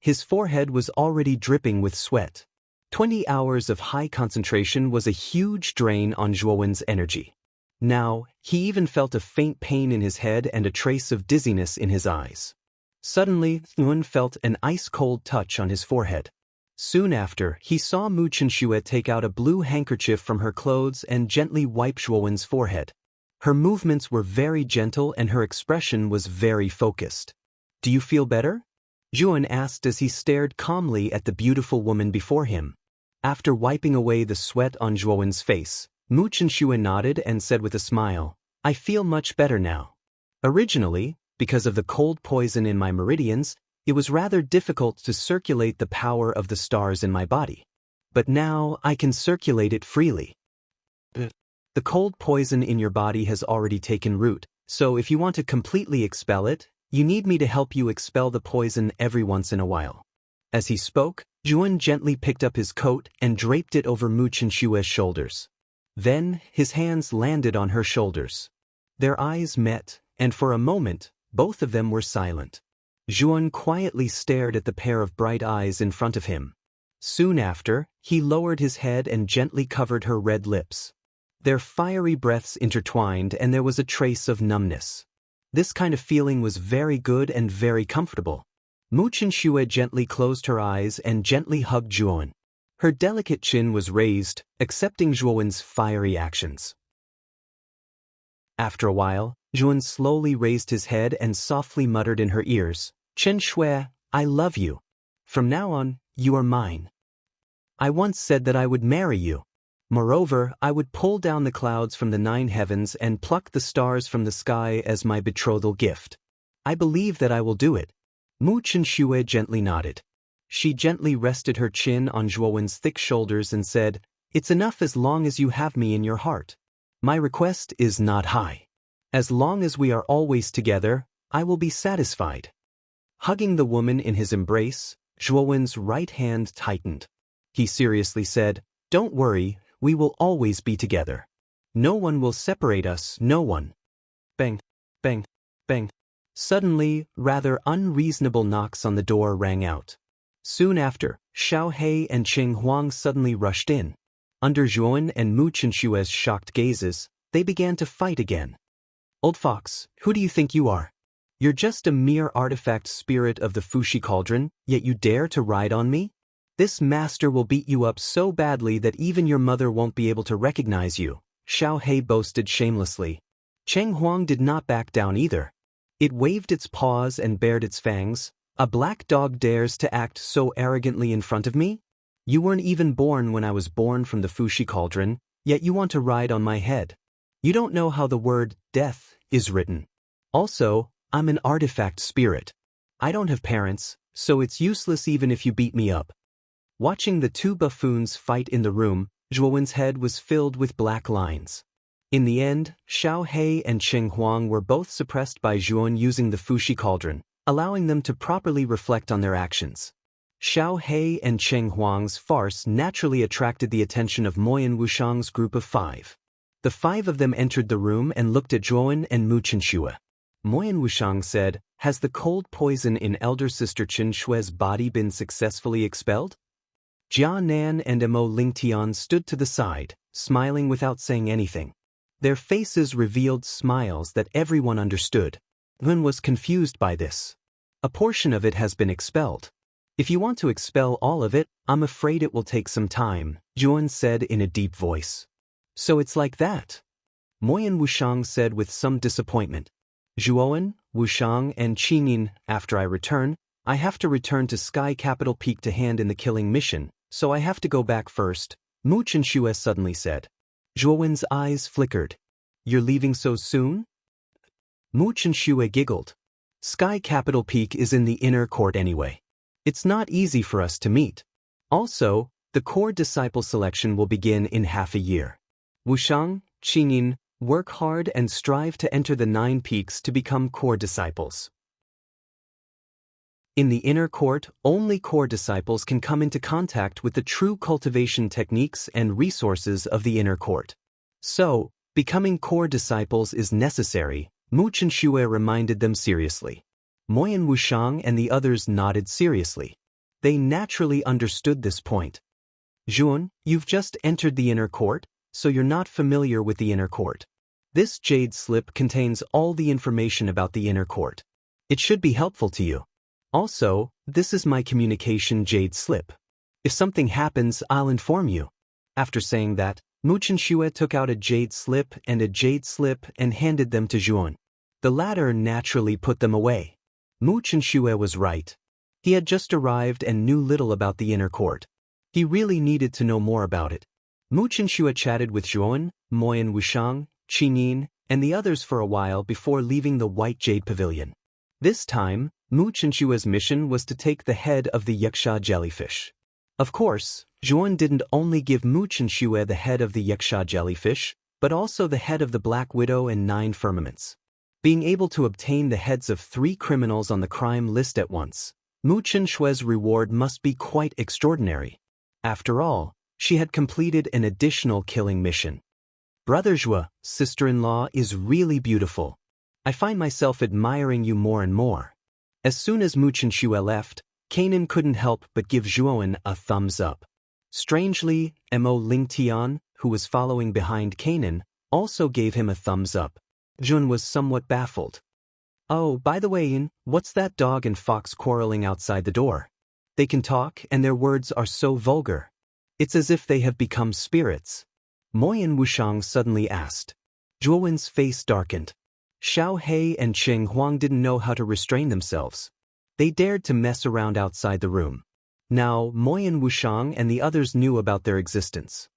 His forehead was already dripping with sweat. 20 hours of high concentration was a huge drain on Zhuan's energy. Now, he even felt a faint pain in his head and a trace of dizziness in his eyes. Suddenly, Zhuan felt an ice-cold touch on his forehead. Soon after, he saw Mu Chenxue take out a blue handkerchief from her clothes and gently wipe Zhuan's forehead. Her movements were very gentle and her expression was very focused. "Do you feel better?" Zhuan asked as he stared calmly at the beautiful woman before him. After wiping away the sweat on Zhuan's face, Mu Chenxue nodded and said with a smile, "I feel much better now. Originally, because of the cold poison in my meridians, it was rather difficult to circulate the power of the stars in my body. But now I can circulate it freely. The cold poison in your body has already taken root, so if you want to completely expel it, you need me to help you expel the poison every once in a while." As he spoke, Zhuan gently picked up his coat and draped it over Mu Chenxue's shoulders. Then, his hands landed on her shoulders. Their eyes met, and for a moment, both of them were silent. Zhuan quietly stared at the pair of bright eyes in front of him. Soon after, he lowered his head and gently covered her red lips. Their fiery breaths intertwined and there was a trace of numbness. This kind of feeling was very good and very comfortable. Mu Chenxue gently closed her eyes and gently hugged Zhuan. Her delicate chin was raised, accepting Zhuan's fiery actions. After a while, Zhuan slowly raised his head and softly muttered in her ears, "Chenxue, I love you. From now on, you are mine. I once said that I would marry you. Moreover, I would pull down the clouds from the 9 heavens and pluck the stars from the sky as my betrothal gift. I believe that I will do it." Mu Chenxue gently nodded. She gently rested her chin on Zhuan's thick shoulders and said, "It's enough as long as you have me in your heart. My request is not high. As long as we are always together, I will be satisfied." Hugging the woman in his embrace, Zhuan's right hand tightened. He seriously said, "Don't worry, we will always be together. No one will separate us, no one." Bang, bang, bang. Suddenly, rather unreasonable knocks on the door rang out. Soon after, Xiao He and Cheng Huang suddenly rushed in. Under Zhuan and Mu Chenxue's shocked gazes, they began to fight again. "Old fox, who do you think you are? You're just a mere artifact spirit of the Fushi cauldron, yet you dare to ride on me? This master will beat you up so badly that even your mother won't be able to recognize you," Xiao He boasted shamelessly. Cheng Huang did not back down either. It waved its paws and bared its fangs. "A black dog dares to act so arrogantly in front of me? You weren't even born when I was born from the Fushi cauldron, yet you want to ride on my head. You don't know how the word death is written. Also, I'm an artifact spirit. I don't have parents, so it's useless even if you beat me up." Watching the 2 buffoons fight in the room, Zhuan's head was filled with black lines. In the end, Xiao He and Cheng Huang were both suppressed by Zhuan using the Fushi cauldron, allowing them to properly reflect on their actions. Xiao He and Cheng Huang's farce naturally attracted the attention of Moyan Wushang's group of 5. The 5 of them entered the room and looked at Zhuan and Mu Chenxue. Moyan Wushang said, "Has the cold poison in elder sister Chen Shue's body been successfully expelled?" Jia Nan and Mo Lingtian stood to the side, smiling without saying anything. Their faces revealed smiles that everyone understood. Yun was confused by this. A portion of it has been expelled. If you want to expel all of it, I'm afraid it will take some time, Juan said in a deep voice. So it's like that? Moyan Wushang said with some disappointment. Zhuoan, Wushang, and Qinin, after I return, I have to return to Sky Capital Peak to hand in the killing mission, so I have to go back first, Mu Chenxue suddenly said. Zhuoan's eyes flickered. You're leaving so soon? Mu Chenxue giggled. Sky Capital Peak is in the inner court anyway. It's not easy for us to meet. Also, the core disciple selection will begin in half a year. Wushang, Qinin, work hard and strive to enter the 9 peaks to become core disciples. In the inner court, only core disciples can come into contact with the true cultivation techniques and resources of the inner court. So, becoming core disciples is necessary, Mu Chenxue reminded them seriously. Moyan Wushang and the others nodded seriously. They naturally understood this point. Zhuan, you've just entered the inner court, so you're not familiar with the inner court. This jade slip contains all the information about the inner court. It should be helpful to you. Also, this is my communication jade slip. If something happens, I'll inform you. After saying that, Mu Chenxue took out a jade slip and handed them to Zhuan. The latter naturally put them away. Mu Chenxue was right. He had just arrived and knew little about the inner court. He really needed to know more about it. Mu Chenxue chatted with Zhuan, Moyan Wushang, Qinin, and the others for a while before leaving the White Jade Pavilion. This time, Mu Chenxue's mission was to take the head of the Yaksha jellyfish. Of course, Zhuan didn't only give Mu Chenxue the head of the Yaksha jellyfish, but also the head of the Black Widow and 9 firmaments. Being able to obtain the heads of 3 criminals on the crime list at once, Mu Chenxue's reward must be quite extraordinary. After all, she had completed an additional killing mission. Brother Zhua, sister-in-law, is really beautiful. I find myself admiring you more and more. As soon as Mu Chenxue left, Kanan couldn't help but give Zhuoan a thumbs up. Strangely, Mo Lingtian, who was following behind Kanan, also gave him a thumbs up. Zhuan was somewhat baffled. Oh, by the way, what's that dog and fox quarreling outside the door? They can talk and their words are so vulgar. It's as if they have become spirits. Moyan Wushang suddenly asked. Zhuoan's face darkened. Xiao He and Cheng Huang didn't know how to restrain themselves. They dared to mess around outside the room. Now, Moyan Wushang and the others knew about their existence.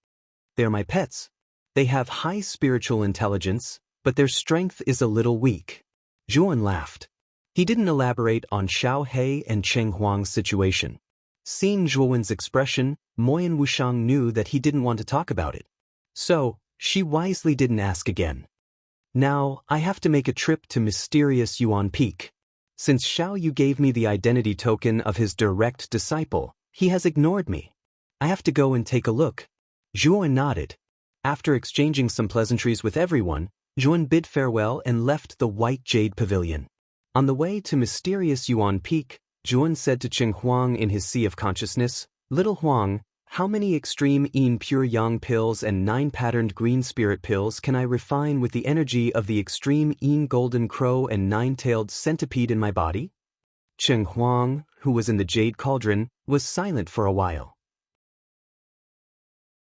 They're my pets. They have high spiritual intelligence, but their strength is a little weak. Zhuan laughed. He didn't elaborate on Xiao He and Cheng Huang's situation. Seeing Zhuoan's expression, Moyan Wushang knew that he didn't want to talk about it. So, she wisely didn't ask again. Now, I have to make a trip to mysterious Yuan Peak. Since Xiao Yu gave me the identity token of his direct disciple, he has ignored me. I have to go and take a look. Zhuan nodded. After exchanging some pleasantries with everyone, Zhuan bid farewell and left the White Jade Pavilion. On the way to mysterious Yuan Peak, Zhuan said to Cheng Huang in his Sea of Consciousness, Little Huang, how many extreme Yin Pure Yang pills and 9 patterned green spirit pills can I refine with the energy of the extreme Yin Golden Crow and 9-tailed centipede in my body? Cheng Huang, who was in the Jade Cauldron, was silent for a while.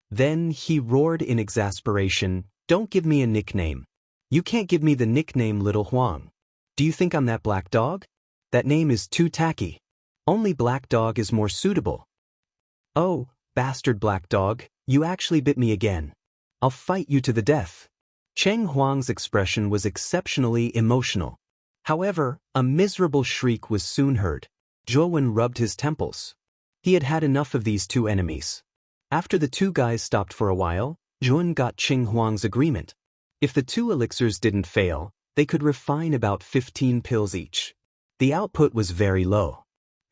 Then he roared in exasperation, Don't give me a nickname. You can't give me the nickname Little Huang. Do you think I'm that black dog? That name is too tacky. Only black dog is more suitable. Oh, bastard black dog, you actually bit me again. I'll fight you to the death. Cheng Huang's expression was exceptionally emotional. However, a miserable shriek was soon heard. Zhuoan rubbed his temples. He had had enough of these 2 enemies. After the 2 guys stopped for a while, Zhuoan got Cheng Huang's agreement. If the 2 elixirs didn't fail, they could refine about 15 pills each. The output was very low.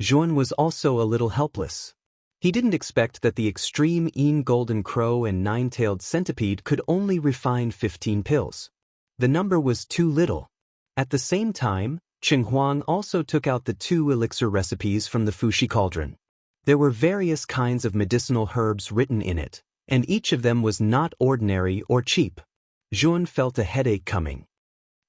Zhuoan was also a little helpless. He didn't expect that the extreme Yin Golden Crow and 9-tailed centipede could only refine 15 pills. The number was too little. At the same time, Qin Huang also took out the 2 elixir recipes from the Fushi cauldron. There were various kinds of medicinal herbs written in it, and each of them was not ordinary or cheap. Zhuan felt a headache coming.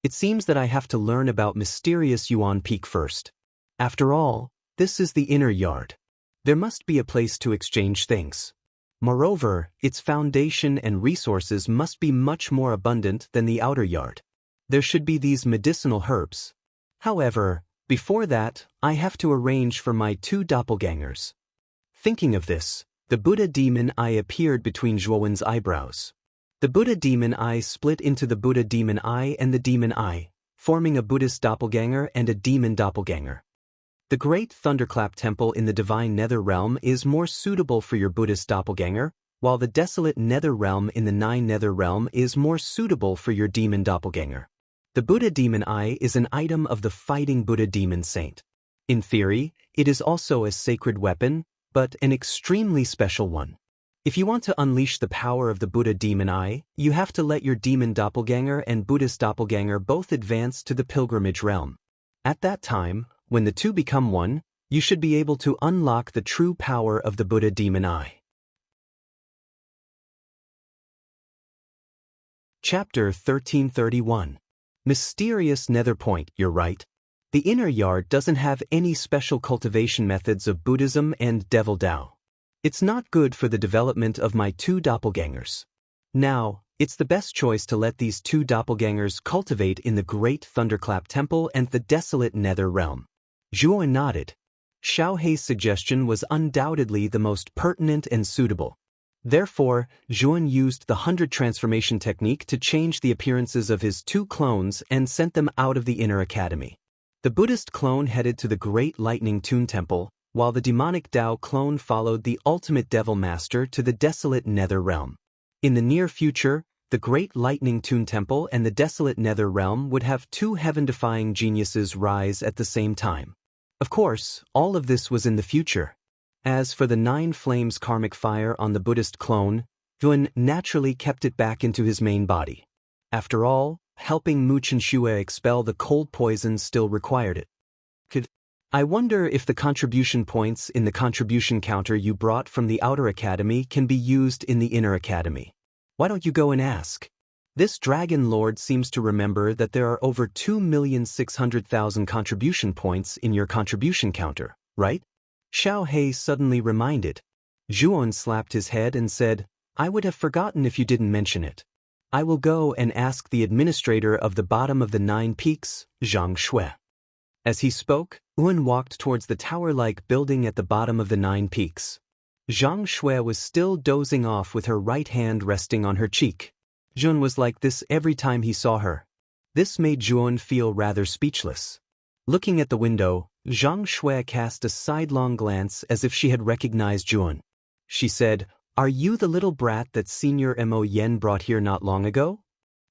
It seems that I have to learn about mysterious Yuan Peak first. After all, this is the inner yard. There must be a place to exchange things. Moreover, its foundation and resources must be much more abundant than the outer yard. There should be these medicinal herbs. However, before that, I have to arrange for my 2 doppelgangers. Thinking of this, the Buddha demon eye appeared between Zhuowen's eyebrows. The Buddha demon eye split into the Buddha demon eye and the demon eye, forming a Buddhist doppelganger and a demon doppelganger. The Great Thunderclap Temple in the Divine Nether Realm is more suitable for your Buddhist doppelganger, while the Desolate Nether Realm in the 9 Nether Realm is more suitable for your demon doppelganger. The Buddha demon eye is an item of the fighting Buddha demon saint. In theory, it is also a sacred weapon, but an extremely special one. If you want to unleash the power of the Buddha demon eye, you have to let your demon doppelganger and Buddhist doppelganger both advance to the pilgrimage realm. At that time, when the 2 become one, you should be able to unlock the true power of the Buddha demon eye. Chapter 1331. Mysterious Nether Point, you're right. The inner yard doesn't have any special cultivation methods of Buddhism and Devil Dao. It's not good for the development of my 2 doppelgangers. Now, it's the best choice to let these 2 doppelgangers cultivate in the Great Thunderclap Temple and the Desolate Nether Realm. Zhuo nodded. Xiao Hei's suggestion was undoubtedly the most pertinent and suitable. Therefore, Zhuan used the 100 transformation technique to change the appearances of his 2 clones and sent them out of the inner academy. The Buddhist clone headed to the Great Lightning Tune Temple, while the demonic Dao clone followed the ultimate devil master to the Desolate Nether Realm. In the near future, the Great Lightning Tune Temple and the Desolate Nether Realm would have 2 heaven-defying geniuses rise at the same time. Of course, all of this was in the future. As for the 9 flames karmic fire on the Buddhist clone, Yuan naturally kept it back into his main body. After all, helping Mu Chenxue expel the cold poison still required it. I wonder if the contribution points in the contribution counter you brought from the outer academy can be used in the inner academy. Why don't you go and ask? This Dragon Lord seems to remember that there are over 2,600,000 contribution points in your contribution counter, right? Xiao Hei suddenly reminded. Zhuon slapped his head and said, I would have forgotten if you didn't mention it. I will go and ask the administrator of the bottom of the 9 peaks, Zhang Shui. As he spoke, Yuan walked towards the tower-like building at the bottom of the 9 peaks. Zhang Shui was still dozing off with her right hand resting on her cheek. Zhuan was like this every time he saw her. This made Zhuan feel rather speechless. Looking at the window, Zhang Shui cast a sidelong glance as if she had recognized Zhuan. She said, Are you the little brat that Senior Mo Yen brought here not long ago?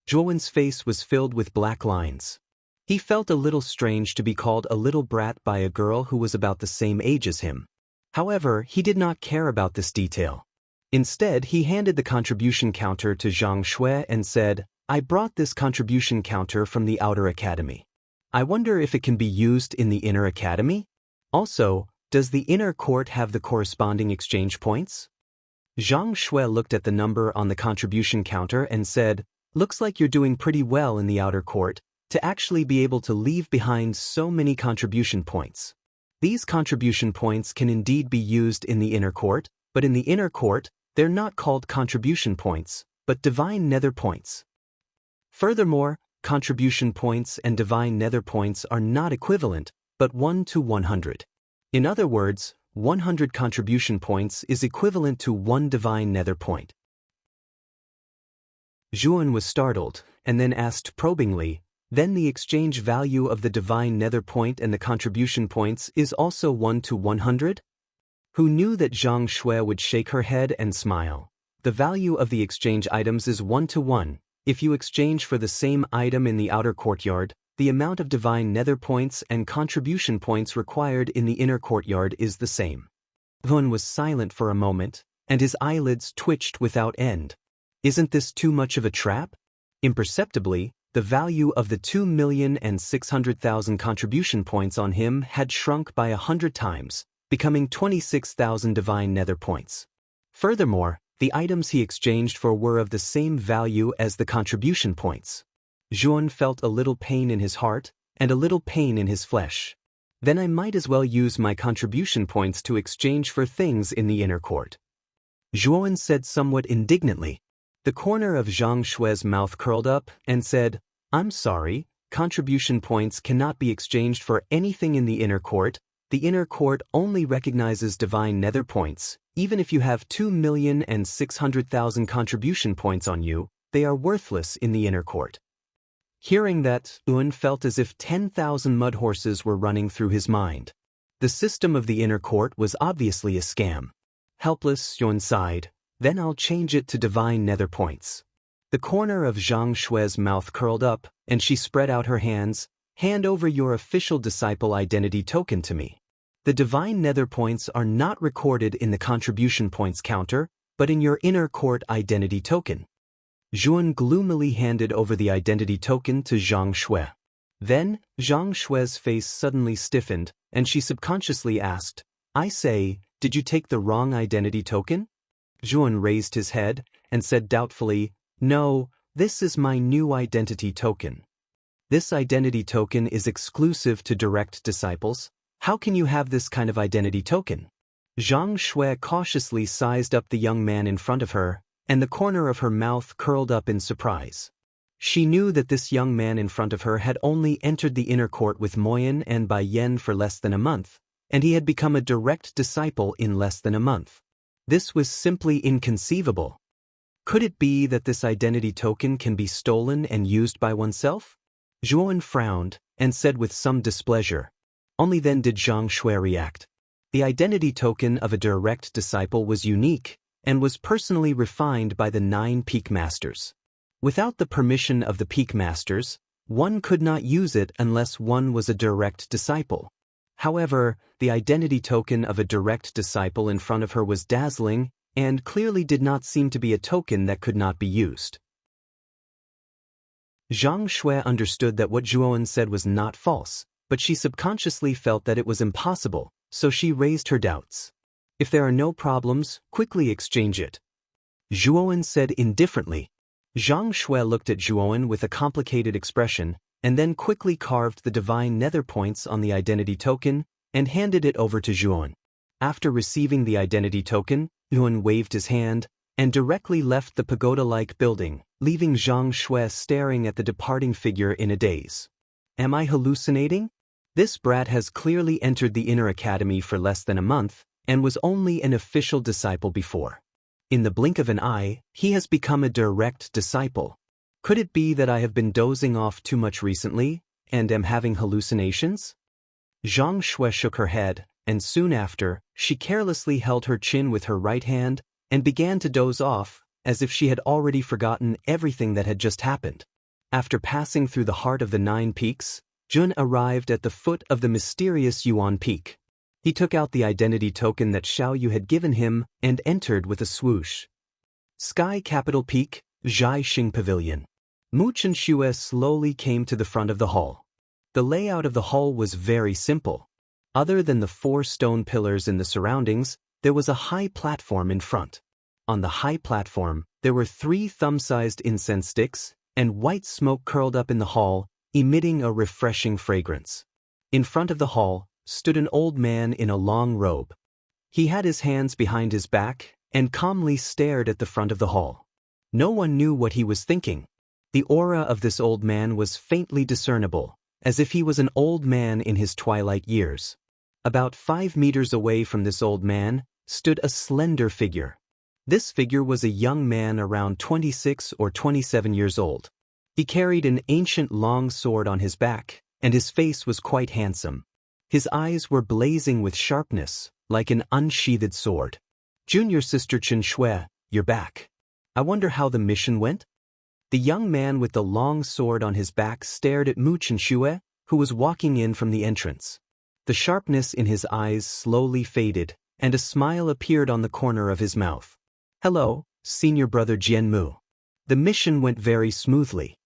Zhuan's face was filled with black lines. He felt a little strange to be called a little brat by a girl who was about the same age as him. However, he did not care about this detail. Instead, he handed the contribution counter to Zhang Shui and said, I brought this contribution counter from the outer academy. I wonder if it can be used in the inner academy? Also, does the inner court have the corresponding exchange points? Zhang Shui looked at the number on the contribution counter and said, Looks like you're doing pretty well in the outer court, to actually be able to leave behind so many contribution points. These contribution points can indeed be used in the inner court, but in the inner court, they're not called contribution points, but divine nether points. Furthermore, contribution points and divine nether points are not equivalent, but 1 to 100. In other words, 100 contribution points is equivalent to 1 divine nether point. Zhuan was startled, and then asked probingly, Then the exchange value of the divine nether point and the contribution points is also 1 to 100? Who knew that Zhang Shui would shake her head and smile. The value of the exchange items is 1 to 1. If you exchange for the same item in the outer courtyard, the amount of divine nether points and contribution points required in the inner courtyard is the same. Yuan was silent for a moment, and his eyelids twitched without end. Isn't this too much of a trap? Imperceptibly, The value of the 2,600,000 contribution points on him had shrunk by 100 times, becoming 26,000 divine nether points. Furthermore, the items he exchanged for were of the same value as the contribution points. Zhuan felt a little pain in his heart and a little pain in his flesh. Then I might as well use my contribution points to exchange for things in the inner court. Zhuan said somewhat indignantly. The corner of Zhang Shui's mouth curled up and said, "I'm sorry, contribution points cannot be exchanged for anything in the inner court. The inner court only recognizes divine nether points. Even if you have 2,600,000 contribution points on you, they are worthless in the inner court." Hearing that, Yuan felt as if 10,000 mud horses were running through his mind. The system of the inner court was obviously a scam. Helpless, Yuan sighed. Then I'll change it to divine nether points. The corner of Zhang Shui's mouth curled up, and she spread out her hands. Hand over your official disciple identity token to me. The divine nether points are not recorded in the contribution points counter, but in your inner court identity token. Zhuan gloomily handed over the identity token to Zhang Shui. Then, Zhang Shui's face suddenly stiffened, and she subconsciously asked, "I say, did you take the wrong identity token?" Zhuan raised his head and said doubtfully, "No, this is my new identity token." "This identity token is exclusive to direct disciples. How can you have this kind of identity token?" Zhang Shui cautiously sized up the young man in front of her, and the corner of her mouth curled up in surprise. She knew that this young man in front of her had only entered the inner court with Moyan and Bai Yen for less than a month, and he had become a direct disciple in less than a month. This was simply inconceivable. Could it be that this identity token can be stolen and used by oneself? Zhuan frowned and said with some displeasure. Only then did Zhang Shui react. The identity token of a direct disciple was unique and was personally refined by the 9 peak masters. Without the permission of the peak masters, one could not use it unless one was a direct disciple. However, the identity token of a direct disciple in front of her was dazzling and clearly did not seem to be a token that could not be used. Zhang Shui understood that what Zhuan said was not false, but she subconsciously felt that it was impossible, so she raised her doubts. "If there are no problems, quickly exchange it," Zhuan said indifferently. Zhang Shui looked at Zhuan with a complicated expression, and then quickly carved the divine nether points on the identity token and handed it over to Zhuan. After receiving the identity token, Zhuan waved his hand and directly left the pagoda-like building, leaving Zhang Shui staring at the departing figure in a daze. Am I hallucinating? This brat has clearly entered the inner academy for less than a month and was only an official disciple before. In the blink of an eye, he has become a direct disciple. Could it be that I have been dozing off too much recently and am having hallucinations? Zhang Shui shook her head, and soon after, she carelessly held her chin with her right hand and began to doze off, as if she had already forgotten everything that had just happened. After passing through the heart of the 9 peaks, Jun arrived at the foot of the mysterious Yuan Peak. He took out the identity token that Xiao Yu had given him and entered with a swoosh. Sky Capital Peak, Zhaixing Pavilion. Mu Chenxue slowly came to the front of the hall. The layout of the hall was very simple. Other than the 4 stone pillars in the surroundings, there was a high platform in front. On the high platform, there were 3 thumb-sized incense sticks, and white smoke curled up in the hall, emitting a refreshing fragrance. In front of the hall stood an old man in a long robe. He had his hands behind his back and calmly stared at the front of the hall. No one knew what he was thinking. The aura of this old man was faintly discernible, as if he was an old man in his twilight years. About 5 meters away from this old man stood a slender figure. This figure was a young man around 26 or 27 years old. He carried an ancient long sword on his back, and his face was quite handsome. His eyes were blazing with sharpness, like an unsheathed sword. "Junior sister Chen Shui, you're back. I wonder how the mission went?" The young man with the long sword on his back stared at Mu Chenxue, who was walking in from the entrance. The sharpness in his eyes slowly faded, and a smile appeared on the corner of his mouth. "Hello, senior brother Jian Mu. The mission went very smoothly."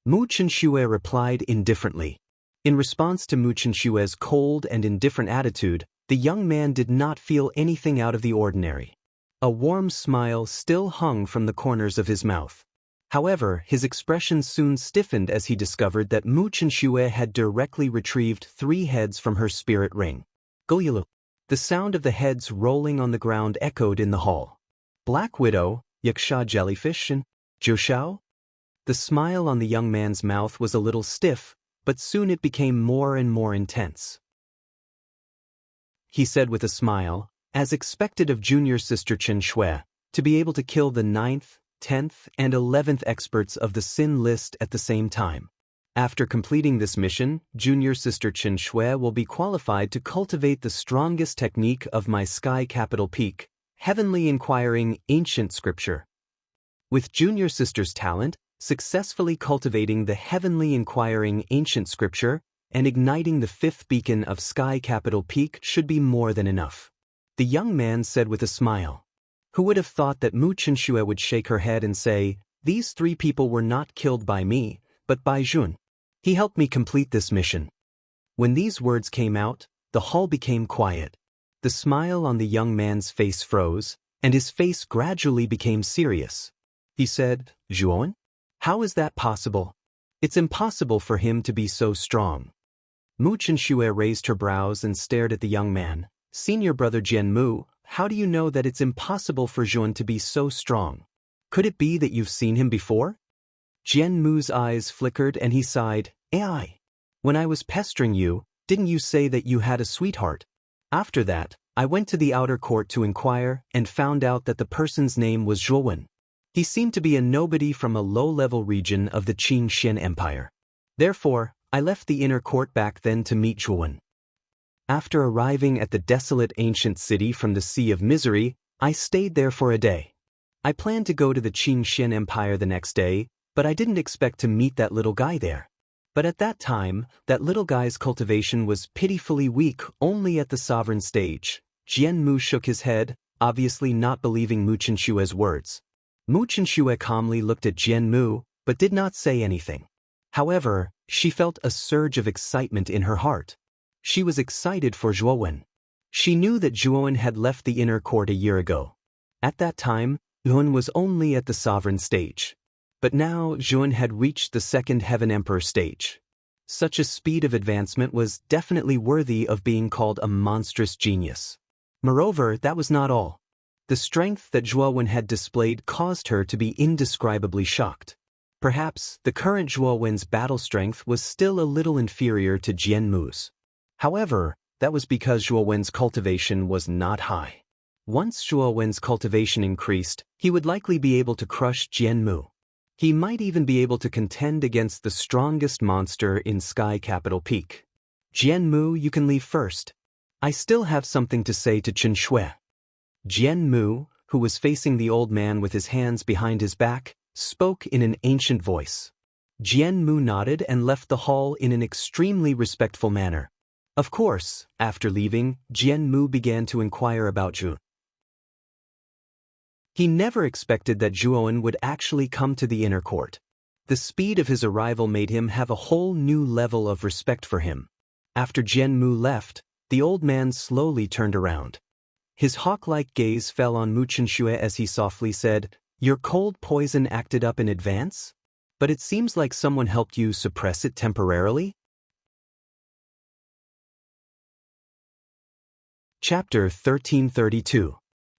Mu Chenxue replied indifferently. In response to Mu Chenxue's cold and indifferent attitude, the young man did not feel anything out of the ordinary. A warm smile still hung from the corners of his mouth. However, his expression soon stiffened as he discovered that Mu Chenxue had directly retrieved 3 heads from her spirit ring. Goyilu. The sound of the heads rolling on the ground echoed in the hall. Black Widow, Yaksha Jellyfish, and Jiushao? The smile on the young man's mouth was a little stiff, but soon it became more and more intense. He said with a smile, as expected of junior sister Chen Shui, to be able to kill the 9th, 10th, and 11th experts of the Sin list at the same time. After completing this mission, junior sister Chen Shui will be qualified to cultivate the strongest technique of my sky capital peak, heavenly inquiring ancient scripture. With junior sister's talent, successfully cultivating the heavenly inquiring ancient scripture, and igniting the 5th beacon of sky capital peak should be more than enough. The young man said with a smile. Who would have thought that Mu Chenxue would shake her head and say, "These 3 people were not killed by me, but by Jun. He helped me complete this mission." When these words came out, the hall became quiet. The smile on the young man's face froze, and his face gradually became serious. He said, "Juan? How is that possible? It's impossible for him to be so strong." Mu Chenxue raised her brows and stared at the young man. "Senior brother Jian Mu, how do you know that it's impossible for Juan to be so strong? Could it be that you've seen him before?" Jian Mu's eyes flickered and he sighed, "AI. When I was pestering you, didn't you say that you had a sweetheart? After that, I went to the outer court to inquire and found out that the person's name was Zhuowen. He seemed to be a nobody from a low-level region of the Qin Xin Empire. Therefore, I left the inner court back then to meet Zhuowen. After arriving at the desolate ancient city from the Sea of Misery, I stayed there for a day. I planned to go to the Qin Xin Empire the next day, but I didn't expect to meet that little guy there. But at that time, that little guy's cultivation was pitifully weak only at the sovereign stage." Jian Mu shook his head, obviously not believing Mu Chenxue's words. Mu Chenxue calmly looked at Jian Mu, but did not say anything. However, she felt a surge of excitement in her heart. She was excited for Zhuowen. She knew that Zhuowen had left the inner court a year ago. At that time, Zhuowen was only at the sovereign stage. But now Zhuowen had reached the 2nd Heaven Emperor stage. Such a speed of advancement was definitely worthy of being called a monstrous genius. Moreover, that was not all. The strength that Zhuowen had displayed caused her to be indescribably shocked. Perhaps the current Zhuowen's battle strength was still a little inferior to Jian Mu's. However, that was because Zhuowen's cultivation was not high. Once Zhuowen's cultivation increased, he would likely be able to crush Jian Mu. He might even be able to contend against the strongest monster in Sky Capital Peak. "Jian Mu, you can leave first. I still have something to say to Chen Shui." Jian Mu, who was facing the old man with his hands behind his back, spoke in an ancient voice. Jian Mu nodded and left the hall in an extremely respectful manner. Of course, after leaving, Jian Mu began to inquire about Zhu. He never expected that Zhuowen would actually come to the inner court. The speed of his arrival made him have a whole new level of respect for him. After Jian Mu left, the old man slowly turned around. His hawk-like gaze fell on Mu Chenxue as he softly said, "Your cold poison acted up in advance? But it seems like someone helped you suppress it temporarily?" Chapter 1332.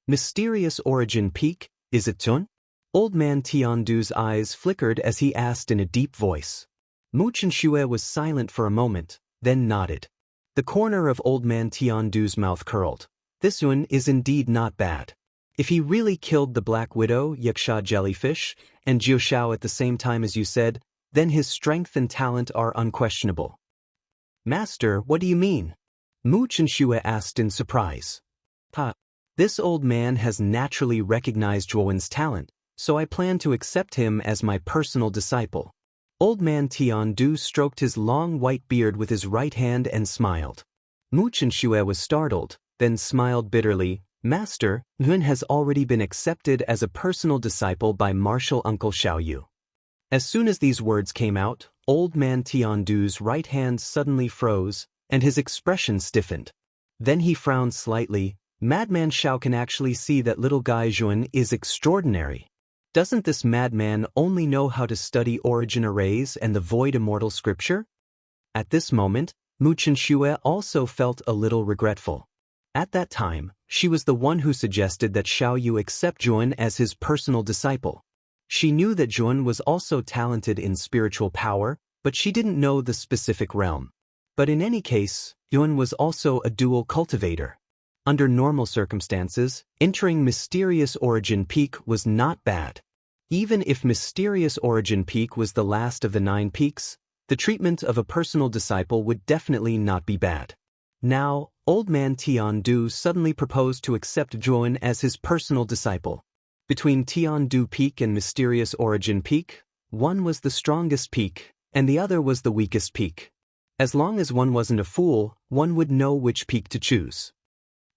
Mysterious Origin Peak, is it Tun? Old man Tiandu's eyes flickered as he asked in a deep voice. Mu Chenxue was silent for a moment, then nodded. The corner of old man Tiandu's mouth curled. This Yun is indeed not bad. If he really killed the Black Widow, Yaksha Jellyfish, and Jiushao at the same time as you said, then his strength and talent are unquestionable. "Master, what do you mean?" Mu Chenxue asked in surprise. This old man has naturally recognized Zhuowen's talent, so I plan to accept him as my personal disciple." Old man Tiandu stroked his long white beard with his right hand and smiled. Mu Chenxue was startled, then smiled bitterly. "Master, Yun has already been accepted as a personal disciple by martial uncle Xiaoyu." As soon as these words came out, Old Man Tiandu's right hand suddenly froze, and his expression stiffened. Then he frowned slightly. Madman Xiao can actually see that little guy Zhuan is extraordinary. Doesn't this madman only know how to study origin arrays and the void immortal scripture? At this moment, Mu Chenxue also felt a little regretful. At that time, she was the one who suggested that Xiao Yu accept Zhuan as his personal disciple. She knew that Zhuan was also talented in spiritual power, but she didn't know the specific realm. But in any case, Zhuan was also a dual cultivator. Under normal circumstances, entering Mysterious Origin Peak was not bad. Even if Mysterious Origin Peak was the last of the 9 peaks, the treatment of a personal disciple would definitely not be bad. Now, Old Man Tiandu suddenly proposed to accept Zhuan as his personal disciple. Between Tiandu Peak and Mysterious Origin Peak, one was the strongest peak, and the other was the weakest peak. As long as one wasn't a fool, one would know which peak to choose.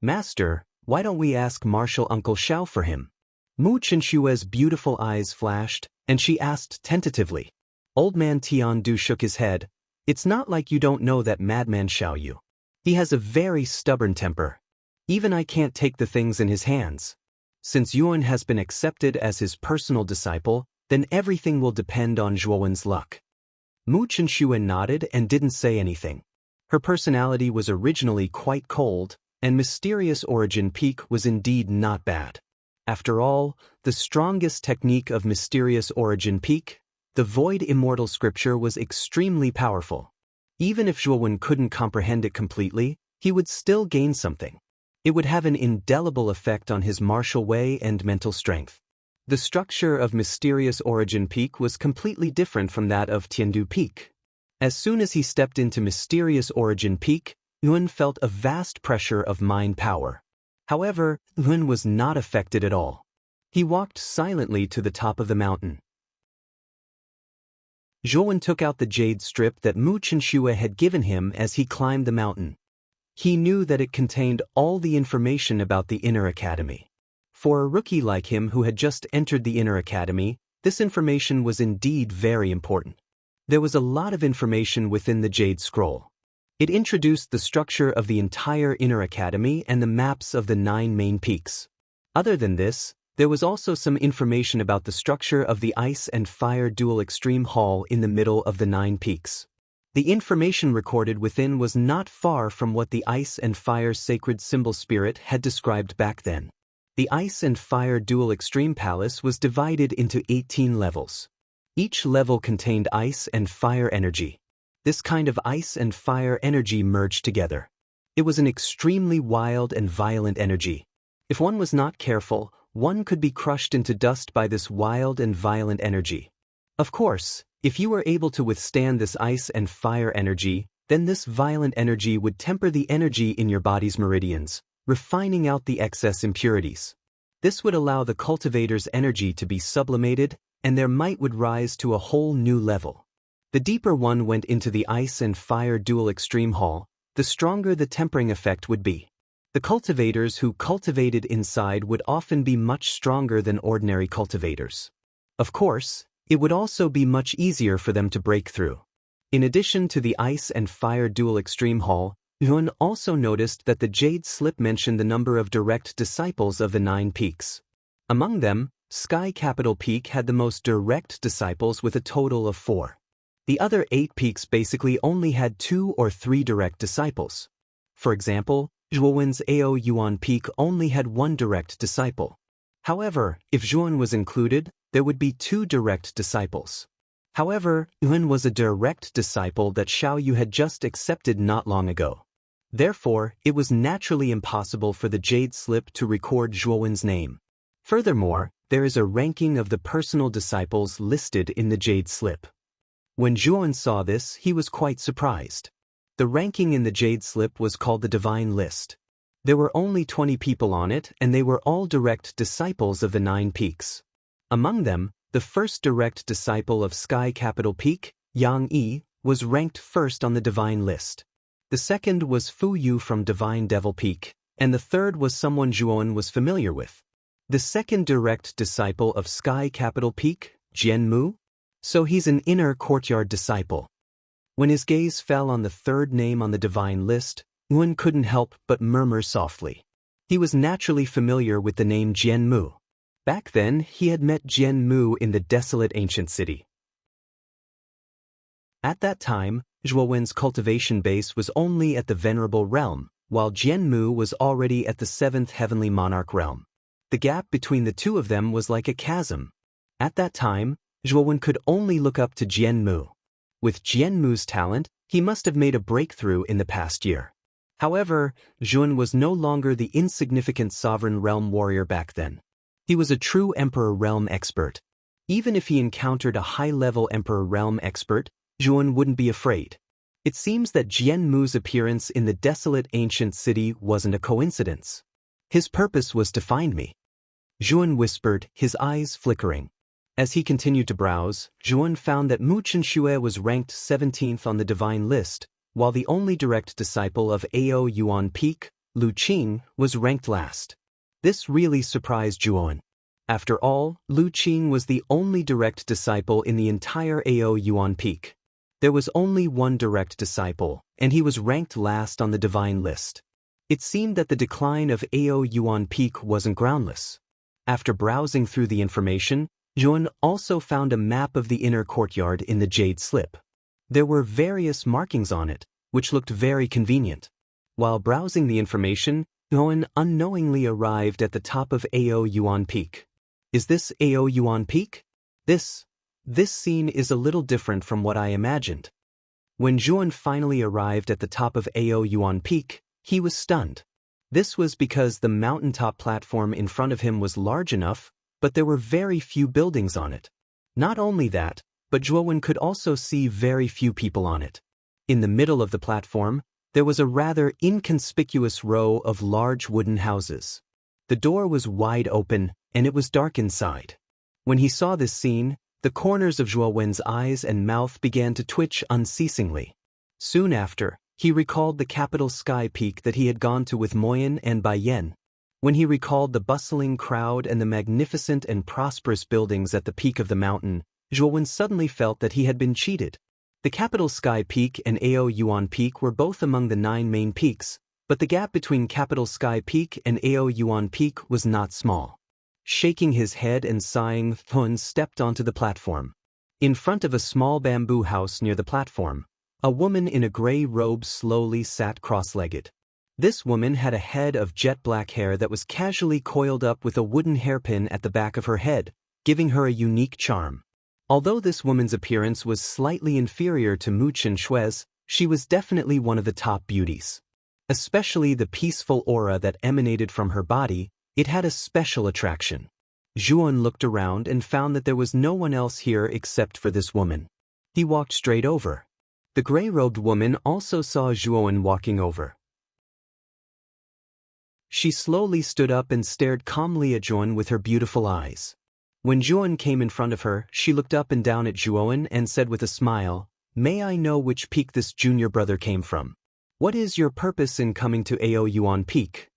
Master, why don't we ask Martial Uncle Xiao for him? Mu Chenxue's beautiful eyes flashed, and she asked tentatively. Old Man Tiandu shook his head. It's not like you don't know that madman Xiao Yu. He has a very stubborn temper. Even I can't take the things in his hands. Since Yuan has been accepted as his personal disciple, then everything will depend on Zhuowen's luck. Mu Chenxue nodded and didn't say anything. Her personality was originally quite cold, and Mysterious Origin Peak was indeed not bad. After all, the strongest technique of Mysterious Origin Peak, the Void Immortal Scripture, was extremely powerful. Even if Zhuowen couldn't comprehend it completely, he would still gain something. It would have an indelible effect on his martial way and mental strength. The structure of Mysterious Origin Peak was completely different from that of Tiandu Peak. As soon as he stepped into Mysterious Origin Peak, Yuan felt a vast pressure of mind power. However, Yuan was not affected at all. He walked silently to the top of the mountain. Zhuowen took out the jade strip that Mu Chenxue had given him as he climbed the mountain. He knew that it contained all the information about the Inner Academy. For a rookie like him who had just entered the Inner Academy, this information was indeed very important. There was a lot of information within the Jade Scroll. It introduced the structure of the entire Inner Academy and the maps of the 9 main peaks. Other than this, there was also some information about the structure of the Ice and Fire Dual Extreme Hall in the middle of the 9 peaks. The information recorded within was not far from what the Ice and Fire Sacred Symbol Spirit had described back then. The Ice and Fire Dual Extreme Palace was divided into 18 levels. Each level contained ice and fire energy. This kind of ice and fire energy merged together. It was an extremely wild and violent energy. If one was not careful, one could be crushed into dust by this wild and violent energy. Of course, if you were able to withstand this ice and fire energy, then this violent energy would temper the energy in your body's meridians, refining out the excess impurities. This would allow the cultivator's energy to be sublimated, and their might would rise to a whole new level. The deeper one went into the Ice and Fire Dual Extreme Hall, the stronger the tempering effect would be. The cultivators who cultivated inside would often be much stronger than ordinary cultivators. Of course, it would also be much easier for them to break through. In addition to the Ice and Fire Dual Extreme Hall, Yuan also noticed that the Jade Slip mentioned the number of direct disciples of the 9 peaks. Among them, Sky Capital Peak had the most direct disciples with a total of 4. The other 8 peaks basically only had 2 or 3 direct disciples. For example, Zhuowen's Ao Yuan Peak only had 1 direct disciple. However, if Zhuowen was included, there would be 2 direct disciples. However, Yuan was a direct disciple that Xiao Yu had just accepted not long ago. Therefore, it was naturally impossible for the Jade Slip to record Zhuowen's name. Furthermore, there is a ranking of the personal disciples listed in the Jade Slip. When Zhuowen saw this, he was quite surprised. The ranking in the Jade Slip was called the Divine List. There were only 20 people on it, and they were all direct disciples of the 9 peaks. Among them, the first direct disciple of Sky Capital Peak, Yang Yi, was ranked first on the Divine List. The second was Fu Yu from Divine Devil Peak, and the third was someone Zhuowen was familiar with. The second direct disciple of Sky Capital Peak, Jian Mu, So he's an inner courtyard disciple. When his gaze fell on the third name on the divine list, Yuan couldn't help but murmur softly. He was naturally familiar with the name Jian Mu. Back then, he had met Jian Mu in the desolate ancient city. At that time, Zhuo Wen's cultivation base was only at the Venerable Realm, while Jian Mu was already at the 7th Heavenly Monarch Realm. The gap between the two of them was like a chasm. At that time, Zhuo Wen could only look up to Jian Mu. With Jian Mu's talent, he must have made a breakthrough in the past year. However, Zhuo Wen was no longer the insignificant sovereign realm warrior back then. He was a true Emperor Realm expert. Even if he encountered a high-level Emperor Realm expert, Zhuo Wen wouldn't be afraid. It seems that Jian Mu's appearance in the desolate ancient city wasn't a coincidence. His purpose was to find me. Zhuo Wen whispered, his eyes flickering. As he continued to browse, Zhuo Wen found that Mu Chenxue was ranked 17th on the divine list, while the only direct disciple of Ao Yuan Peak, Lu Qing, was ranked last. This really surprised Zhuo Wen. After all, Lu Qing was the only direct disciple in the entire Ao Yuan Peak. There was only one direct disciple, and he was ranked last on the divine list. It seemed that the decline of Ao Yuan Peak wasn't groundless. After browsing through the information, Zhuo Wen also found a map of the inner courtyard in the jade slip. There were various markings on it, which looked very convenient. While browsing the information, Zhuo Wen unknowingly arrived at the top of Ao Yuan Peak. Is this Ao Yuan Peak? This scene is a little different from what I imagined. When Zhuo Wen finally arrived at the top of Ao Yuan Peak, he was stunned. This was because the mountaintop platform in front of him was large enough, but there were very few buildings on it. Not only that, but Zhuo Wen could also see very few people on it. In the middle of the platform, there was a rather inconspicuous row of large wooden houses. The door was wide open, and it was dark inside. When he saw this scene, the corners of Zhuo Wen's eyes and mouth began to twitch unceasingly. Soon after, he recalled the capital sky peak that he had gone to with Moyan and Bai Yan. When he recalled the bustling crowd and the magnificent and prosperous buildings at the peak of the mountain, Zhuo Wen suddenly felt that he had been cheated. The capital sky peak and Ao Yuan Peak were both among the 9 main peaks, but the gap between capital sky peak and Ao Yuan Peak was not small. Shaking his head and sighing, Thun stepped onto the platform. In front of a small bamboo house near the platform, a woman in a gray robe slowly sat cross-legged. This woman had a head of jet black hair that was casually coiled up with a wooden hairpin at the back of her head, giving her a unique charm. Although this woman's appearance was slightly inferior to Mu Chenxue's, she was definitely one of the top beauties. Especially the peaceful aura that emanated from her body, it had a special attraction. Zhuo Wen looked around and found that there was no one else here except for this woman. He walked straight over. The gray-robed woman also saw Zhuo Wen walking over. She slowly stood up and stared calmly at Zhuo Wen with her beautiful eyes. When Zhuo Wen came in front of her, she looked up and down at Zhuo Wen and said with a smile, "May I know which peak this junior brother came from? What is your purpose in coming to Ao Yuan Peak?"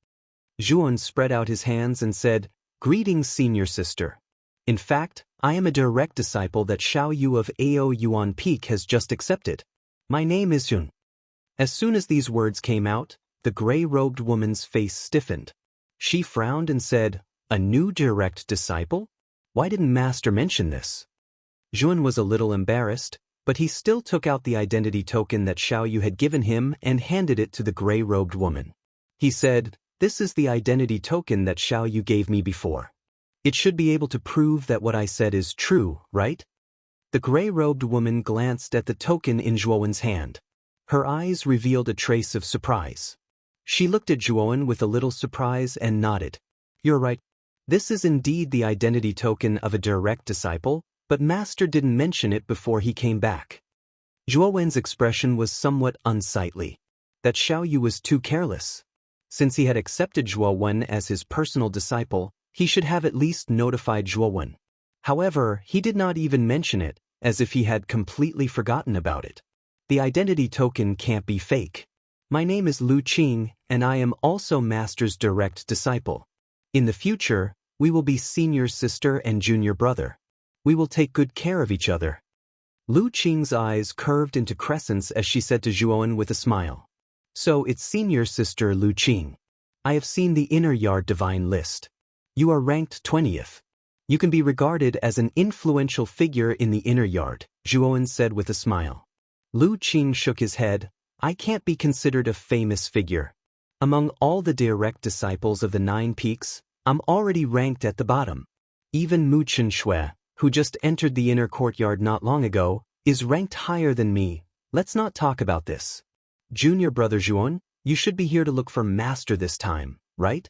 Zhuo Wen spread out his hands and said, "Greetings, senior sister. In fact, I am a direct disciple that Xiao Yu of Ao Yuan Peak has just accepted. My name is Yun." As soon as these words came out, the gray-robed woman's face stiffened. She frowned and said, "A new direct disciple? Why didn't Master mention this?" Zhuo Wen was a little embarrassed, but he still took out the identity token that Xiao Yu had given him and handed it to the gray-robed woman. He said, "This is the identity token that Xiao Yu gave me before. It should be able to prove that what I said is true, right?" The gray-robed woman glanced at the token in Zhuo Wen's hand. Her eyes revealed a trace of surprise. She looked at Zhuo Wen with a little surprise and nodded. "You're right. This is indeed the identity token of a direct disciple, but Master didn't mention it before he came back." Zhuo Wen's expression was somewhat unsightly. That Xiao Yu was too careless. Since he had accepted Zhuo Wen as his personal disciple, he should have at least notified Zhuo Wen. However, he did not even mention it, as if he had completely forgotten about it. The identity token can't be fake. My name is Lu Qing, and I am also Master's direct disciple. In the future, we will be senior sister and junior brother. We will take good care of each other. Lu Qing's eyes curved into crescents as she said to Zhuowen with a smile. So it's senior sister Lu Qing. I have seen the inner yard divine list. You are ranked 20th. You can be regarded as an influential figure in the inner yard, Zhuowen said with a smile. Lu Qing shook his head. I can't be considered a famous figure. Among all the direct disciples of the 9 peaks, I'm already ranked at the bottom. Even Mu Qinshui, who just entered the inner courtyard not long ago, is ranked higher than me. Let's not talk about this. Junior brother Zhuowen, you should be here to look for master this time, right?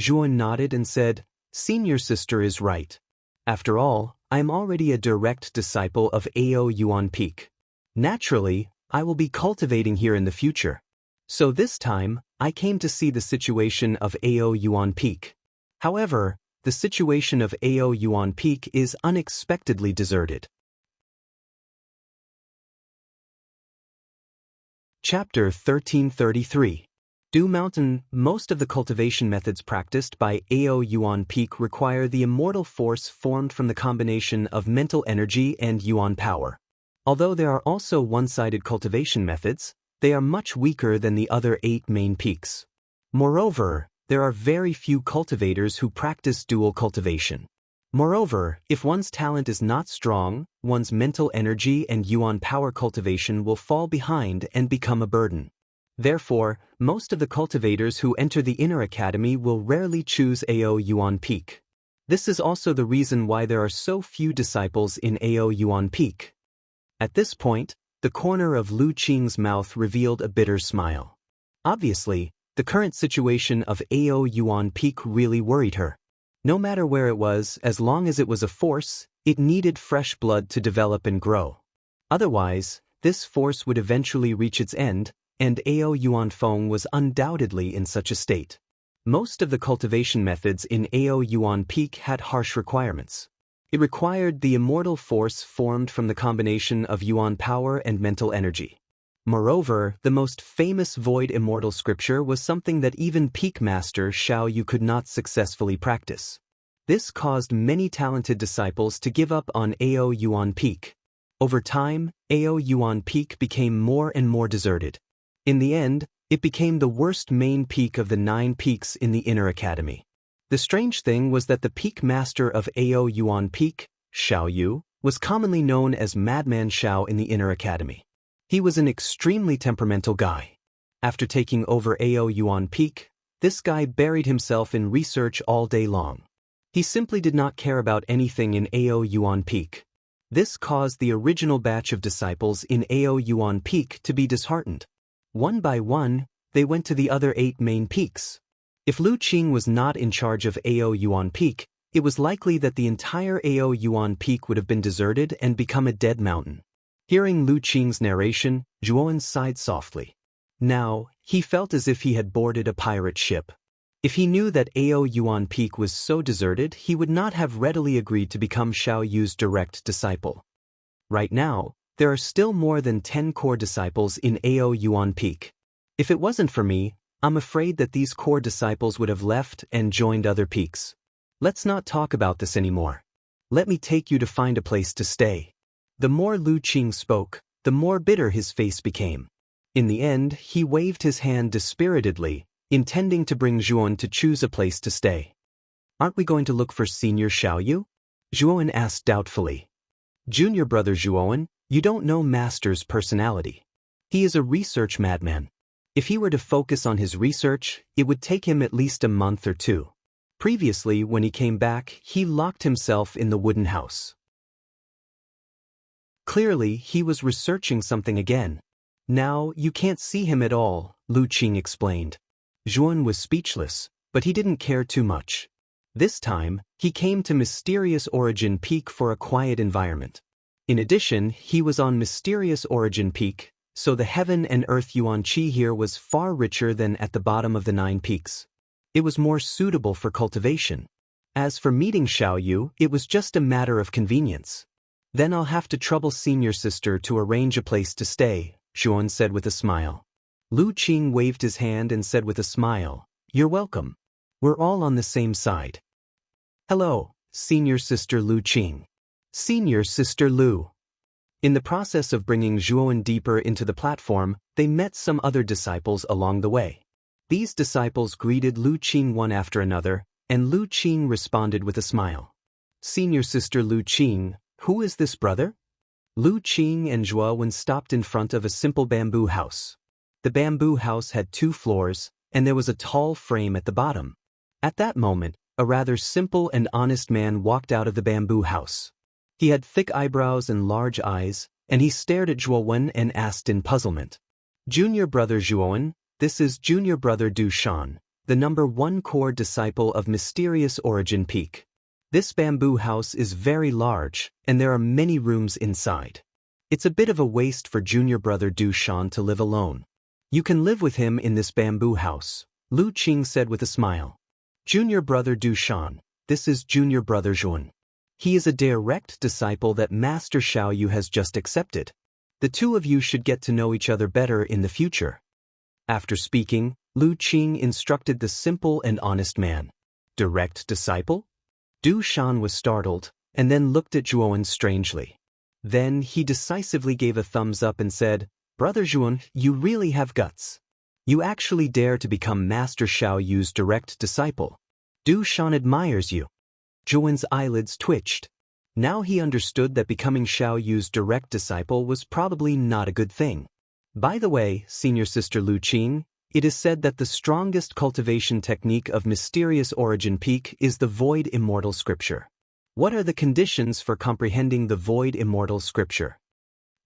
Zhuowen nodded and said, Senior sister is right. After all, I am already a direct disciple of Ao Yuan Peak. Naturally, I will be cultivating here in the future. So this time, I came to see the situation of Ao Yuan Peak. However, the situation of Ao Yuan Peak is unexpectedly deserted. Chapter 1333. Du Mountain. Most of the cultivation methods practiced by Ao Yuan Peak require the immortal force formed from the combination of mental energy and Yuan power. Although there are also one-sided cultivation methods, they are much weaker than the other 8 main peaks. Moreover, there are very few cultivators who practice dual cultivation. Moreover, if one's talent is not strong, one's mental energy and Yuan power cultivation will fall behind and become a burden. Therefore, most of the cultivators who enter the inner academy will rarely choose Ao Yuan Peak. This is also the reason why there are so few disciples in Ao Yuan Peak. At this point, the corner of Lu Qing's mouth revealed a bitter smile. Obviously, the current situation of Ao Yuan Peak really worried her. No matter where it was, as long as it was a force, it needed fresh blood to develop and grow. Otherwise, this force would eventually reach its end, and Ao Yuan Feng was undoubtedly in such a state. Most of the cultivation methods in Ao Yuan Peak had harsh requirements. It required the immortal force formed from the combination of Yuan power and mental energy. Moreover, the most famous void immortal scripture was something that even peak master Xiao Yu could not successfully practice. This caused many talented disciples to give up on Ao Yuan Peak. Over time, Ao Yuan Peak became more and more deserted. In the end, it became the worst main peak of the 9 peaks in the inner academy. The strange thing was that the peak master of Ao Yuan Peak, Xiao Yu, was commonly known as Madman Xiao in the inner academy. He was an extremely temperamental guy. After taking over Ao Yuan Peak, this guy buried himself in research all day long. He simply did not care about anything in Ao Yuan Peak. This caused the original batch of disciples in Ao Yuan Peak to be disheartened. One by one, they went to the other 8 main peaks. If Lu Qing was not in charge of Ao Yuan Peak, it was likely that the entire Ao Yuan Peak would have been deserted and become a dead mountain. Hearing Lu Qing's narration, Zhuowen sighed softly. Now, he felt as if he had boarded a pirate ship. If he knew that Ao Yuan Peak was so deserted, he would not have readily agreed to become Xiao Yu's direct disciple. Right now, there are still more than 10 core disciples in Ao Yuan Peak. If it wasn't for me, I'm afraid that these core disciples would have left and joined other peaks. Let's not talk about this anymore. Let me take you to find a place to stay. The more Lu Qing spoke, the more bitter his face became. In the end, he waved his hand dispiritedly, intending to bring Zhuowen to choose a place to stay. Aren't we going to look for senior Xiao Yu? Zhuowen asked doubtfully. Junior brother Zhuowen, you don't know Master's personality. He is a research madman. If he were to focus on his research, it would take him at least a month or 2. Previously, when he came back, he locked himself in the wooden house. Clearly, he was researching something again. Now, you can't see him at all, Lu Qing explained. Zhuowen was speechless, but he didn't care too much. This time, he came to Mysterious Origin Peak for a quiet environment. In addition, he was on Mysterious Origin Peak, so the heaven and earth yuan qi here was far richer than at the bottom of the 9 peaks. It was more suitable for cultivation. As for meeting Xiao Yu, it was just a matter of convenience. Then I'll have to trouble senior sister to arrange a place to stay, Zhuowen said with a smile. Lu Qing waved his hand and said with a smile, You're welcome. We're all on the same side. Hello, senior sister Lu Qing. Senior sister Lu. In the process of bringing Zhuowen deeper into the platform, they met some other disciples along the way. These disciples greeted Lu Qing one after another, and Lu Qing responded with a smile. Senior sister Lu Qing, who is this brother? Lu Qing and Zhuowen stopped in front of a simple bamboo house. The bamboo house had 2 floors, and there was a tall frame at the bottom. At that moment, a rather simple and honest man walked out of the bamboo house. He had thick eyebrows and large eyes, and he stared at Zhuowen and asked in puzzlement. Junior brother Zhuowen, this is junior brother Du Shan, the number 1 core disciple of Mysterious Origin Peak. This bamboo house is very large, and there are many rooms inside. It's a bit of a waste for junior brother Du Shan to live alone. You can live with him in this bamboo house, Lu Qing said with a smile. Junior brother Du Shan, this is junior brother Zhuowen. He is a direct disciple that Master Xiaoyu has just accepted. The 2 of you should get to know each other better in the future. After speaking, Lu Qing instructed the simple and honest man. Direct disciple? Du Shan was startled, and then looked at Zhuowen strangely. Then he decisively gave a thumbs up and said, Brother Zhuowen, you really have guts. You actually dare to become Master Xiaoyu's direct disciple. Du Shan admires you. Zhuowen's eyelids twitched. Now he understood that becoming Xiaoyu's direct disciple was probably not a good thing. By the way, senior sister Lu Qing, it is said that the strongest cultivation technique of Mysterious Origin Peak is the Void Immortal Scripture. What are the conditions for comprehending the Void Immortal Scripture?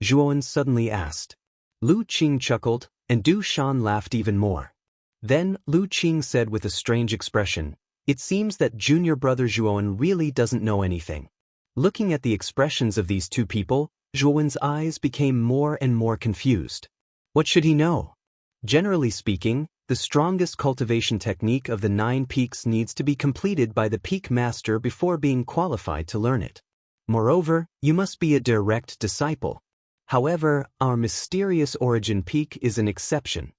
Zhuowen suddenly asked. Lu Qing chuckled, and Du Shan laughed even more. Then Lu Qing said with a strange expression, It seems that junior brother Zhuowen really doesn't know anything. Looking at the expressions of these 2 people, Zhuowen's eyes became more and more confused. What should he know? Generally speaking, the strongest cultivation technique of the 9 peaks needs to be completed by the peak master before being qualified to learn it. Moreover, you must be a direct disciple. However, our Mysterious Origin Peak is an exception.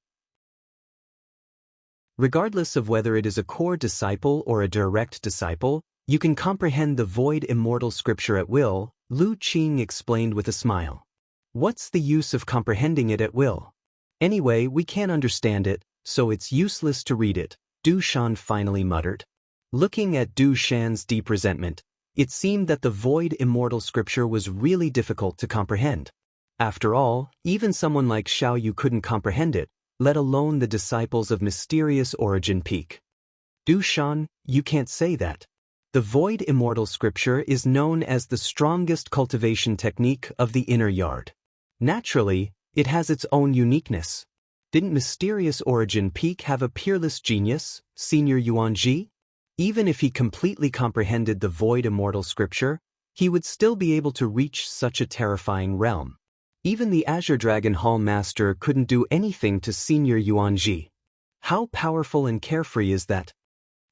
Regardless of whether it is a core disciple or a direct disciple, you can comprehend the Void Immortal Scripture at will, Lu Qing explained with a smile. What's the use of comprehending it at will? Anyway, we can't understand it, so it's useless to read it, Du Shan finally muttered. Looking at Du Shan's deep resentment, it seemed that the Void Immortal Scripture was really difficult to comprehend. After all, even someone like Xiaoyu couldn't comprehend it, let alone the disciples of Mysterious Origin Peak. Du Shan, you can't say that. The Void Immortal Scripture is known as the strongest cultivation technique of the inner yard. Naturally, it has its own uniqueness. Didn't Mysterious Origin Peak have a peerless genius, Senior Yuanji? Even if he completely comprehended the Void Immortal Scripture, he would still be able to reach such a terrifying realm. Even the Azure Dragon Hall Master couldn't do anything to Senior Yuanji. How powerful and carefree is that?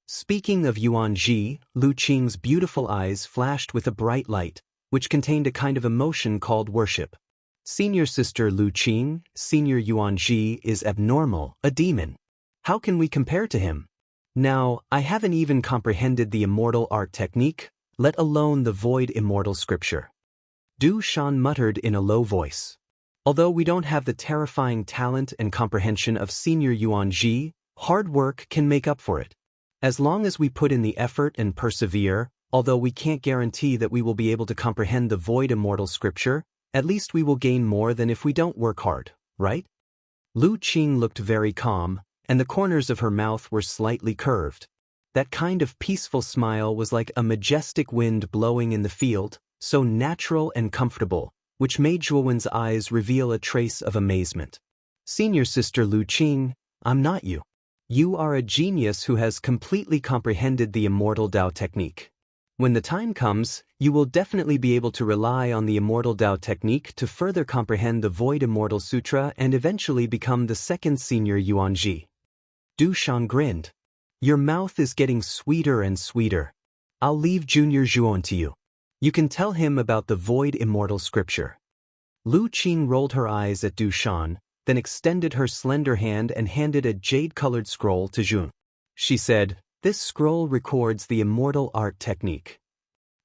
Speaking of Yuanji, Lu Qing's beautiful eyes flashed with a bright light, which contained a kind of emotion called worship. Senior sister Lu Qing, Senior Yuanji is abnormal, a demon. How can we compare to him? Now, I haven't even comprehended the immortal art technique, let alone the Void Immortal Scripture. Du Shan muttered in a low voice. Although we don't have the terrifying talent and comprehension of Senior Yuanji, hard work can make up for it. As long as we put in the effort and persevere, although we can't guarantee that we will be able to comprehend the Void Immortal Scripture, at least we will gain more than if we don't work hard, right? Lu Qing looked very calm, and the corners of her mouth were slightly curved. That kind of peaceful smile was like a majestic wind blowing in the field, so natural and comfortable, which made Zhuowen's eyes reveal a trace of amazement. Senior sister Lu Qing, I'm not you. You are a genius who has completely comprehended the Immortal Dao technique. When the time comes, you will definitely be able to rely on the Immortal Dao technique to further comprehend the Void Immortal Sutra and eventually become the second Senior Yuanji. Du Shan grinned. Your mouth is getting sweeter and sweeter. I'll leave Junior Zhuowen to you. You can tell him about the Void Immortal Scripture. Lu Qing rolled her eyes at Du Shan, then extended her slender hand and handed a jade-colored scroll to Zhuowen. She said, This scroll records the immortal art technique.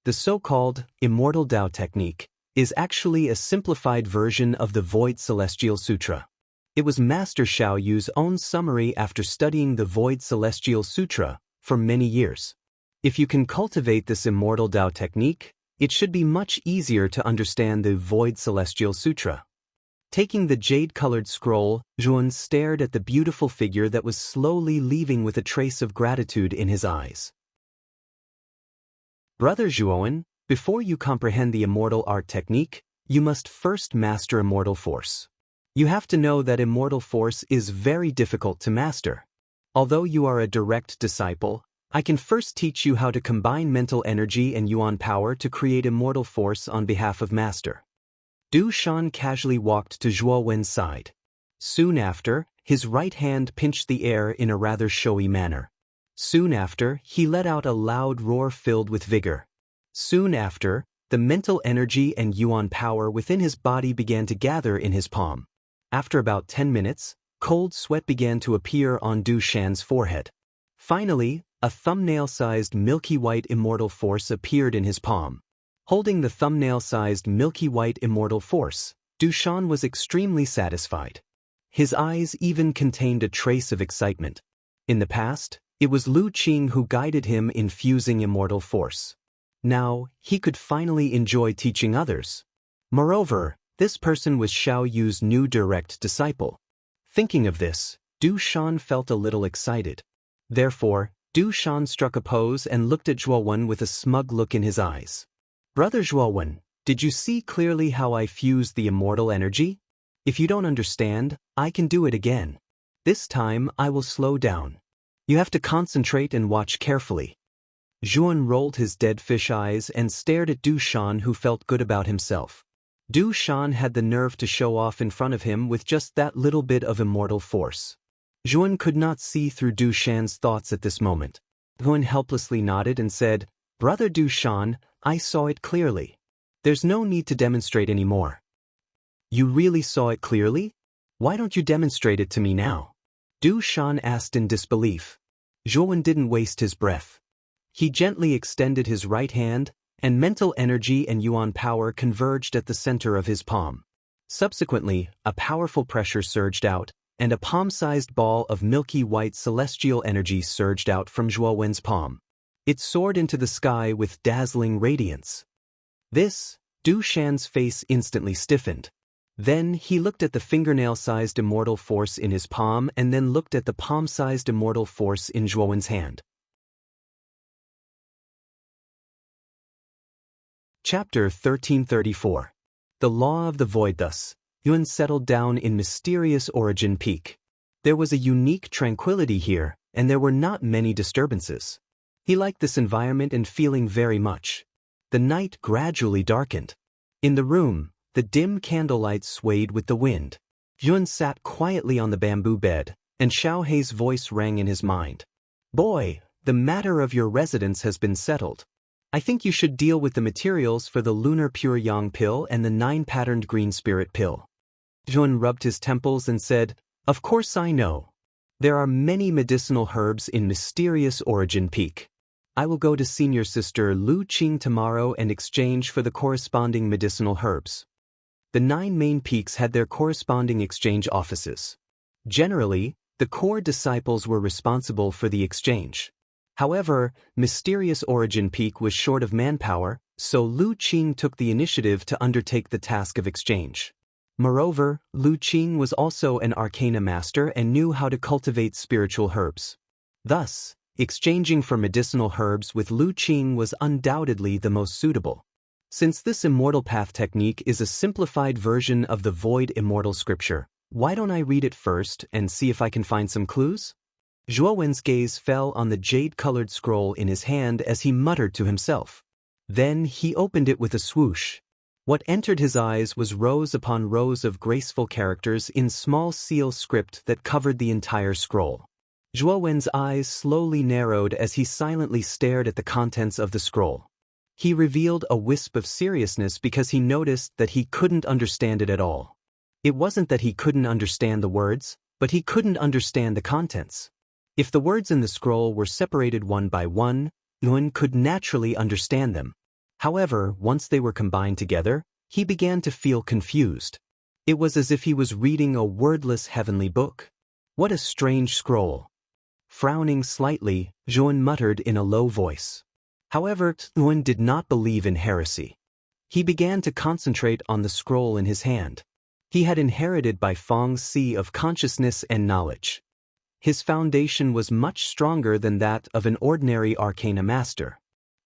The so-called Immortal Dao technique is actually a simplified version of the Void Celestial Sutra. It was Master Xiao Yu's own summary after studying the Void Celestial Sutra for many years. If you can cultivate this immortal Tao technique, it should be much easier to understand the Void Celestial Sutra. Taking the jade-colored scroll, Zhuan stared at the beautiful figure that was slowly leaving with a trace of gratitude in his eyes. Brother Zhuan, before you comprehend the immortal art technique, you must first master immortal force. You have to know that immortal force is very difficult to master. Although you are a direct disciple, I can first teach you how to combine mental energy and yuan power to create immortal force on behalf of Master. Du Shan casually walked to Zhuo Wen's side. Soon after, his right hand pinched the air in a rather showy manner. Soon after, he let out a loud roar filled with vigor. Soon after, the mental energy and yuan power within his body began to gather in his palm. After about 10 minutes, cold sweat began to appear on Du Shan's forehead. Finally, a thumbnail-sized milky white immortal force appeared in his palm. Holding the thumbnail-sized milky white immortal force, Du Shan was extremely satisfied. His eyes even contained a trace of excitement. In the past, it was Lu Qing who guided him in fusing immortal force. Now, he could finally enjoy teaching others. Moreover, this person was Xiao Yu's new direct disciple. Thinking of this, Du Shan felt a little excited. Therefore, Du Shan struck a pose and looked at Zhuo Wen with a smug look in his eyes. Brother Zhuo Wen, did you see clearly how I fused the immortal energy? If you don't understand, I can do it again. This time, I will slow down. You have to concentrate and watch carefully. Zhuan rolled his dead fish eyes and stared at Du Shan, who felt good about himself. Du Shan had the nerve to show off in front of him with just that little bit of immortal force. Zhuan could not see through Du Shan's thoughts at this moment. Zhuan helplessly nodded and said, Brother Du Shan, I saw it clearly. There's no need to demonstrate anymore. You really saw it clearly? Why don't you demonstrate it to me now? Du Shan asked in disbelief. Zhuan didn't waste his breath. He gently extended his right hand, and mental energy and yuan power converged at the center of his palm. Subsequently, a powerful pressure surged out, and a palm-sized ball of milky white celestial energy surged out from Zhuo Wen's palm. It soared into the sky with dazzling radiance. Du Shan's face instantly stiffened. Then he looked at the fingernail-sized immortal force in his palm and then looked at the palm-sized immortal force in Zhuo Wen's hand. Chapter 1334. The Law of the Void. Thus, Yuan settled down in mysterious Origin Peak. There was a unique tranquility here, and there were not many disturbances. He liked this environment and feeling very much. The night gradually darkened. In the room, the dim candlelight swayed with the wind. Yuan sat quietly on the bamboo bed, and Xiao Hei's voice rang in his mind. Boy, the matter of your residence has been settled. I think you should deal with the materials for the Lunar Pure Yang pill and the 9-patterned Green Spirit pill. Yuan rubbed his temples and said, Of course I know. There are many medicinal herbs in mysterious Origin Peak. I will go to Senior Sister Lu Qing tomorrow and exchange for the corresponding medicinal herbs. The 9 main peaks had their corresponding exchange offices. Generally, the core disciples were responsible for the exchange. However, Mysterious Origin Peak was short of manpower, so Lu Qing took the initiative to undertake the task of exchange. Moreover, Lu Qing was also an arcana master and knew how to cultivate spiritual herbs. Thus, exchanging for medicinal herbs with Lu Qing was undoubtedly the most suitable. Since this immortal path technique is a simplified version of the Void Immortal Scripture, why don't I read it first and see if I can find some clues? Zhuo Wen's gaze fell on the jade-colored scroll in his hand as he muttered to himself. Then he opened it with a swoosh. What entered his eyes was rows upon rows of graceful characters in small seal script that covered the entire scroll. Zhuo Wen's eyes slowly narrowed as he silently stared at the contents of the scroll. He revealed a wisp of seriousness because he noticed that he couldn't understand it at all. It wasn't that he couldn't understand the words, but he couldn't understand the contents. If the words in the scroll were separated one by one, Yuan could naturally understand them. However, once they were combined together, He began to feel confused. It was as if he was reading a wordless heavenly book. What a strange scroll. Frowning slightly, Zhuan muttered in a low voice. However, Zhuan did not believe in heresy. He began to concentrate on the scroll in his hand. He had inherited by Feng's sea of consciousness and knowledge. His foundation was much stronger than that of an ordinary arcana master.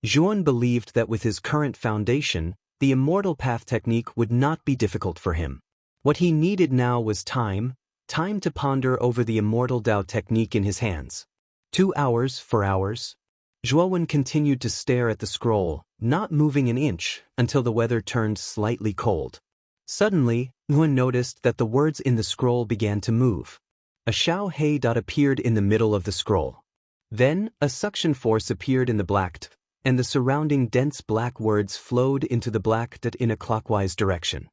Zhuan believed that with his current foundation, the immortal path technique would not be difficult for him. What he needed now was time to ponder over the immortal Dao technique in his hands. 2 hours, 4 hours. Zhuan continued to stare at the scroll, not moving an inch, until the weather turned slightly cold. Suddenly, Zhuan noticed that the words in the scroll began to move. A Xiao Hei dot appeared in the middle of the scroll. Then, a suction force appeared in the black t, and the surrounding dense black words flowed into the black dot in a clockwise direction.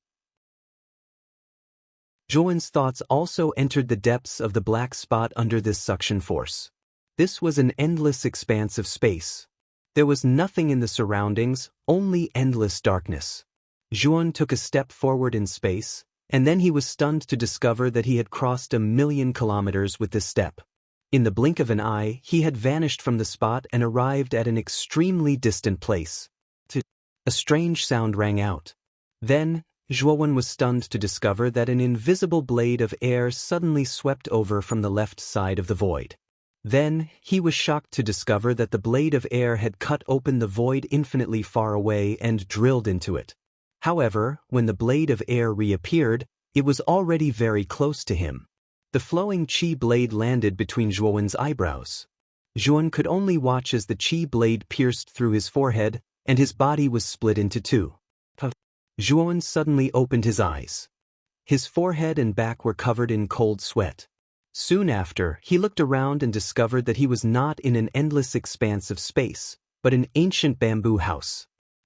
Zhuan's thoughts also entered the depths of the black spot under this suction force. This was an endless expanse of space. There was nothing in the surroundings, only endless darkness. Zhuan took a step forward in space, and then he was stunned to discover that he had crossed 1,000,000 kilometers with this step. In the blink of an eye, he had vanished from the spot and arrived at an extremely distant place. A strange sound rang out. Then, Zhuan was stunned to discover that an invisible blade of air suddenly swept over from the left side of the void. Then, he was shocked to discover that the blade of air had cut open the void infinitely far away and drilled into it. However, when the blade of air reappeared, it was already very close to him. The flowing qi blade landed between Zhuan's eyebrows. Zhuan could only watch as the qi blade pierced through his forehead, and his body was split into two. Zhuan suddenly opened his eyes. His forehead and back were covered in cold sweat. Soon after, he looked around and discovered that he was not in an endless expanse of space, but an ancient bamboo house.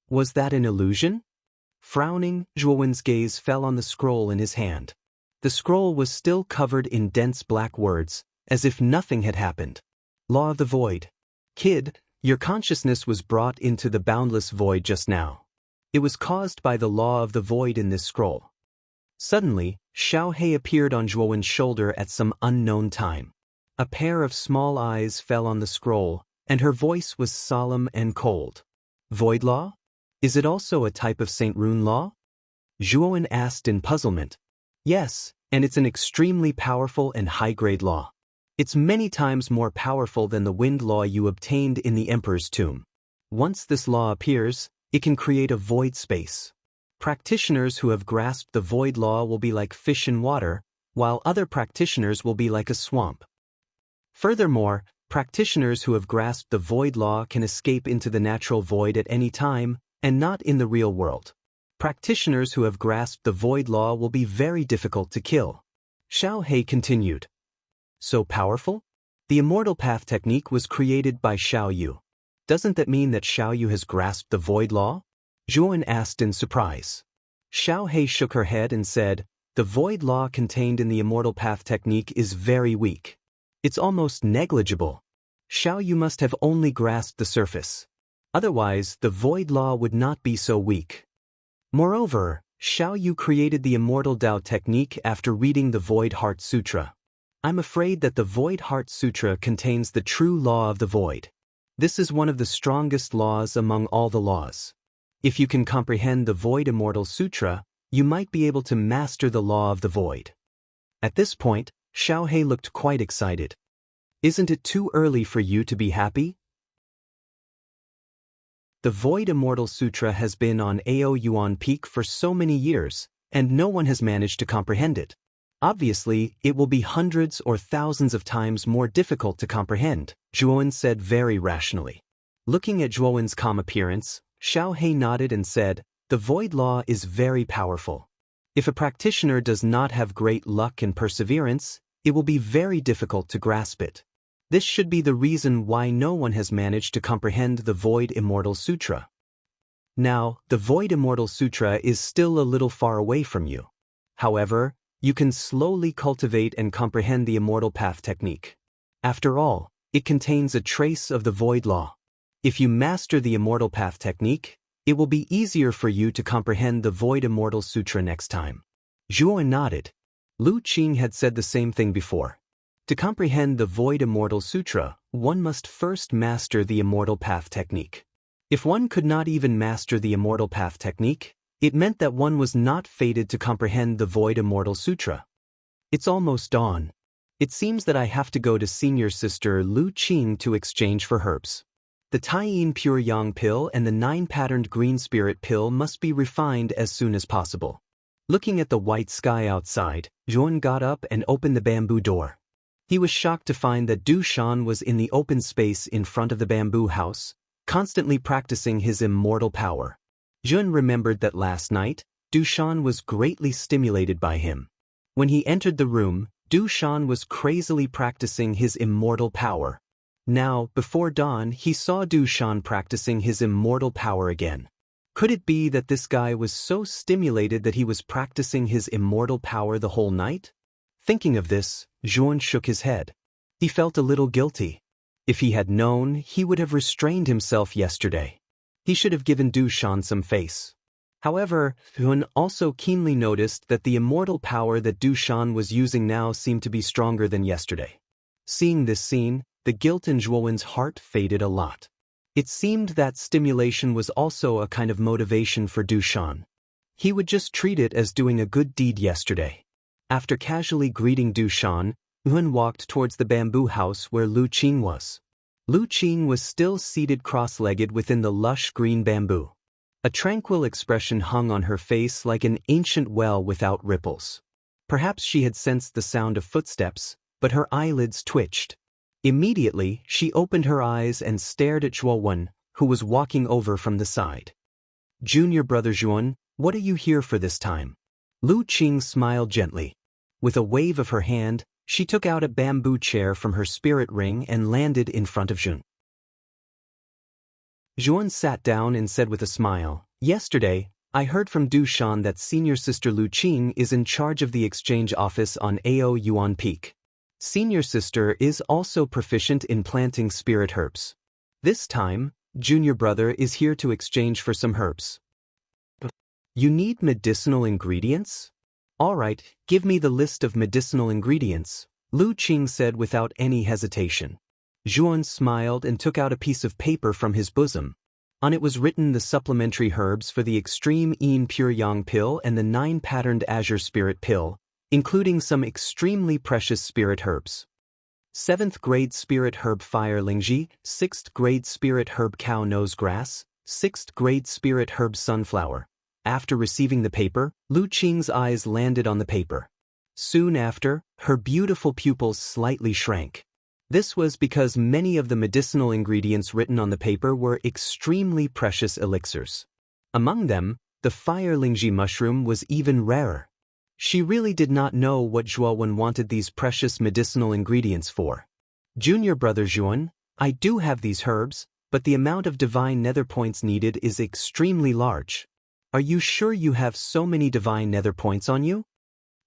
Was that an illusion? Frowning, Zhuan's gaze fell on the scroll in his hand. The scroll was still covered in dense black words, as if nothing had happened. Law of the Void. Kid, your consciousness was brought into the boundless void just now. It was caused by the law of the void in this scroll. Suddenly, Xiao Hei appeared on Zhuan's shoulder at some unknown time. A pair of small eyes fell on the scroll, and her voice was solemn and cold. Void law? Is it also a type of Saint Rune law? Zhuan asked in puzzlement. Yes, and it's an extremely powerful and high-grade law. It's many times more powerful than the wind law you obtained in the Emperor's tomb. Once this law appears, it can create a void space. Practitioners who have grasped the void law will be like fish in water, while other practitioners will be like a swamp. Furthermore, practitioners who have grasped the void law can escape into the natural void at any time, and not in the real world. Practitioners who have grasped the void law will be very difficult to kill. Xiao Hei continued. So powerful? The immortal path technique was created by Xiao Yu. Doesn't that mean that Xiao Yu has grasped the void law? Zhuan asked in surprise. Xiao Hei shook her head and said, the void law contained in the immortal path technique is very weak. It's almost negligible. Xiao Yu must have only grasped the surface. Otherwise, the void law would not be so weak. Moreover, Xiao Yu created the immortal Dao technique after reading the Void Heart Sutra. I'm afraid that the Void Heart Sutra contains the true law of the void. This is one of the strongest laws among all the laws. If you can comprehend the Void Immortal Sutra, you might be able to master the law of the void. At this point, Xiao Hei looked quite excited. Isn't it too early for you to be happy? The Void Immortal Sutra has been on Ao Yuan Peak for so many years, and no one has managed to comprehend it. Obviously, it will be hundreds or thousands of times more difficult to comprehend, Zhuan said very rationally. Looking at Zhuan's calm appearance, Xiao Hei nodded and said, the void law is very powerful. If a practitioner does not have great luck and perseverance, it will be very difficult to grasp it. This should be the reason why no one has managed to comprehend the Void Immortal Sutra. Now, the Void Immortal Sutra is still a little far away from you. However, you can slowly cultivate and comprehend the Immortal Path technique. After all, it contains a trace of the Void Law. If you master the Immortal Path technique, It will be easier for you to comprehend the Void Immortal Sutra next time. Zhuo nodded. Lu Qing had said the same thing before. To comprehend the Void Immortal Sutra, one must first master the Immortal Path technique. If one could not even master the Immortal Path technique, it meant that one was not fated to comprehend the Void Immortal Sutra. It's almost dawn. It seems that I have to go to senior sister Lu Qing to exchange for herbs. The Taiyin Pure Yang pill and the 9-patterned Green Spirit pill must be refined as soon as possible. Looking at the white sky outside, Zhuan got up and opened the bamboo door. He was shocked to find that Du Shan was in the open space in front of the bamboo house, constantly practicing his immortal power. Zhuan remembered that last night, Du Shan was greatly stimulated by him. When he entered the room, Du Shan was crazily practicing his immortal power. Now, before dawn, he saw Du Shan practicing his immortal power again. Could it be that this guy was so stimulated that he was practicing his immortal power the whole night? Thinking of this, Zhuan shook his head. He felt a little guilty. If he had known, he would have restrained himself yesterday. He should have given Du Shan some face. However, Zhuan also keenly noticed that the immortal power that Du Shan was using now seemed to be stronger than yesterday. Seeing this scene, the guilt in Zhuowen's heart faded a lot. It seemed that stimulation was also a kind of motivation for Du Shan. He would just treat it as doing a good deed yesterday. After casually greeting Du Shan, Zhuan walked towards the bamboo house where Lu Qing was. Lu Qing was still seated cross-legged within the lush green bamboo. A tranquil expression hung on her face like an ancient well without ripples. Perhaps she had sensed the sound of footsteps, but her eyelids twitched. Immediately, she opened her eyes and stared at Zhuowen, who was walking over from the side. "Junior brother Zhuan, what are you here for this time?" Lu Qing smiled gently. With a wave of her hand, she took out a bamboo chair from her spirit ring and landed in front of Zhuan. Zhuan sat down and said with a smile, "Yesterday, I heard from Du Shan that senior sister Lu Qing is in charge of the exchange office on Ao Yuan Peak. Senior sister is also proficient in planting spirit herbs. This time, junior brother is here to exchange for some herbs." "You need medicinal ingredients? All right, give me the list of medicinal ingredients," Lu Qing said without any hesitation. Zhuan smiled and took out a piece of paper from his bosom. On it was written the supplementary herbs for the Extreme Yin Pure Yang pill and the 9-patterned Azure Spirit pill, including some extremely precious spirit herbs. 7th grade spirit herb Fire Lingji, 6th grade spirit herb Cow Nose Grass, 6th grade spirit herb Sunflower. After receiving the paper, Lu Qing's eyes landed on the paper. Soon after, her beautiful pupils slightly shrank. This was because many of the medicinal ingredients written on the paper were extremely precious elixirs. Among them, the Fire Lingji mushroom was even rarer. She really did not know what Zhuowen wanted these precious medicinal ingredients for. "Junior brother Zhuan, I do have these herbs, but the amount of divine nether points needed is extremely large. Are you sure you have so many divine nether points on you?"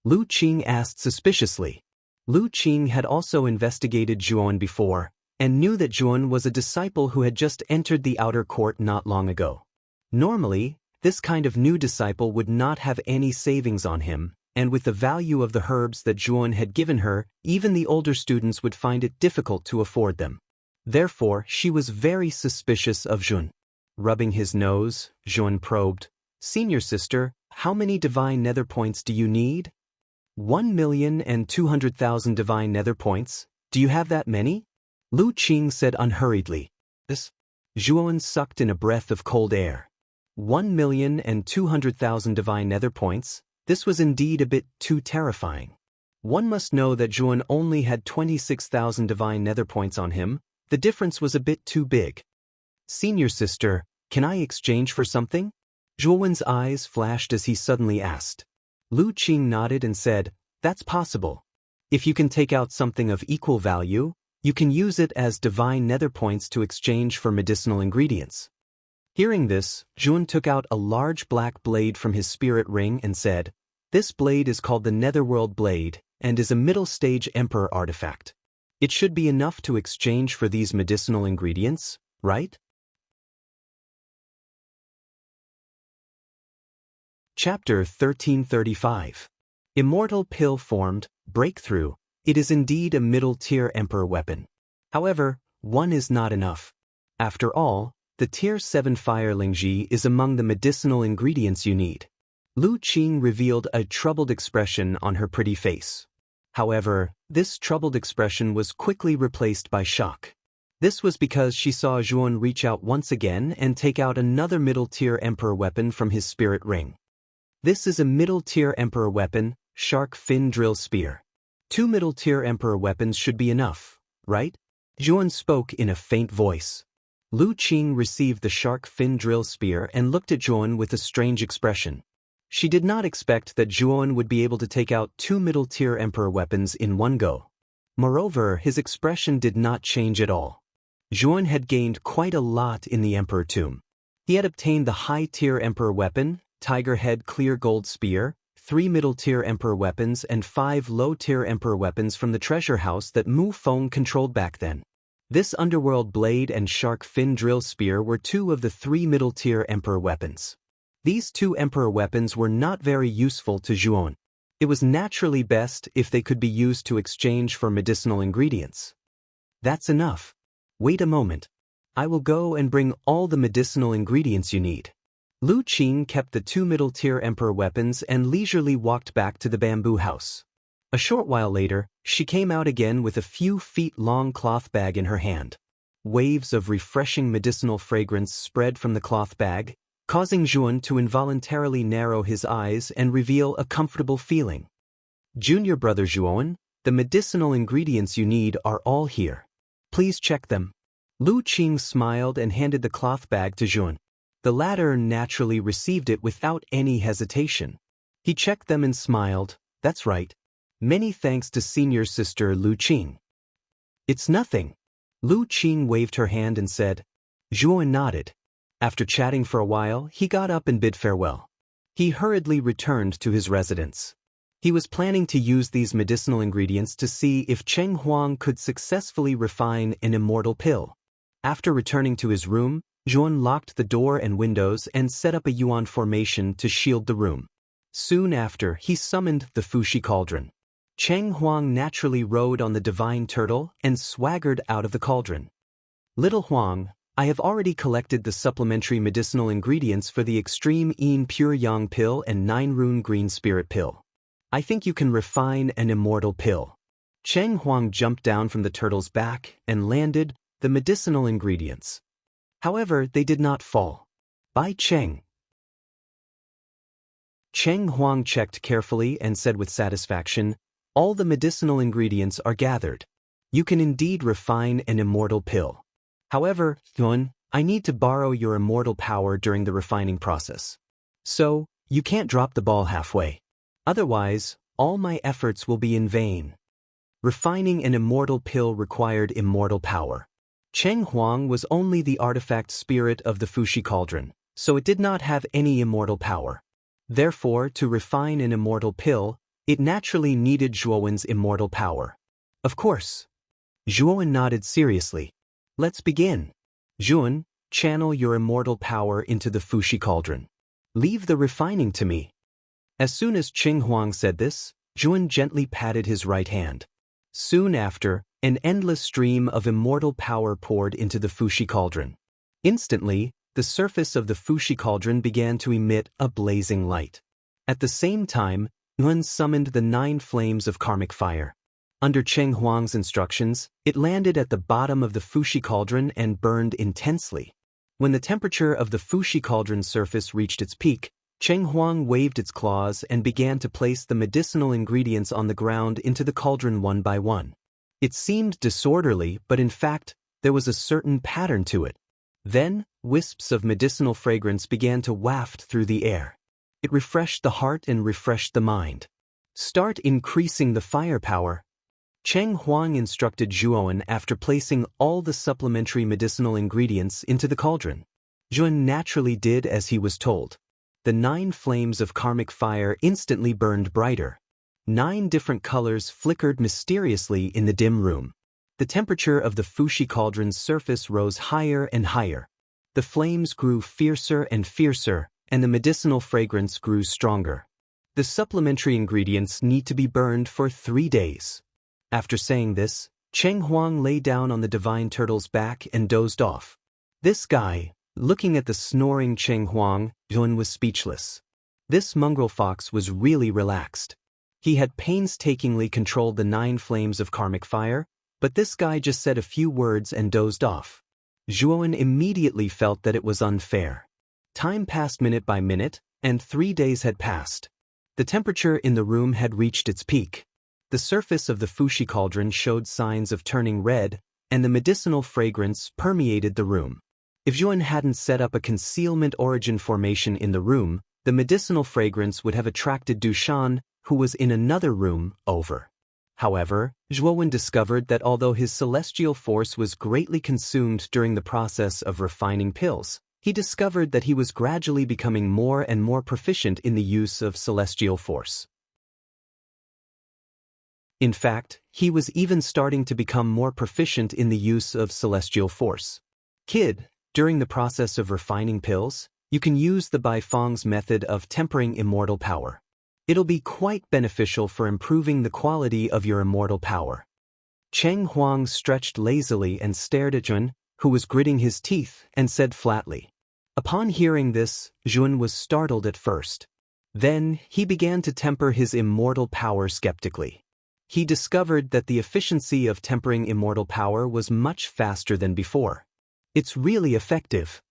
Lu Qing asked suspiciously. Lu Qing had also investigated Zhuowen before, and knew that Zhuowen was a disciple who had just entered the outer court not long ago. Normally, this kind of new disciple would not have any savings on him, and with the value of the herbs that Zhuowen had given her, even the older students would find it difficult to afford them. Therefore, she was very suspicious of Zhuowen. Rubbing his nose, Zhuowen probed, "Senior sister, how many divine nether points do you need?" 1,200,000 divine nether points. Do you have that many?" Lu Qing said unhurriedly. This. Zhuowen sucked in a breath of cold air. 1,200,000 divine nether points. This was indeed a bit too terrifying. One must know that Zhuowen only had 26,000 divine nether points on him. The difference was a bit too big. "Senior sister, can I exchange for something?" Zhuowen's eyes flashed as he suddenly asked. Lu Qing nodded and said, "That's possible. If you can take out something of equal value, you can use it as divine nether points to exchange for medicinal ingredients." Hearing this, Zhuowen took out a large black blade from his spirit ring and said, "This blade is called the Netherworld Blade, and is a middle-stage Emperor artifact. It should be enough to exchange for these medicinal ingredients, right?" Chapter 1335. Immortal Pill formed, breakthrough. It is indeed a middle-tier emperor weapon. However, one is not enough. After all, the Tier 7 Fire Lingji is among the medicinal ingredients you need. Lu Qing revealed a troubled expression on her pretty face. However, this troubled expression was quickly replaced by shock. This was because she saw Zhuan reach out once again and take out another middle-tier emperor weapon from his spirit ring. This is a middle-tier emperor weapon, Shark Fin Drill Spear. 2 middle-tier emperor weapons should be enough, right? Zhuan spoke in a faint voice. Lu Qing received the Shark Fin Drill Spear and looked at Zhuan with a strange expression. She did not expect that Zhuan would be able to take out 2 middle-tier emperor weapons in one go. Moreover, his expression did not change at all. Zhuan had gained quite a lot in the Emperor Tomb. He had obtained the high-tier emperor weapon, Tiger Head Clear Gold Spear, 3 middle-tier emperor weapons and 5 low-tier emperor weapons from the treasure house that Mu Feng controlled back then. This underworld blade and Shark Fin Drill Spear were 2 of the 3 middle-tier emperor weapons. These 2 emperor weapons were not very useful to Zhuan. It was naturally best if they could be used to exchange for medicinal ingredients. That's enough. Wait a moment. I will go and bring all the medicinal ingredients you need. Lu Qing kept the 2 middle-tier emperor weapons and leisurely walked back to the bamboo house. A short while later, she came out again with a few feet-long cloth bag in her hand. Waves of refreshing medicinal fragrance spread from the cloth bag, causing Zhuan to involuntarily narrow his eyes and reveal a comfortable feeling. Junior brother Zhuan, the medicinal ingredients you need are all here. Please check them. Lu Qing smiled and handed the cloth bag to Zhuan. The latter naturally received it without any hesitation. He checked them and smiled. That's right. Many thanks to senior sister Lu Qing. It's nothing. Lu Qing waved her hand and said. Zhuan nodded. After chatting for a while, he got up and bid farewell. He hurriedly returned to his residence. He was planning to use these medicinal ingredients to see if Cheng Huang could successfully refine an immortal pill. After returning to his room, Zhuan locked the door and windows and set up a yuan formation to shield the room. Soon after, he summoned the Fushi Cauldron. Cheng Huang naturally rode on the divine turtle and swaggered out of the cauldron. Little Huang, I have already collected the supplementary medicinal ingredients for the Extreme Yin Pure Yang Pill and 9 Rune Green Spirit Pill. I think you can refine an immortal pill. Cheng Huang jumped down from the turtle's back and landed the medicinal ingredients. However, they did not fall. By Cheng. Cheng Huang checked carefully and said with satisfaction, all the medicinal ingredients are gathered. You can indeed refine an immortal pill. However, Zhuan, I need to borrow your immortal power during the refining process. So, you can't drop the ball halfway. Otherwise, all my efforts will be in vain. Refining an immortal pill required immortal power. Cheng Huang was only the artifact spirit of the Fushi Cauldron, so it did not have any immortal power. Therefore, to refine an immortal pill, it naturally needed Zhuowen's immortal power. Of course. Zhuowen nodded seriously. Let's begin. Zhuan, channel your immortal power into the Fushi Cauldron. Leave the refining to me. As soon as Cheng Huang said this, Zhuan gently patted his right hand. Soon after, an endless stream of immortal power poured into the Fushi Cauldron. Instantly, the surface of the Fushi Cauldron began to emit a blazing light. At the same time, Yuan summoned the 9 flames of karmic fire. Under Cheng Huang's instructions, it landed at the bottom of the Fushi Cauldron and burned intensely. When the temperature of the Fushi Cauldron's surface reached its peak, Cheng Huang waved its claws and began to place the medicinal ingredients on the ground into the cauldron one by one. It seemed disorderly, but in fact, there was a certain pattern to it. Then, wisps of medicinal fragrance began to waft through the air. It refreshed the heart and refreshed the mind. Start increasing the firepower. Cheng Huang instructed Zhuowen after placing all the supplementary medicinal ingredients into the cauldron. Zhuowen naturally did as he was told. The 9 flames of karmic fire instantly burned brighter. 9 different colors flickered mysteriously in the dim room. The temperature of the Fushi Cauldron's surface rose higher and higher. The flames grew fiercer and fiercer, and the medicinal fragrance grew stronger. The supplementary ingredients need to be burned for 3 days. After saying this, Cheng Huang lay down on the divine turtle's back and dozed off. This guy, looking at the snoring Cheng Huang, Yun was speechless. This mongrel fox was really relaxed. He had painstakingly controlled the 9 flames of karmic fire, but this guy just said a few words and dozed off. Zhuowen immediately felt that it was unfair. Time passed minute by minute, and 3 days had passed. The temperature in the room had reached its peak. The surface of the Fushi cauldron showed signs of turning red, and the medicinal fragrance permeated the room. If Zhuowen hadn't set up a concealment origin formation in the room, the medicinal fragrance would have attracted Dushan, who was in another room, over. However, Zhuowen discovered that although his celestial force was greatly consumed during the process of refining pills, he discovered that he was gradually becoming more and more proficient in the use of celestial force. In fact, he was even starting to become more proficient in the use of celestial force. Kid, during the process of refining pills, you can use the Baifeng's method of tempering immortal power. It'll be quite beneficial for improving the quality of your immortal power. Cheng Huang stretched lazily and stared at Yun, who was gritting his teeth, and said flatly. Upon hearing this, Yun was startled at first. Then, he began to temper his immortal power skeptically. He discovered that the efficiency of tempering immortal power was much faster than before. It's really effective.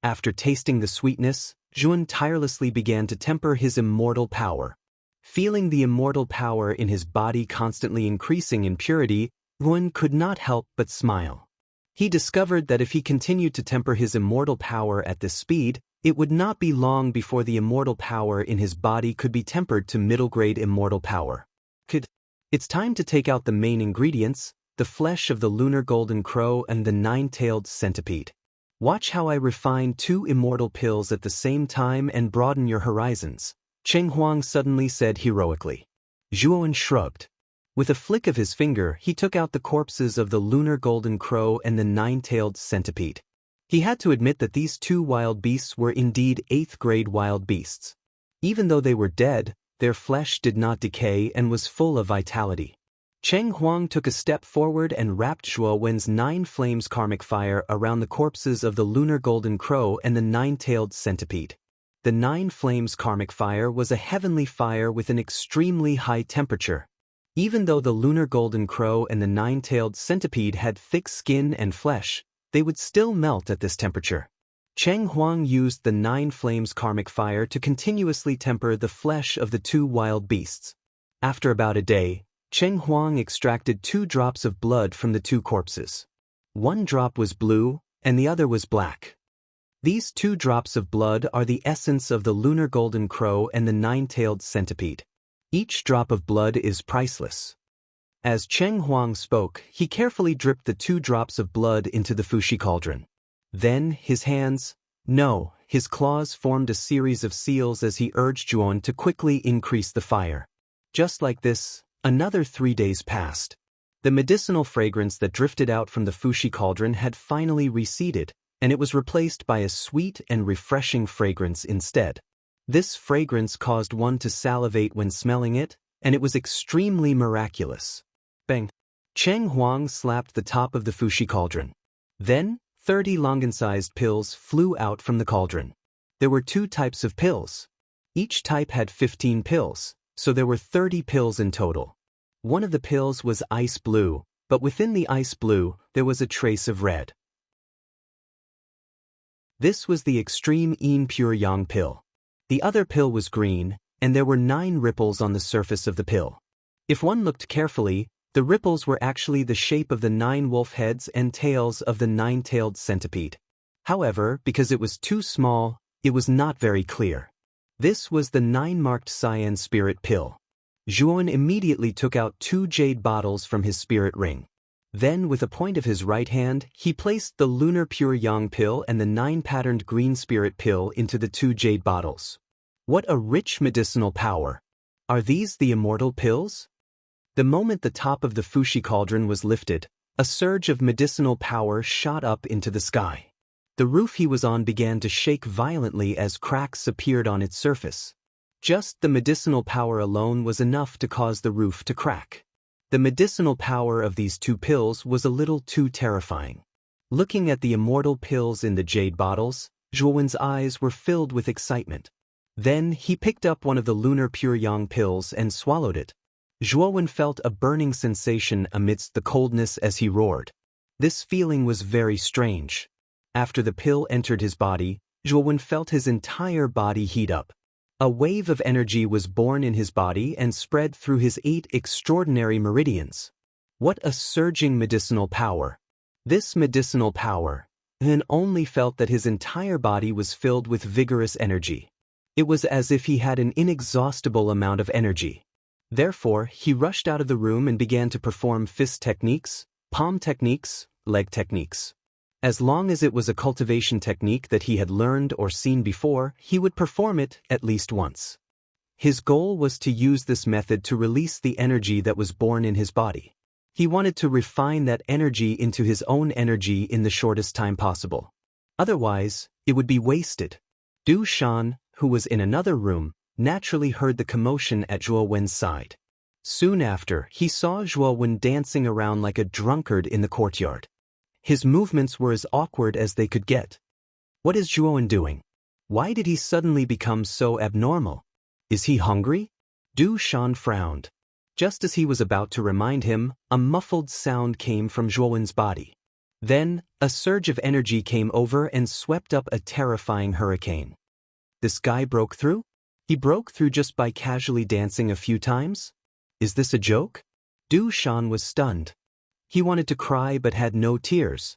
After tasting the sweetness, Yun tirelessly began to temper his immortal power. Feeling the immortal power in his body constantly increasing in purity, Yun could not help but smile. He discovered that if he continued to temper his immortal power at this speed, it would not be long before the immortal power in his body could be tempered to middle-grade immortal power. It's time to take out the main ingredients, the flesh of the lunar golden crow and the 9-tailed centipede. Watch how I refine 2 immortal pills at the same time and broaden your horizons, Cheng Huang suddenly said heroically. Zhuowen shrugged. With a flick of his finger, he took out the corpses of the lunar golden crow and the 9-tailed centipede. He had to admit that these 2 wild beasts were indeed 8th-grade wild beasts. Even though they were dead, their flesh did not decay and was full of vitality. Cheng Huang took a step forward and wrapped Zhuowen's 9 flames karmic fire around the corpses of the lunar golden crow and the 9-tailed centipede. The 9 flames karmic fire was a heavenly fire with an extremely high temperature. Even though the lunar golden crow and the 9-tailed centipede had thick skin and flesh, they would still melt at this temperature. Cheng Huang used the 9 flames karmic fire to continuously temper the flesh of the 2 wild beasts. After about a day, Cheng Huang extracted 2 drops of blood from the 2 corpses. 1 drop was blue, and the other was black. These 2 drops of blood are the essence of the lunar golden crow and the 9-tailed centipede. Each drop of blood is priceless. As Cheng Huang spoke, he carefully dripped the 2 drops of blood into the Fushi cauldron. Then, his claws formed a series of seals as he urged Zhuowen to quickly increase the fire. Just like this, another 3 days passed. The medicinal fragrance that drifted out from the Fushi cauldron had finally receded, and it was replaced by a sweet and refreshing fragrance instead. This fragrance caused one to salivate when smelling it, and it was extremely miraculous. Bang! Cheng Huang slapped the top of the Fushi cauldron. Then, 30 longan-sized pills flew out from the cauldron. There were 2 types of pills. Each type had 15 pills, so there were 30 pills in total. One of the pills was ice blue, but within the ice blue, there was a trace of red. This was the extreme Yin Pure Yang pill. The other pill was green, and there were 9 ripples on the surface of the pill. If one looked carefully, the ripples were actually the shape of the 9 wolf heads and tails of the 9-tailed centipede. However, because it was too small, it was not very clear. This was the 9-marked cyan spirit pill. Zhuowen immediately took out 2 jade bottles from his spirit ring. Then, with a point of his right hand, he placed the lunar pure yang pill and the 9-patterned green spirit pill into the 2 jade bottles. What a rich medicinal power! Are these the immortal pills? The moment the top of the Fushi cauldron was lifted, a surge of medicinal power shot up into the sky. The roof he was on began to shake violently as cracks appeared on its surface. Just the medicinal power alone was enough to cause the roof to crack. The medicinal power of these 2 pills was a little too terrifying. Looking at the immortal pills in the jade bottles, Zhuowen's eyes were filled with excitement. Then he picked up one of the lunar pure yang pills and swallowed it. Zhuowen felt a burning sensation amidst the coldness as he roared. This feeling was very strange. After the pill entered his body, Zhuowen felt his entire body heat up. A wave of energy was born in his body and spread through his 8 extraordinary meridians. What a surging medicinal power! This medicinal power, He only felt that his entire body was filled with vigorous energy. It was as if he had an inexhaustible amount of energy. Therefore, he rushed out of the room and began to perform fist techniques, palm techniques, leg techniques. As long as it was a cultivation technique that he had learned or seen before, he would perform it at least once. His goal was to use this method to release the energy that was born in his body. He wanted to refine that energy into his own energy in the shortest time possible. Otherwise, it would be wasted. Du Shan, who was in another room, naturally heard the commotion at Zhuo Wen's side. Soon after, he saw Zhuo Wen dancing around like a drunkard in the courtyard. His movements were as awkward as they could get. What is Zhuo Wen doing? Why did he suddenly become so abnormal? Is he hungry? Du Shan frowned. Just as he was about to remind him, a muffled sound came from Zhuo Wen's body. Then, a surge of energy came over and swept up a terrifying hurricane. This guy broke through? He broke through just by casually dancing a few times? Is this a joke? Du Shan was stunned. He wanted to cry but had no tears.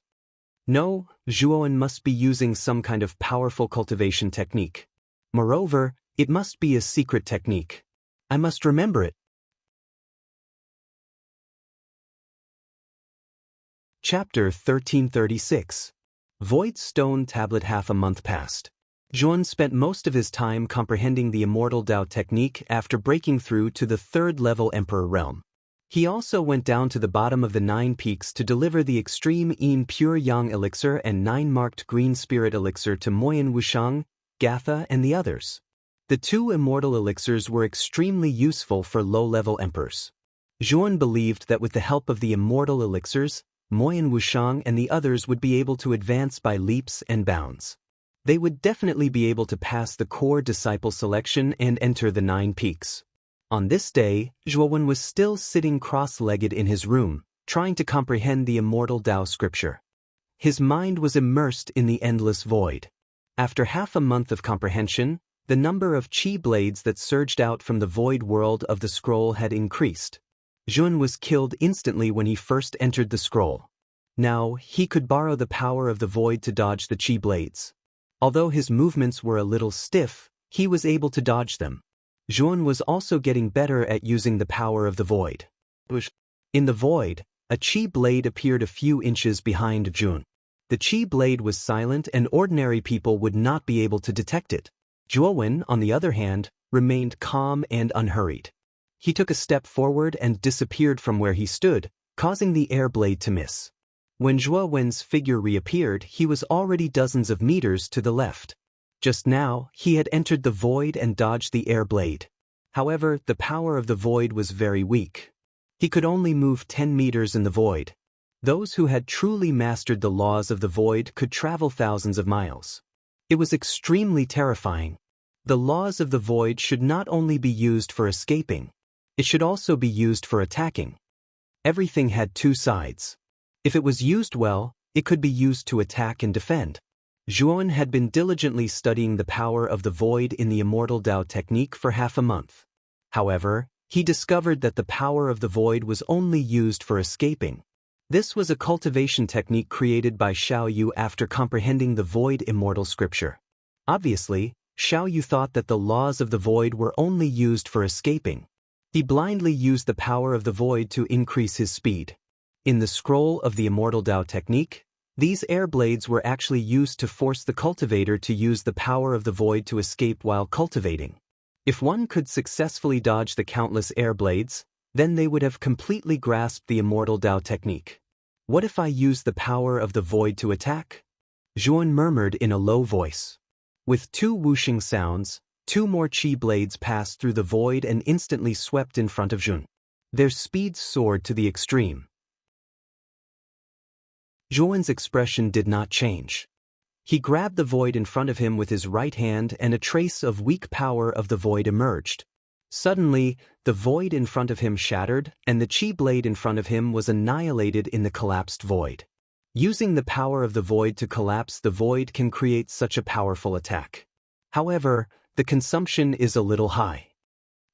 No, Zhuo Wen must be using some kind of powerful cultivation technique. Moreover, it must be a secret technique. I must remember it. Chapter 1336. Void Stone Tablet. Half a month passed. Zhuan spent most of his time comprehending the Immortal Dao technique after breaking through to the 3rd level Emperor realm. He also went down to the bottom of the 9 peaks to deliver the Extreme Yin Pure Yang Elixir and 9 Marked Green Spirit Elixir to Moyan Wushang, Gatha, and the others. The 2 immortal elixirs were extremely useful for low-level emperors. Zhuan believed that with the help of the immortal elixirs, Moyan Wushang and the others would be able to advance by leaps and bounds. They would definitely be able to pass the core disciple selection and enter the 9 peaks. On this day, Zhuo Wen was still sitting cross-legged in his room, trying to comprehend the Immortal Dao scripture. His mind was immersed in the endless void. After half a month of comprehension, the number of chi blades that surged out from the void world of the scroll had increased. Zhuan was killed instantly when he first entered the scroll. Now, he could borrow the power of the void to dodge the chi blades. Although his movements were a little stiff, he was able to dodge them. Zhuan was also getting better at using the power of the void. In the void, a chi blade appeared a few inches behind Zhuan. The chi blade was silent and ordinary people would not be able to detect it. Zhuo Wen, on the other hand, remained calm and unhurried. He took a step forward and disappeared from where he stood, causing the air blade to miss. When Zhuo Wen's figure reappeared, he was already dozens of meters to the left. Just now, he had entered the void and dodged the air blade. However, the power of the void was very weak. He could only move 10 meters in the void. Those who had truly mastered the laws of the void could travel thousands of miles. It was extremely terrifying. The laws of the void should not only be used for escaping, it should also be used for attacking. Everything had 2 sides. If it was used well, it could be used to attack and defend. Zhuan had been diligently studying the power of the void in the Immortal Dao technique for half a month. However, he discovered that the power of the void was only used for escaping. This was a cultivation technique created by Xiao Yu after comprehending the void immortal scripture. Obviously, Xiao Yu thought that the laws of the void were only used for escaping. He blindly used the power of the void to increase his speed. In the scroll of the Immortal Dao technique, these air blades were actually used to force the cultivator to use the power of the void to escape while cultivating. If one could successfully dodge the countless air blades, then they would have completely grasped the Immortal Dao technique. What if I use the power of the void to attack? Zhuan murmured in a low voice. With two whooshing sounds, two more chi blades passed through the void and instantly swept in front of Zhuan. Their speed soared to the extreme. Zhuan's expression did not change. He grabbed the void in front of him with his right hand and a trace of weak power of the void emerged. Suddenly, the void in front of him shattered and the chi blade in front of him was annihilated in the collapsed void. Using the power of the void to collapse the void can create such a powerful attack. However, the consumption is a little high.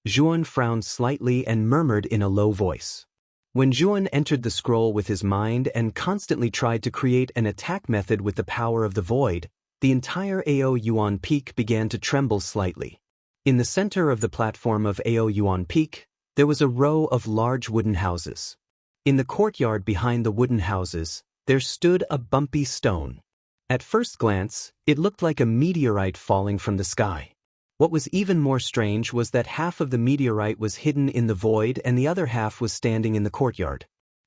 Zhuan frowned slightly and murmured in a low voice. When Zhuan entered the scroll with his mind and constantly tried to create an attack method with the power of the void, the entire Ao Yuan Peak began to tremble slightly. In the center of the platform of Ao Yuan Peak, there was a row of large wooden houses. In the courtyard behind the wooden houses, there stood a bumpy stone. At first glance, it looked like a meteorite falling from the sky. What was even more strange was that half of the meteorite was hidden in the void and the other half was standing in the courtyard.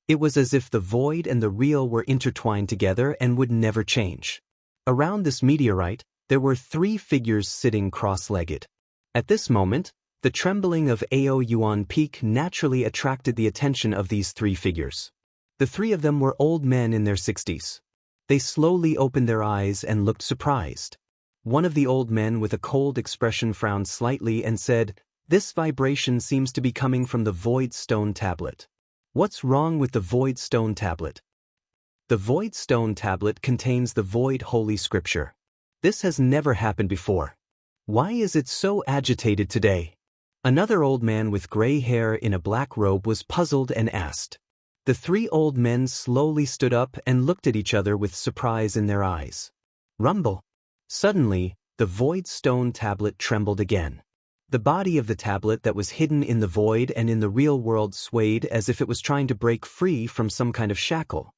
It was as if the void and the real were intertwined together and would never change. Around this meteorite, there were three figures sitting cross-legged. At this moment, the trembling of Ao Yuan Peak naturally attracted the attention of these three figures. The three of them were old men in their 60s. They slowly opened their eyes and looked surprised. One of the old men with a cold expression frowned slightly and said, "This vibration seems to be coming from the Void Stone Tablet. What's wrong with the Void Stone Tablet?" The Void Stone Tablet contains the Void Holy Scripture. This has never happened before. Why is it so agitated today? Another old man with gray hair in a black robe was puzzled and asked. The three old men slowly stood up and looked at each other with surprise in their eyes. Rumble. Suddenly, the Void Stone Tablet trembled again. The body of the tablet that was hidden in the void and in the real world swayed as if it was trying to break free from some kind of shackle.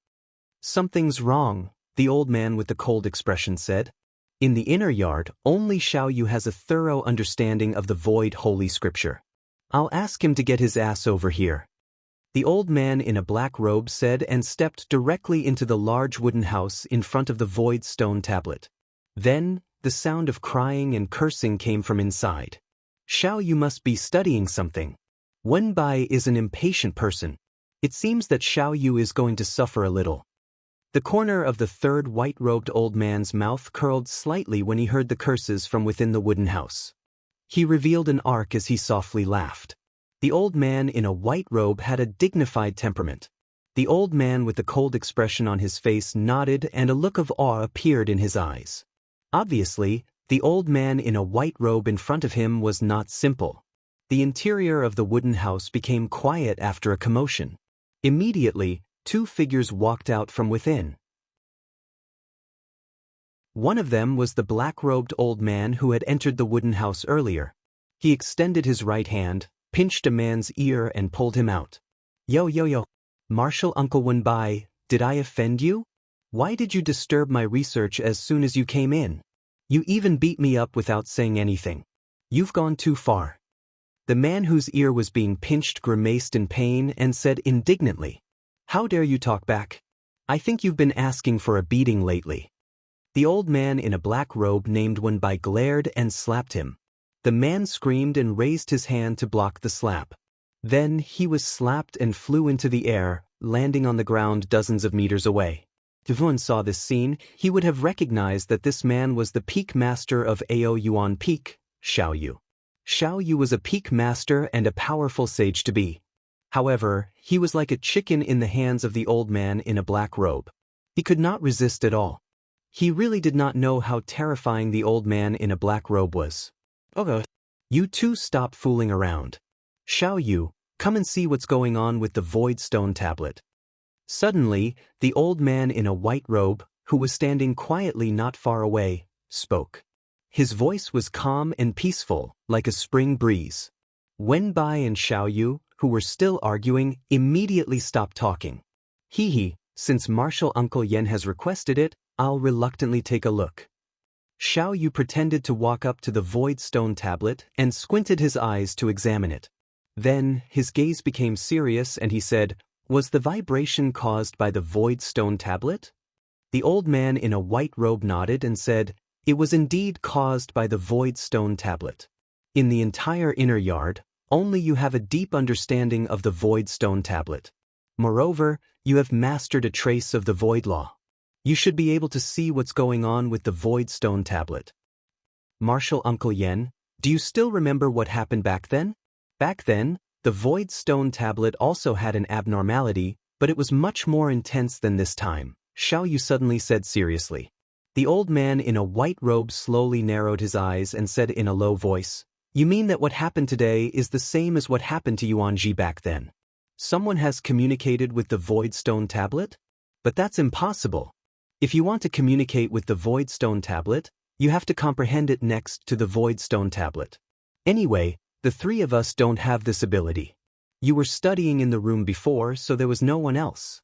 "Something's wrong," the old man with the cold expression said. In the inner yard, only Xiaoyu has a thorough understanding of the Void Holy Scripture. "I'll ask him to get his ass over here," the old man in a black robe said and stepped directly into the large wooden house in front of the Void Stone Tablet. Then, the sound of crying and cursing came from inside. "Xiaoyu must be studying something. Wenbai is an impatient person. It seems that Xiaoyu is going to suffer a little." The corner of the third white-robed old man's mouth curled slightly when he heard the curses from within the wooden house. He revealed an arc as he softly laughed. The old man in a white robe had a dignified temperament. The old man with the cold expression on his face nodded and a look of awe appeared in his eyes. Obviously, the old man in a white robe in front of him was not simple. The interior of the wooden house became quiet after a commotion. Immediately, two figures walked out from within. One of them was the black-robed old man who had entered the wooden house earlier. He extended his right hand, pinched a man's ear and pulled him out. Yo. Martial Uncle Wenbai, did I offend you? Why did you disturb my research as soon as you came in? You even beat me up without saying anything. You've gone too far." The man whose ear was being pinched grimaced in pain and said indignantly, "How dare you talk back? I think you've been asking for a beating lately." The old man in a black robe named Wenbai glared and slapped him. The man screamed and raised his hand to block the slap. Then he was slapped and flew into the air, landing on the ground dozens of meters away. If one saw this scene, he would have recognized that this man was the peak master of Ao Yuan Peak, Xiaoyu. Xiaoyu was a peak master and a powerful sage to be. However, he was like a chicken in the hands of the old man in a black robe. He could not resist at all. He really did not know how terrifying the old man in a black robe was. "Okay. You two stop fooling around. Xiaoyu, come and see what's going on with the Void Stone Tablet." Suddenly, the old man in a white robe, who was standing quietly not far away, spoke. His voice was calm and peaceful, like a spring breeze. Wenbai and Xiaoyu, who were still arguing, immediately stopped talking. Since Martial Uncle Yen has requested it, I'll reluctantly take a look." Xiaoyu pretended to walk up to the Void Stone Tablet and squinted his eyes to examine it. Then, his gaze became serious and he said, "Was the vibration caused by the Void Stone Tablet?" The old man in a white robe nodded and said, "It was indeed caused by the void stone tablet. In the entire inner yard, only you have a deep understanding of the void stone tablet. Moreover, you have mastered a trace of the void law. You should be able to see what's going on with the void stone tablet." Marshal Uncle Yen, do you still remember what happened back then? Back then, the void stone tablet also had an abnormality, but it was much more intense than this time, Xiao Yu suddenly said seriously. The old man in a white robe slowly narrowed his eyes and said in a low voice, "You mean that what happened today is the same as what happened to Yuan Ji back then? Someone has communicated with the void stone tablet? But that's impossible. If you want to communicate with the void stone tablet, you have to comprehend it next to the void stone tablet. Anyway, the three of us don't have this ability. You were studying in the room before, so there was no one else."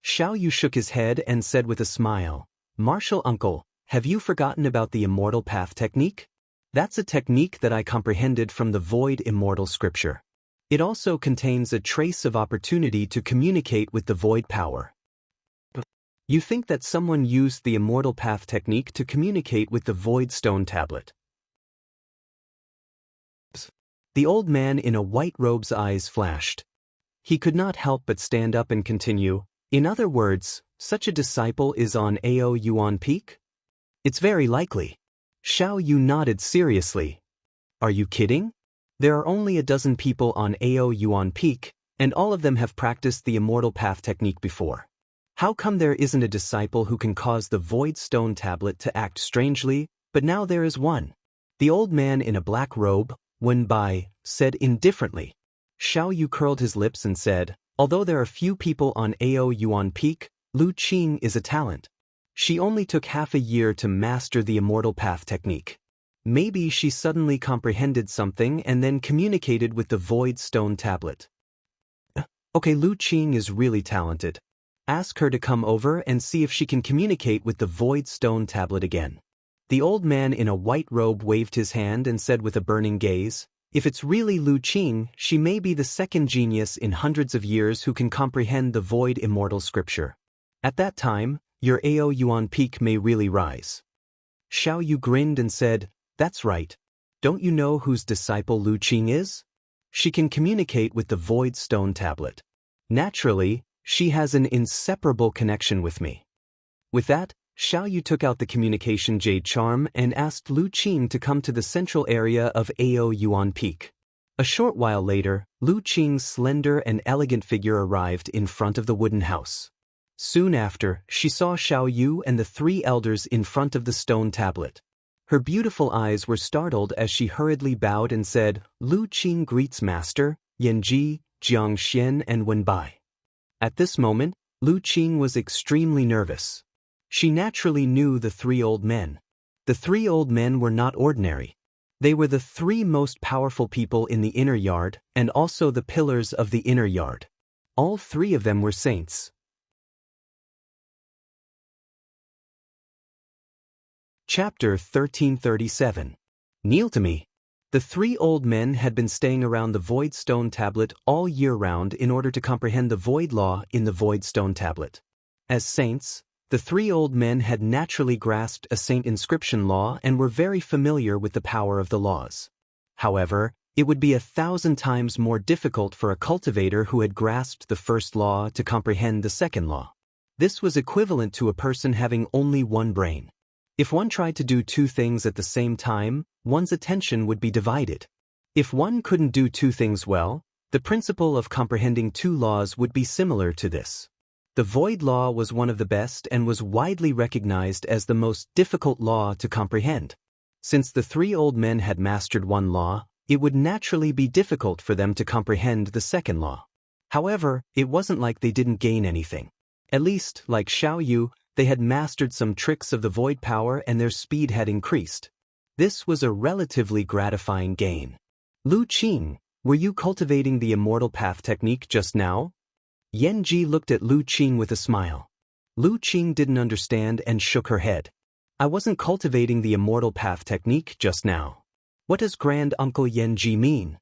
Xiao Yu shook his head and said with a smile, "Marshal Uncle, have you forgotten about the immortal path technique? That's a technique that I comprehended from the void immortal scripture. It also contains a trace of opportunity to communicate with the void power." You think that someone used the immortal path technique to communicate with the void stone tablet? The old man in a white robe's eyes flashed. He could not help but stand up and continue, "In other words, such a disciple is on Ao Yuan Peak? It's very likely." Xiao Yu nodded seriously. "Are you kidding? There are only a dozen people on Ao Yuan Peak, and all of them have practiced the immortal path technique before. How come there isn't a disciple who can cause the void stone tablet to act strangely, but now there is one?" The old man in a black robe, Wen Bai, said indifferently. Xiao Yu curled his lips and said, "Although there are few people on Ao Yuan Peak, Lu Qing is a talent. She only took half a year to master the immortal path technique. Maybe she suddenly comprehended something and then communicated with the void stone tablet. Okay, Lu Qing is really talented. Ask her to come over and see if she can communicate with the void stone tablet again." The old man in a white robe waved his hand and said with a burning gaze, "If it's really Lu Qing, she may be the second genius in hundreds of years who can comprehend the void immortal scripture. At that time, your Ao Yuan Peak may really rise." Xiao Yu grinned and said, "That's right. Don't you know whose disciple Lu Qing is? She can communicate with the void stone tablet. Naturally, she has an inseparable connection with me." With that, Xiao Yu took out the communication jade charm and asked Lu Qing to come to the central area of Ao Yuan Peak. A short while later, Lu Qing's slender and elegant figure arrived in front of the wooden house. Soon after, she saw Xiao Yu and the three elders in front of the stone tablet. Her beautiful eyes were startled as she hurriedly bowed and said, "Lu Qing greets Master, Yanji, Jiang Xian and Wen Bai." At this moment, Lu Qing was extremely nervous. She naturally knew the three old men. The three old men were not ordinary. They were the three most powerful people in the inner yard and also the pillars of the inner yard. All three of them were saints. Chapter 1337. Kneel to me. The three old men had been staying around the void stone tablet all year round in order to comprehend the void law in the void stone tablet. As saints, the three old men had naturally grasped a saint inscription law and were very familiar with the power of the laws. However, it would be 1,000 times more difficult for a cultivator who had grasped the first law to comprehend the second law. This was equivalent to a person having only one brain. If one tried to do two things at the same time, one's attention would be divided. If one couldn't do two things well, the principle of comprehending two laws would be similar to this. The void law was one of the best and was widely recognized as the most difficult law to comprehend. Since the three old men had mastered one law, it would naturally be difficult for them to comprehend the second law. However, it wasn't like they didn't gain anything. At least, like Xiao Yu, they had mastered some tricks of the void power and their speed had increased. This was a relatively gratifying gain. "Lu Qing, were you cultivating the immortal path technique just now?" Yan Ji looked at Lu Qing with a smile. Lu Qing didn't understand and shook her head. "I wasn't cultivating the immortal path technique just now. What does Grand Uncle Yan Ji mean?"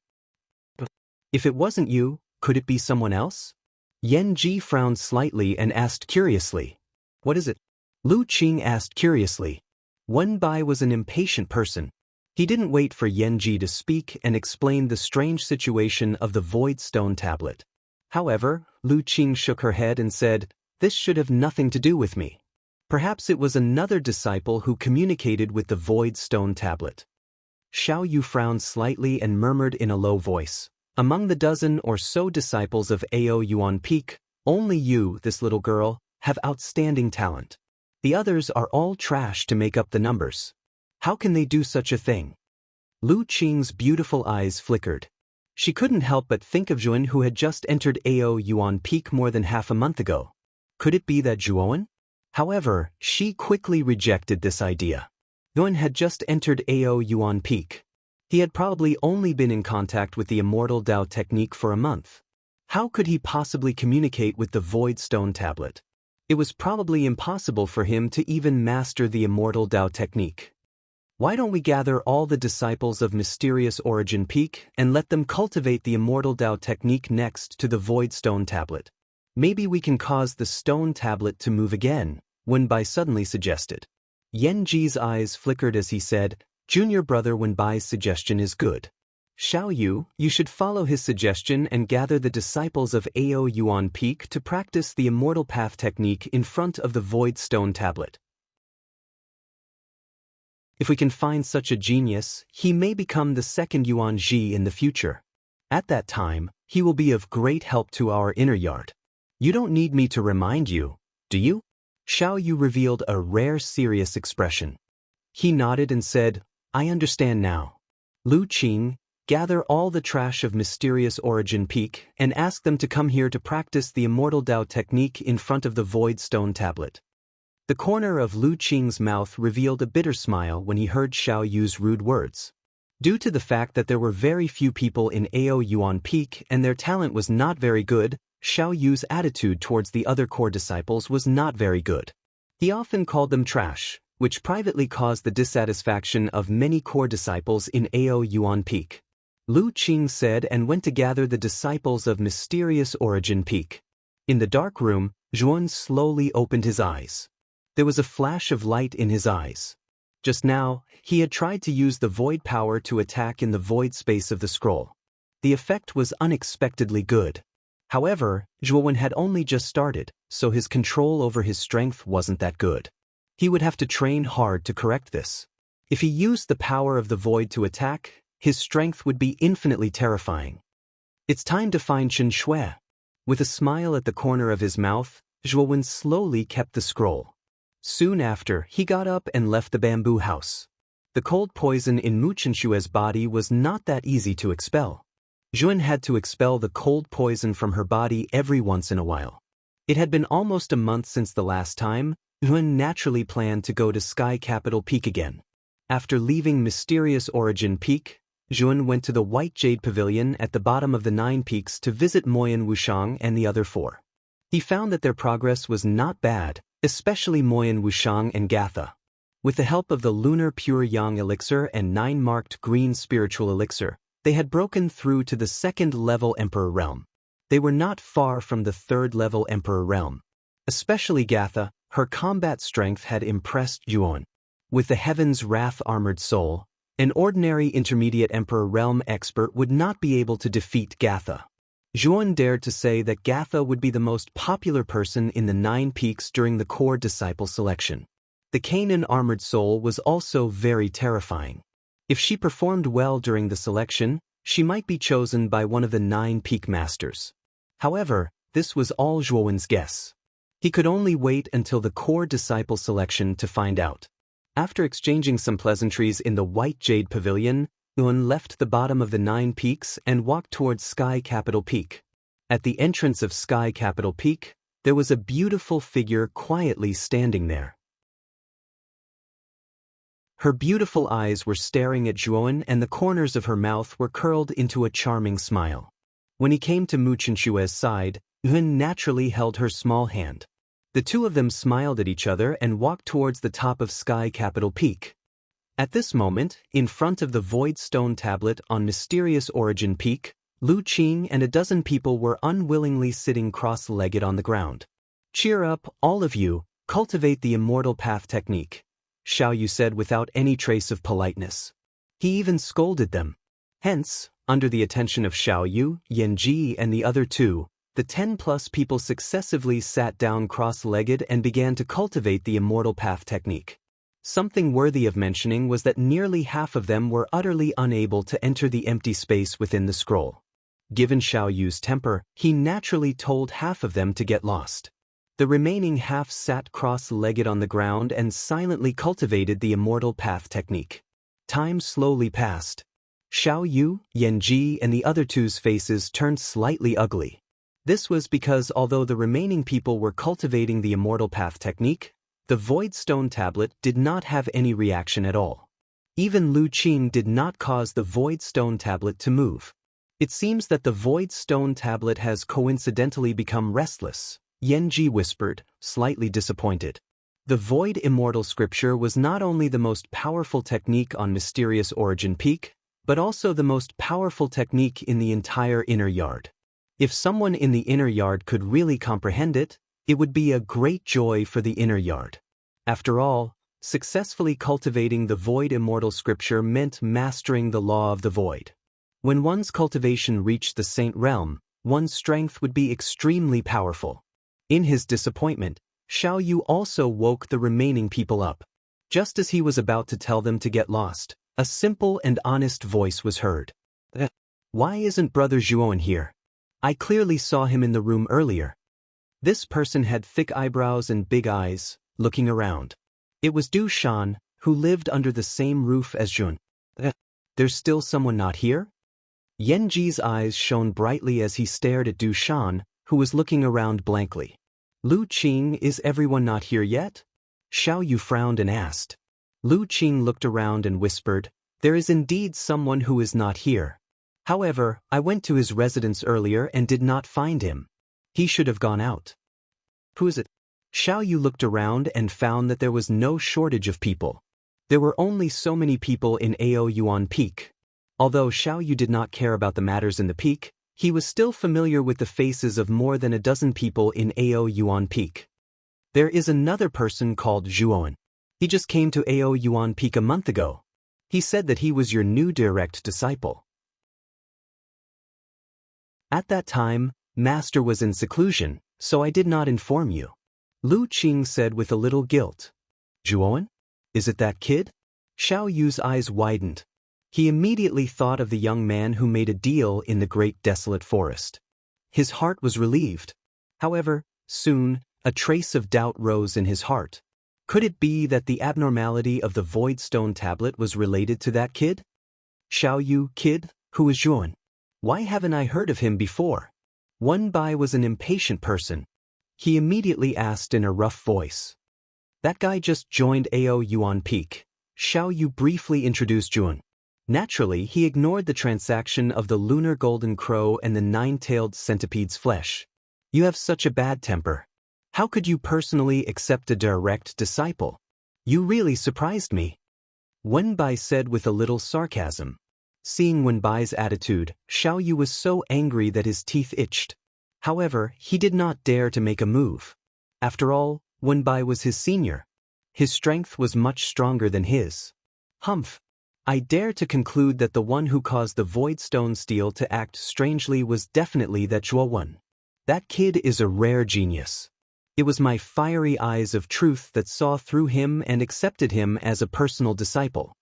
"If it wasn't you, could it be someone else?" Yan Ji frowned slightly and asked curiously, "What is it?" Lu Qing asked curiously. Wenbai was an impatient person. He didn't wait for Yanji to speak and explain the strange situation of the void stone tablet. However, Lu Qing shook her head and said, "This should have nothing to do with me." Perhaps it was another disciple who communicated with the void stone tablet. Xiao Yu frowned slightly and murmured in a low voice, "Among the dozen or so disciples of Ao Yuan Peak, only you, this little girl, have outstanding talent. The others are all trash to make up the numbers. How can they do such a thing?" Lu Qing's beautiful eyes flickered. She couldn't help but think of Zhuan, who had just entered Ao Yuan Peak more than half a month ago. Could it be that Zhuan? However, she quickly rejected this idea. Zhuan had just entered Ao Yuan Peak. He had probably only been in contact with the Immortal Dao technique for a month. How could he possibly communicate with the Void Stone tablet? It was probably impossible for him to even master the Immortal Dao technique. Why don't we gather all the disciples of Mysterious Origin Peak and let them cultivate the Immortal Dao technique next to the Void Stone tablet? Maybe we can cause the stone tablet to move again, Wenbai suddenly suggested. Yanji's eyes flickered as he said, "Junior brother Wenbai's suggestion is good. Xiao Yu, you should follow his suggestion and gather the disciples of Ao Yuan Peak to practice the Immortal Path technique in front of the Void Stone tablet. If we can find such a genius, he may become the second Yuan Ji in the future. At that time, he will be of great help to our inner yard. You don't need me to remind you, do you?" Xiao Yu revealed a rare serious expression. He nodded and said, "I understand now. Lu Qing, gather all the trash of Mysterious Origin Peak and ask them to come here to practice the Immortal Dao technique in front of the Void Stone tablet." The corner of Lu Qing's mouth revealed a bitter smile when he heard Xiao Yu's rude words. Due to the fact that there were very few people in Ao Yuan Peak and their talent was not very good, Xiao Yu's attitude towards the other core disciples was not very good. He often called them trash, which privately caused the dissatisfaction of many core disciples in Ao Yuan Peak. Lu Qing said and went to gather the disciples of Mysterious Origin Peak. In the dark room, Zhuan slowly opened his eyes. There was a flash of light in his eyes. Just now, he had tried to use the void power to attack in the void space of the scroll. The effect was unexpectedly good. However, Zhuan had only just started, so his control over his strength wasn't that good. He would have to train hard to correct this. If he used the power of the void to attack, his strength would be infinitely terrifying. It's time to find Chen Shui. With a smile at the corner of his mouth, Zhuan slowly kept the scroll. Soon after, he got up and left the bamboo house. The cold poison in Mu Chenshue's body was not that easy to expel. Zhuan had to expel the cold poison from her body every once in a while. It had been almost a month since the last time. Zhuan naturally planned to go to Sky Capital Peak again. After leaving Mysterious Origin Peak, Zhuan went to the White Jade Pavilion at the bottom of the 9 peaks to visit Moyan Wushang and the other 4. He found that their progress was not bad, especially Moyan Wushang and Gatha. With the help of the Lunar Pure Yang Elixir and 9-marked Green Spiritual Elixir, they had broken through to the 2nd-level Emperor Realm. They were not far from the 3rd-level Emperor Realm. Especially Gatha, her combat strength had impressed Zhuan. With the Heaven's Wrath Armored Soul, an ordinary intermediate Emperor Realm expert would not be able to defeat Gatha. Zhuan dared to say that Gatha would be the most popular person in the 9 peaks during the core disciple selection. The Canaan Armored Soul was also very terrifying. If she performed well during the selection, she might be chosen by one of the 9 peak masters. However, this was all Zhuan's guess. He could only wait until the core disciple selection to find out. After exchanging some pleasantries in the White Jade Pavilion, Zhuan left the bottom of the 9 peaks and walked towards Sky Capital Peak. At the entrance of Sky Capital Peak, there was a beautiful figure quietly standing there. Her beautiful eyes were staring at Zhuan and the corners of her mouth were curled into a charming smile. When he came to Mu Chenshue's side, Zhuan naturally held her small hand. The two of them smiled at each other and walked towards the top of Sky Capital Peak. At this moment, in front of the Void Stone tablet on Mysterious Origin Peak, Lu Qing and a dozen people were unwillingly sitting cross-legged on the ground. "Cheer up, all of you, Cultivate the immortal path technique, Xiao Yu said without any trace of politeness. He even scolded them. Hence, under the attention of Xiao Yu, Yan Ji, and the other two, the 10+ people successively sat down cross-legged and began to cultivate the immortal path technique. Something worthy of mentioning was that nearly half of them were utterly unable to enter the empty space within the scroll. Given Xiao Yu's temper, he naturally told half of them to get lost. The remaining half sat cross-legged on the ground and silently cultivated the immortal path technique. Time slowly passed. Xiao Yu, Yan Ji, and the other two's faces turned slightly ugly. This was because although the remaining people were cultivating the immortal path technique, the void stone tablet did not have any reaction at all. Even Lu Qing did not cause the void stone tablet to move. It seems that the void stone tablet has coincidentally become restless, Yan Ji whispered, slightly disappointed. The void immortal scripture was not only the most powerful technique on Mysterious Origin Peak, but also the most powerful technique in the entire inner yard. If someone in the inner yard could really comprehend it, it would be a great joy for the inner yard. After all, successfully cultivating the void immortal scripture meant mastering the law of the void. When one's cultivation reached the saint realm, one's strength would be extremely powerful. In his disappointment, Xiao Yu also woke the remaining people up. Just as he was about to tell them to get lost, a simple and honest voice was heard. Why isn't Brother Zhuowen here? I clearly saw him in the room earlier. This person had thick eyebrows and big eyes, looking around. It was Du Shan, who lived under the same roof as Jun. There's still someone not here? Yan Ji's eyes shone brightly as he stared at Du Shan, who was looking around blankly. Lu Qing, is everyone not here yet? Xiao Yu frowned and asked. Lu Qing looked around and whispered, there is indeed someone who is not here. However, I went to his residence earlier and did not find him. He should have gone out. Who is it? Xiao Yu looked around and found that there was no shortage of people. There were only so many people in Ao Yuan Peak. Although Xiao Yu did not care about the matters in the peak, he was still familiar with the faces of more than a dozen people in Ao Yuan Peak. There is another person called Zhuowen. He just came to Ao Yuan Peak a month ago. He said that he was your new direct disciple. At that time, Master was in seclusion, so I did not inform you. Lu Qing said with a little guilt. Zhuowen? Is it that kid? Xiao Yu's eyes widened. He immediately thought of the young man who made a deal in the great desolate forest. His heart was relieved. However, soon, a trace of doubt rose in his heart. Could it be that the abnormality of the void stone tablet was related to that kid? Xiao Yu, kid, who is Zhuowen? Why haven't I heard of him before? Wen Bai was an impatient person. He immediately asked in a rough voice. That guy just joined Ao Yuan Peak. Xiao Yu briefly introduced Zhuowen. Naturally, he ignored the transaction of the lunar golden crow and the nine-tailed centipede's flesh. You have such a bad temper. How could you personally accept a direct disciple? You really surprised me. Wen Bai said with a little sarcasm. Seeing Wen Bai's attitude, Xiao Yu was so angry that his teeth itched. However, he did not dare to make a move. After all, Wen Bai was his senior. His strength was much stronger than his. Humph. I dare to conclude that the one who caused the void stone steel to act strangely was definitely that Zhuowen. That kid is a rare genius. It was my fiery eyes of truth that saw through him and accepted him as a personal disciple.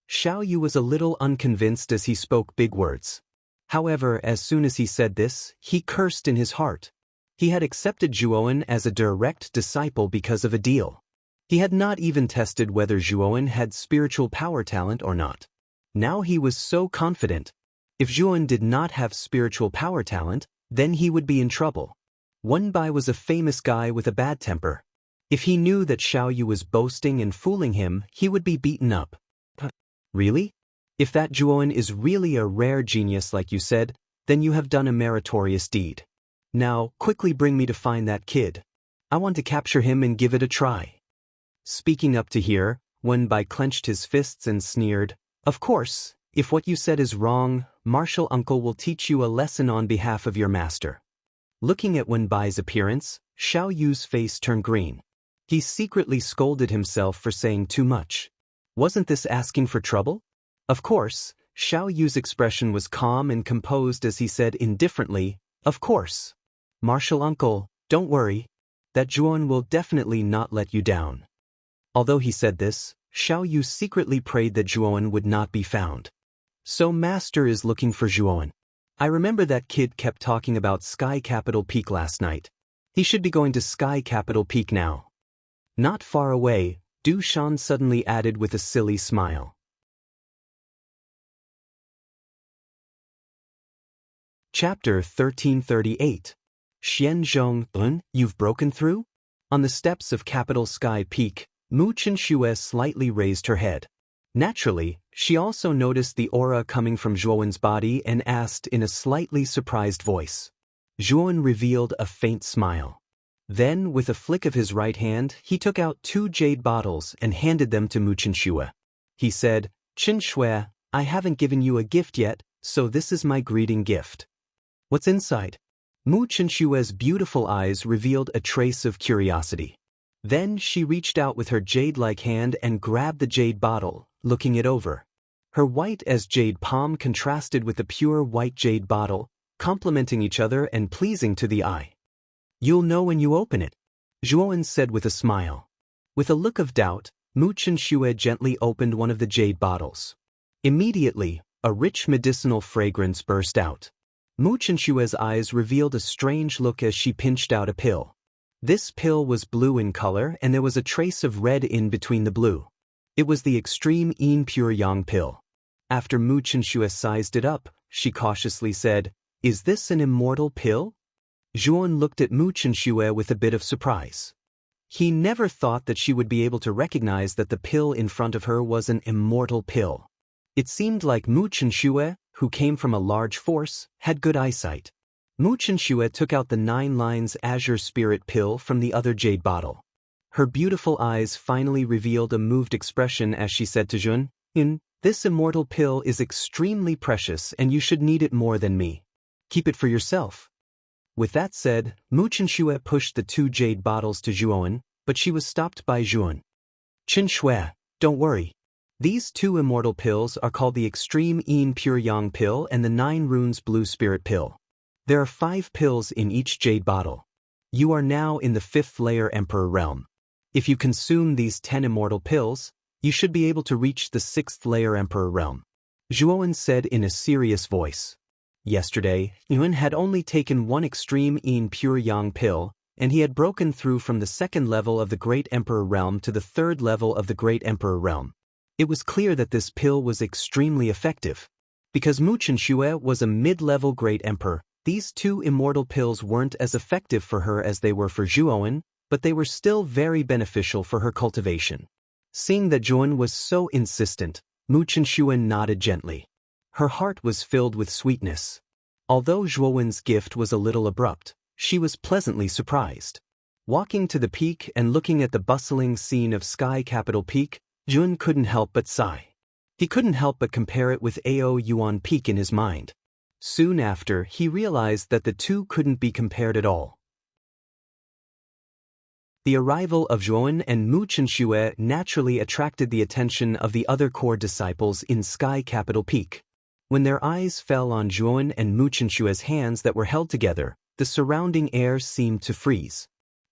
Xiao Yu was a little unconvinced as he spoke big words. However, as soon as he said this, he cursed in his heart. He had accepted Zhuowen as a direct disciple because of a deal. He had not even tested whether Zhuowen had spiritual power talent or not. Now he was so confident. If Zhuowen did not have spiritual power talent, then he would be in trouble. Wen Bai was a famous guy with a bad temper. If he knew that Xiao Yu was boasting and fooling him, he would be beaten up. Really? If that Zhuowen is really a rare genius like you said, then you have done a meritorious deed. Now, quickly bring me to find that kid. I want to capture him and give it a try. Speaking up to here, Wen Bai clenched his fists and sneered, Of course, if what you said is wrong, Martial Uncle will teach you a lesson on behalf of your master. Looking at Wen Bai's appearance, Xiao Yu's face turned green. He secretly scolded himself for saying too much. Wasn't this asking for trouble? Of course, Xiao Yu's expression was calm and composed as he said indifferently, "Of course. Martial uncle, don't worry. That Zhuan will definitely not let you down." Although he said this, Xiao Yu secretly prayed that Zhuan would not be found. So master is looking for Zhuan. I remember that kid kept talking about Sky Capital Peak last night. He should be going to Sky Capital Peak now. Not far away, Du Shan suddenly added with a silly smile. Chapter 1338. Xian Zhong, you've broken through? On the steps of Capital Sky Peak, Mu Chenxue slightly raised her head. Naturally, she also noticed the aura coming from Zhuowen's body and asked in a slightly surprised voice. Zhuowen revealed a faint smile. Then, with a flick of his right hand, he took out 2 jade bottles and handed them to Mu Chenxue. He said, "Chenxue, I haven't given you a gift yet, so this is my greeting gift." "What's inside?" Mu Chenxue's beautiful eyes revealed a trace of curiosity. Then she reached out with her jade-like hand and grabbed the jade bottle, looking it over. Her white as jade palm contrasted with the pure white jade bottle, complementing each other and pleasing to the eye. "You'll know when you open it," Zhuowen said with a smile. With a look of doubt, Mu Chenxue gently opened one of the jade bottles. Immediately, a rich medicinal fragrance burst out. Mu Chenxue's eyes revealed a strange look as she pinched out a pill. This pill was blue in color and there was a trace of red in between the blue. It was the extreme Yin Pure Yang pill. After Mu Chenxue sized it up, she cautiously said, "Is this an immortal pill?" Zhuowen looked at Mu Chenxue with a bit of surprise. He never thought that she would be able to recognize that the pill in front of her was an immortal pill. It seemed like Mu Chenxue, who came from a large force, had good eyesight. Mu Chenxue took out the 9 lines Azure Spirit pill from the other jade bottle. Her beautiful eyes finally revealed a moved expression as she said to Zhuowen, "This immortal pill is extremely precious and you should need it more than me. Keep it for yourself." With that said, Mu Chenxue pushed the 2 jade bottles to Zhuowen, but she was stopped by Zhuowen. "Chenxue, don't worry. These 2 immortal pills are called the Extreme Yin Pure Yang pill and the 9 Runes Blue Spirit pill. There are 5 pills in each jade bottle. You are now in the 5th layer Emperor realm. If you consume these 10 immortal pills, you should be able to reach the 6th layer Emperor realm," Zhuowen said in a serious voice. Yesterday, Yuan had only taken 1 extreme Yin Pure Yang pill, and he had broken through from the 2nd level of the Great Emperor realm to the 3rd level of the Great Emperor realm. It was clear that this pill was extremely effective. Because Mu Chenxue was a mid-level Great Emperor, these 2 immortal pills weren't as effective for her as they were for Zhuowen, but they were still very beneficial for her cultivation. Seeing that Zhuowen was so insistent, Mu Chenxue nodded gently. Her heart was filled with sweetness. Although Zhuowen's gift was a little abrupt, she was pleasantly surprised. Walking to the peak and looking at the bustling scene of Sky Capital Peak, Zhuowen couldn't help but sigh. He couldn't help but compare it with Ao Yuan Peak in his mind. Soon after, he realized that the 2 couldn't be compared at all. The arrival of Zhuowen and Mu Chenxue naturally attracted the attention of the other core disciples in Sky Capital Peak. When their eyes fell on Zhuowen and Mu Chenxue's hands that were held together, the surrounding air seemed to freeze.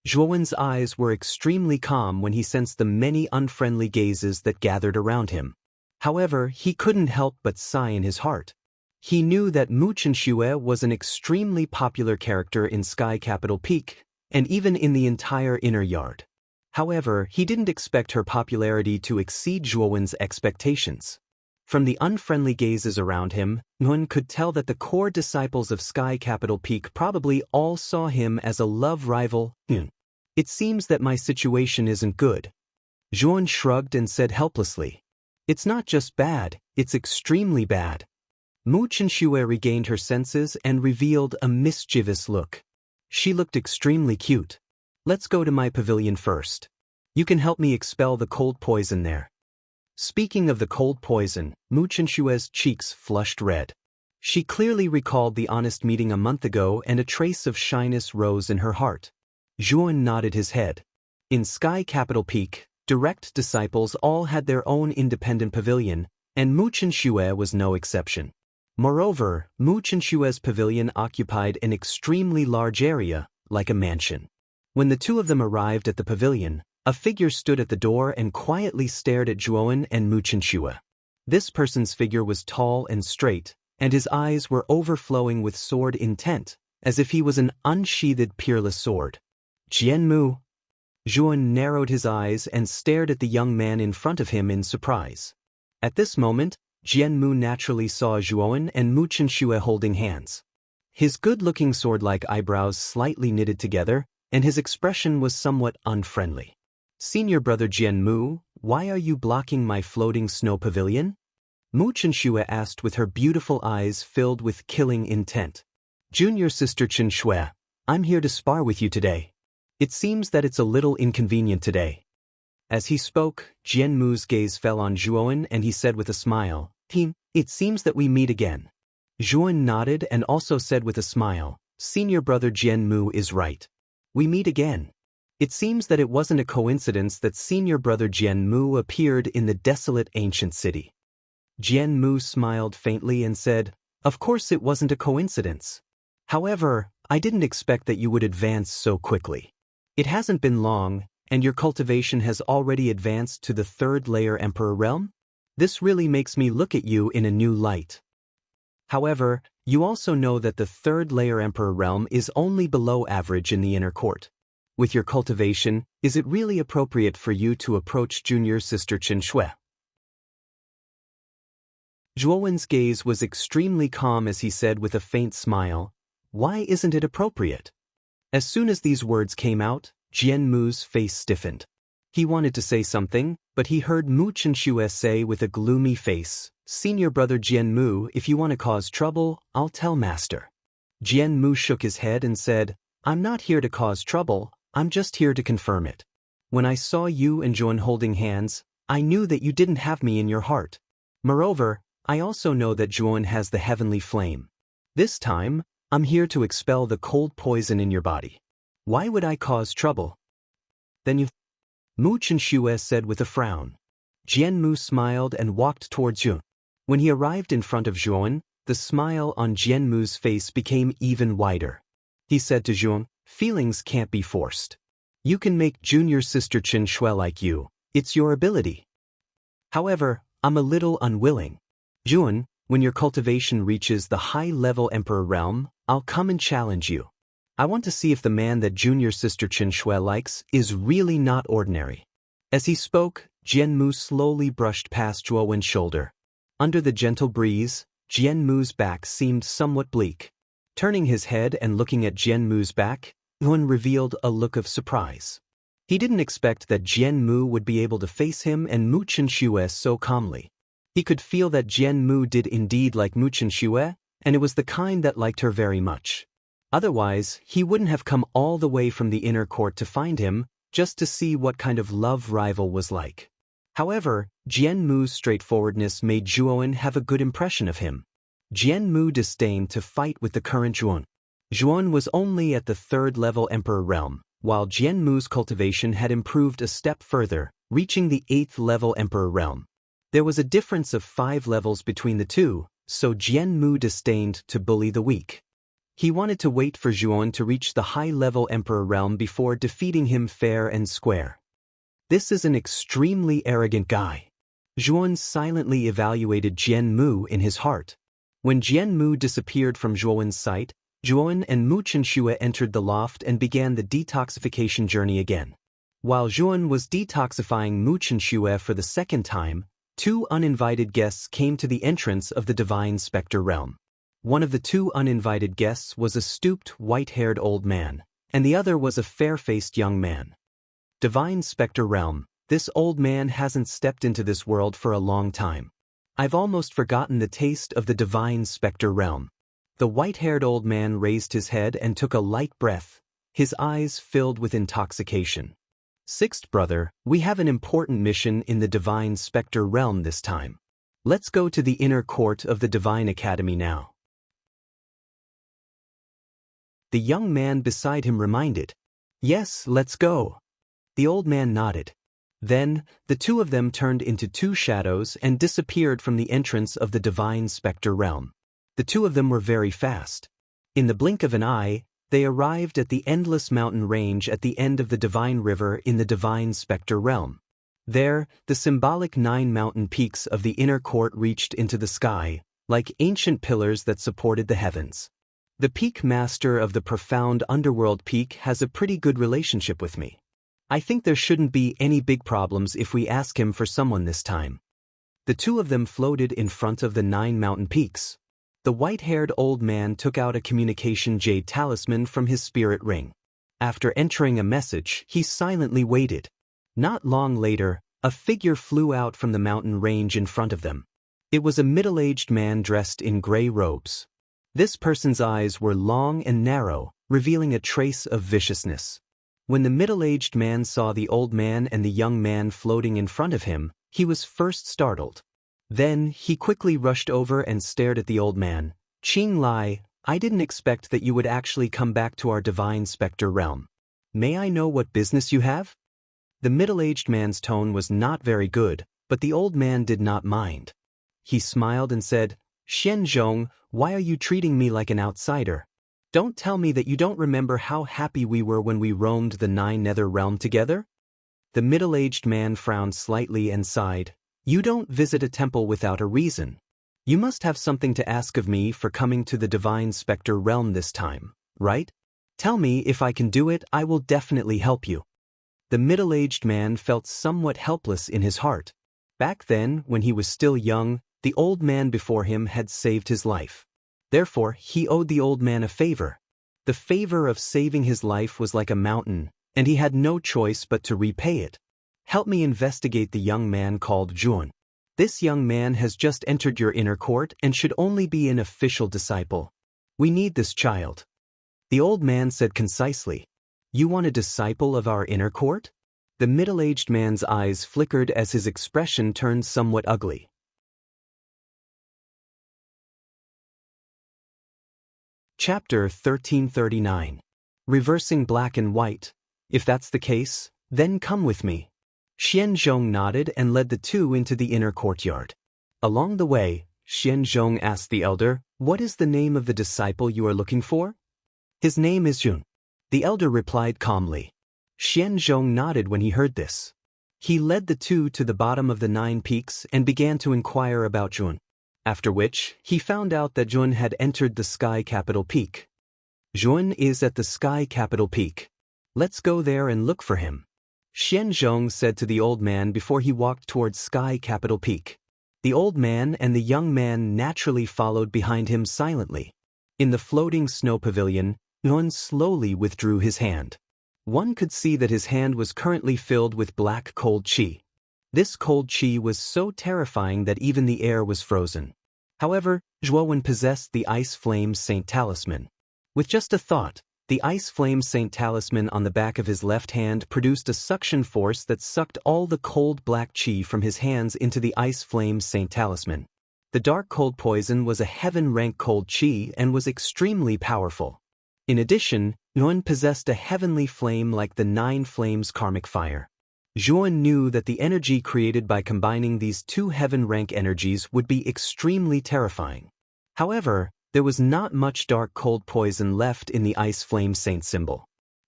Zhuowen's eyes were extremely calm when he sensed the many unfriendly gazes that gathered around him. However, he couldn't help but sigh in his heart. He knew that Mu Chenxue was an extremely popular character in Sky Capital Peak, and even in the entire inner yard. However, he didn't expect her popularity to exceed Zhuowen's expectations. From the unfriendly gazes around him, one could tell that the core disciples of Sky Capital Peak probably all saw him as a love rival. "It seems that my situation isn't good." Zhuowen shrugged and said helplessly, "It's not just bad, it's extremely bad." Mu Chenxue regained her senses and revealed a mischievous look. She looked extremely cute. "Let's go to my pavilion first. You can help me expel the cold poison there." Speaking of the cold poison, Mu Chenxue's cheeks flushed red. She clearly recalled the honest meeting a month ago and a trace of shyness rose in her heart. Zhuowen nodded his head. In Sky Capital Peak, direct disciples all had their own independent pavilion, and Mu Chenxue was no exception. Moreover, Mu Chenxue's pavilion occupied an extremely large area, like a mansion. When the two of them arrived at the pavilion, a figure stood at the door and quietly stared at Zhuowen and Mu Chenxue. This person's figure was tall and straight, and his eyes were overflowing with sword intent, as if he was an unsheathed peerless sword. Jianmu. Zhuowen narrowed his eyes and stared at the young man in front of him in surprise. At this moment, Jianmu naturally saw Zhuowen and Mu Chenxue holding hands. His good-looking sword-like eyebrows slightly knitted together, and his expression was somewhat unfriendly. "Senior brother Jianmu, why are you blocking my floating snow pavilion?" Mu Chenxue asked with her beautiful eyes filled with killing intent. "Junior sister Chenxue, I'm here to spar with you today. It seems that it's a little inconvenient today." As he spoke, Jianmu's gaze fell on Zhuowen and he said with a smile, "Team, it seems that we meet again." Zhuowen nodded and also said with a smile, "Senior brother Jianmu is right. We meet again." It seems that it wasn't a coincidence that senior brother Jianmu appeared in the desolate ancient city. Jianmu smiled faintly and said, "Of course it wasn't a coincidence. However, I didn't expect that you would advance so quickly. It hasn't been long, and your cultivation has already advanced to the third layer Emperor realm? This really makes me look at you in a new light. However, you also know that the third layer Emperor realm is only below average in the inner court. With your cultivation, is it really appropriate for you to approach junior sister Chenxue?" Zhuowen's gaze was extremely calm as he said with a faint smile, "Why isn't it appropriate?" As soon as these words came out, Jianmu's face stiffened. He wanted to say something, but he heard Mu Chenxue say with a gloomy face, "Senior brother Jianmu, if you want to cause trouble, I'll tell master." Jianmu shook his head and said, "I'm not here to cause trouble, I'm just here to confirm it. When I saw you and Zhuowen holding hands, I knew that you didn't have me in your heart. Moreover, I also know that Zhuowen has the heavenly flame. This time, I'm here to expel the cold poison in your body. Why would I cause trouble?" "Then you..." Mu Chenxue said with a frown. Jianmu smiled and walked towards Zhuowen. When he arrived in front of Zhuowen, the smile on Jianmu's face became even wider. He said to Zhuowen, "Feelings can't be forced. You can make junior sister Chenxue like you. It's your ability. However, I'm a little unwilling. Zhuowen, when your cultivation reaches the high-level Emperor realm, I'll come and challenge you. I want to see if the man that junior sister Chenxue likes is really not ordinary." As he spoke, Jianmu slowly brushed past Zhuowen's shoulder. Under the gentle breeze, Jianmu's back seemed somewhat bleak. Turning his head and looking at Jianmu's back, Zhuowen revealed a look of surprise. He didn't expect that Jianmu would be able to face him and Mu Chenxue so calmly. He could feel that Jianmu did indeed like Mu Chenxue, and it was the kind that liked her very much. Otherwise, he wouldn't have come all the way from the inner court to find him, just to see what kind of love rival was like. However, Jianmu's straightforwardness made Zhuowen have a good impression of him. Jianmu disdained to fight with the current Zhuowen. Zhuowen was only at the third-level Emperor realm, while Jianmu's cultivation had improved a step further, reaching the 8th-level Emperor realm. There was a difference of 5 levels between the two, so Jianmu disdained to bully the weak. He wanted to wait for Zhuowen to reach the high-level Emperor realm before defeating him fair and square. This is an extremely arrogant guy. Zhuowen silently evaluated Jianmu in his heart. When Jianmu disappeared from Zhuowen's sight, Zhuowen and Mu Chenxue entered the loft and began the detoxification journey again. While Zhuowen was detoxifying Mu Chenxue for the second time, 2 uninvited guests came to the entrance of the Divine Spectre realm. One of the 2 uninvited guests was a stooped, white-haired old man, and the other was a fair-faced young man. Divine Spectre realm, this old man hasn't stepped into this world for a long time. I've almost forgotten the taste of the Divine Spectre realm. The white-haired old man raised his head and took a light breath, his eyes filled with intoxication. "Sixth brother, we have an important mission in the Divine Spectre realm this time. Let's go to the inner court of the Divine Academy now." The young man beside him reminded, "Yes, let's go." The old man nodded. Then, the two of them turned into two shadows and disappeared from the entrance of the divine specter realm. The two of them were very fast. In the blink of an eye, they arrived at the endless mountain range at the end of the divine river in the divine specter realm. There, the symbolic 9 mountain peaks of the inner court reached into the sky, like ancient pillars that supported the heavens. The peak master of the profound underworld peak has a pretty good relationship with me. I think there shouldn't be any big problems if we ask him for someone this time. The two of them floated in front of the 9 mountain peaks. The white-haired old man took out a communication jade talisman from his spirit ring. After entering a message, he silently waited. Not long later, a figure flew out from the mountain range in front of them. It was a middle-aged man dressed in gray robes. This person's eyes were long and narrow, revealing a trace of viciousness. When the middle-aged man saw the old man and the young man floating in front of him, he was first startled. Then, he quickly rushed over and stared at the old man. "Qing Lai, I didn't expect that you would actually come back to our divine specter realm. May I know what business you have?" The middle-aged man's tone was not very good, but the old man did not mind. He smiled and said, "Xianzhong, why are you treating me like an outsider? Don't tell me that you don't remember how happy we were when we roamed the 9 nether realm together?" The middle-aged man frowned slightly and sighed. "You don't visit a temple without a reason. You must have something to ask of me for coming to the divine specter realm this time, right? Tell me if I can do it, I will definitely help you." The middle-aged man felt somewhat helpless in his heart. Back then, when he was still young, the old man before him had saved his life. Therefore, he owed the old man a favor. The favor of saving his life was like a mountain, and he had no choice but to repay it. "Help me investigate the young man called Jun. This young man has just entered your inner court and should only be an official disciple. We need this child." The old man said concisely, "You want a disciple of our inner court?" The middle-aged man's eyes flickered as his expression turned somewhat ugly. Chapter 1339. Reversing black and white. "If that's the case, then come with me." Xianzhong nodded and led the two into the inner courtyard. Along the way, Xianzhong asked the elder, "What is the name of the disciple you are looking for?" "His name is Jun." The elder replied calmly. Xianzhong nodded when he heard this. He led the two to the bottom of the 9 peaks and began to inquire about Jun. After which, he found out that Jun had entered the Sky Capital Peak. "Jun is at the Sky Capital Peak. Let's go there and look for him," Xianzhong said to the old man before he walked towards Sky Capital Peak. The old man and the young man naturally followed behind him silently. In the floating snow pavilion, Jun slowly withdrew his hand. One could see that his hand was currently filled with black cold qi. This cold qi was so terrifying that even the air was frozen. However, Zhuowen possessed the Ice Flame Saint Talisman. With just a thought, the Ice Flame Saint Talisman on the back of his left hand produced a suction force that sucked all the cold black qi from his hands into the Ice Flame Saint Talisman. The dark cold poison was a heaven-rank cold qi and was extremely powerful. In addition, Yuan possessed a heavenly flame like the 9 flames karmic fire. Zhuan knew that the energy created by combining these two heaven-rank energies would be extremely terrifying. However, there was not much dark cold poison left in the Ice Flame Saint symbol.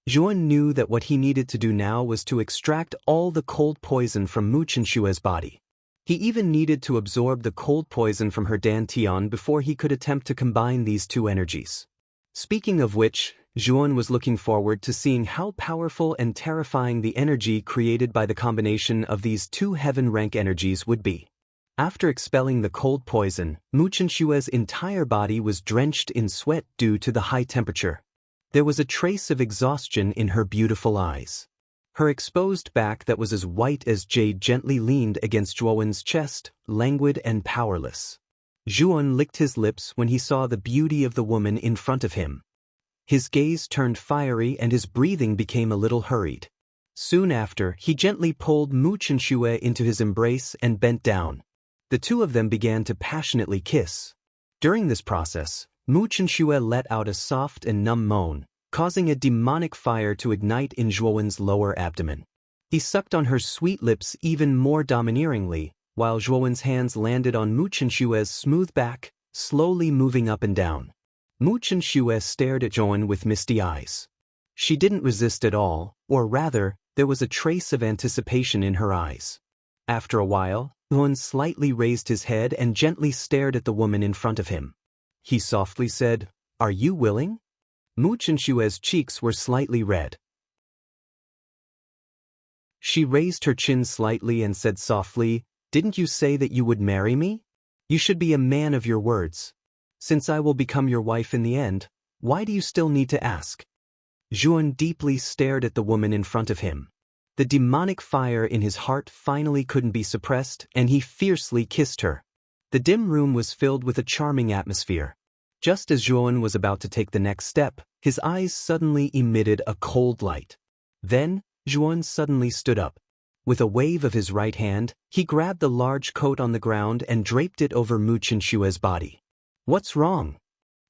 Zhuan knew that what he needed to do now was to extract all the cold poison from Mu Qinshue's body. He even needed to absorb the cold poison from her dantian before he could attempt to combine these two energies. Speaking of which, Zhuan was looking forward to seeing how powerful and terrifying the energy created by the combination of these two heaven-rank energies would be. After expelling the cold poison, Mu Qinshue's entire body was drenched in sweat due to the high temperature. There was a trace of exhaustion in her beautiful eyes. Her exposed back that was as white as jade gently leaned against Zhuowen's chest, languid and powerless. Zhuan licked his lips when he saw the beauty of the woman in front of him. His gaze turned fiery and his breathing became a little hurried. Soon after, he gently pulled Mu Qinshu into his embrace and bent down. The two of them began to passionately kiss. During this process, Mu Qinshu let out a soft and numb moan, causing a demonic fire to ignite in Zhuowen's lower abdomen. He sucked on her sweet lips even more domineeringly, while Zhuowen's hands landed on Mu Chenshue's smooth back, slowly moving up and down. Mu Chenshue stared at Zhuowen with misty eyes. She didn't resist at all, or rather, there was a trace of anticipation in her eyes. After a while, Zhuowen slightly raised his head and gently stared at the woman in front of him. He softly said, "Are you willing?" Mu Chenshue's cheeks were slightly red. She raised her chin slightly and said softly, "Didn't you say that you would marry me? You should be a man of your words. Since I will become your wife in the end, why do you still need to ask?" Zhuowen deeply stared at the woman in front of him. The demonic fire in his heart finally couldn't be suppressed, and he fiercely kissed her. The dim room was filled with a charming atmosphere. Just as Zhuowen was about to take the next step, his eyes suddenly emitted a cold light. Then, Zhuowen suddenly stood up. With a wave of his right hand, he grabbed the large coat on the ground and draped it over Mu Chenshue's body. "What's wrong?"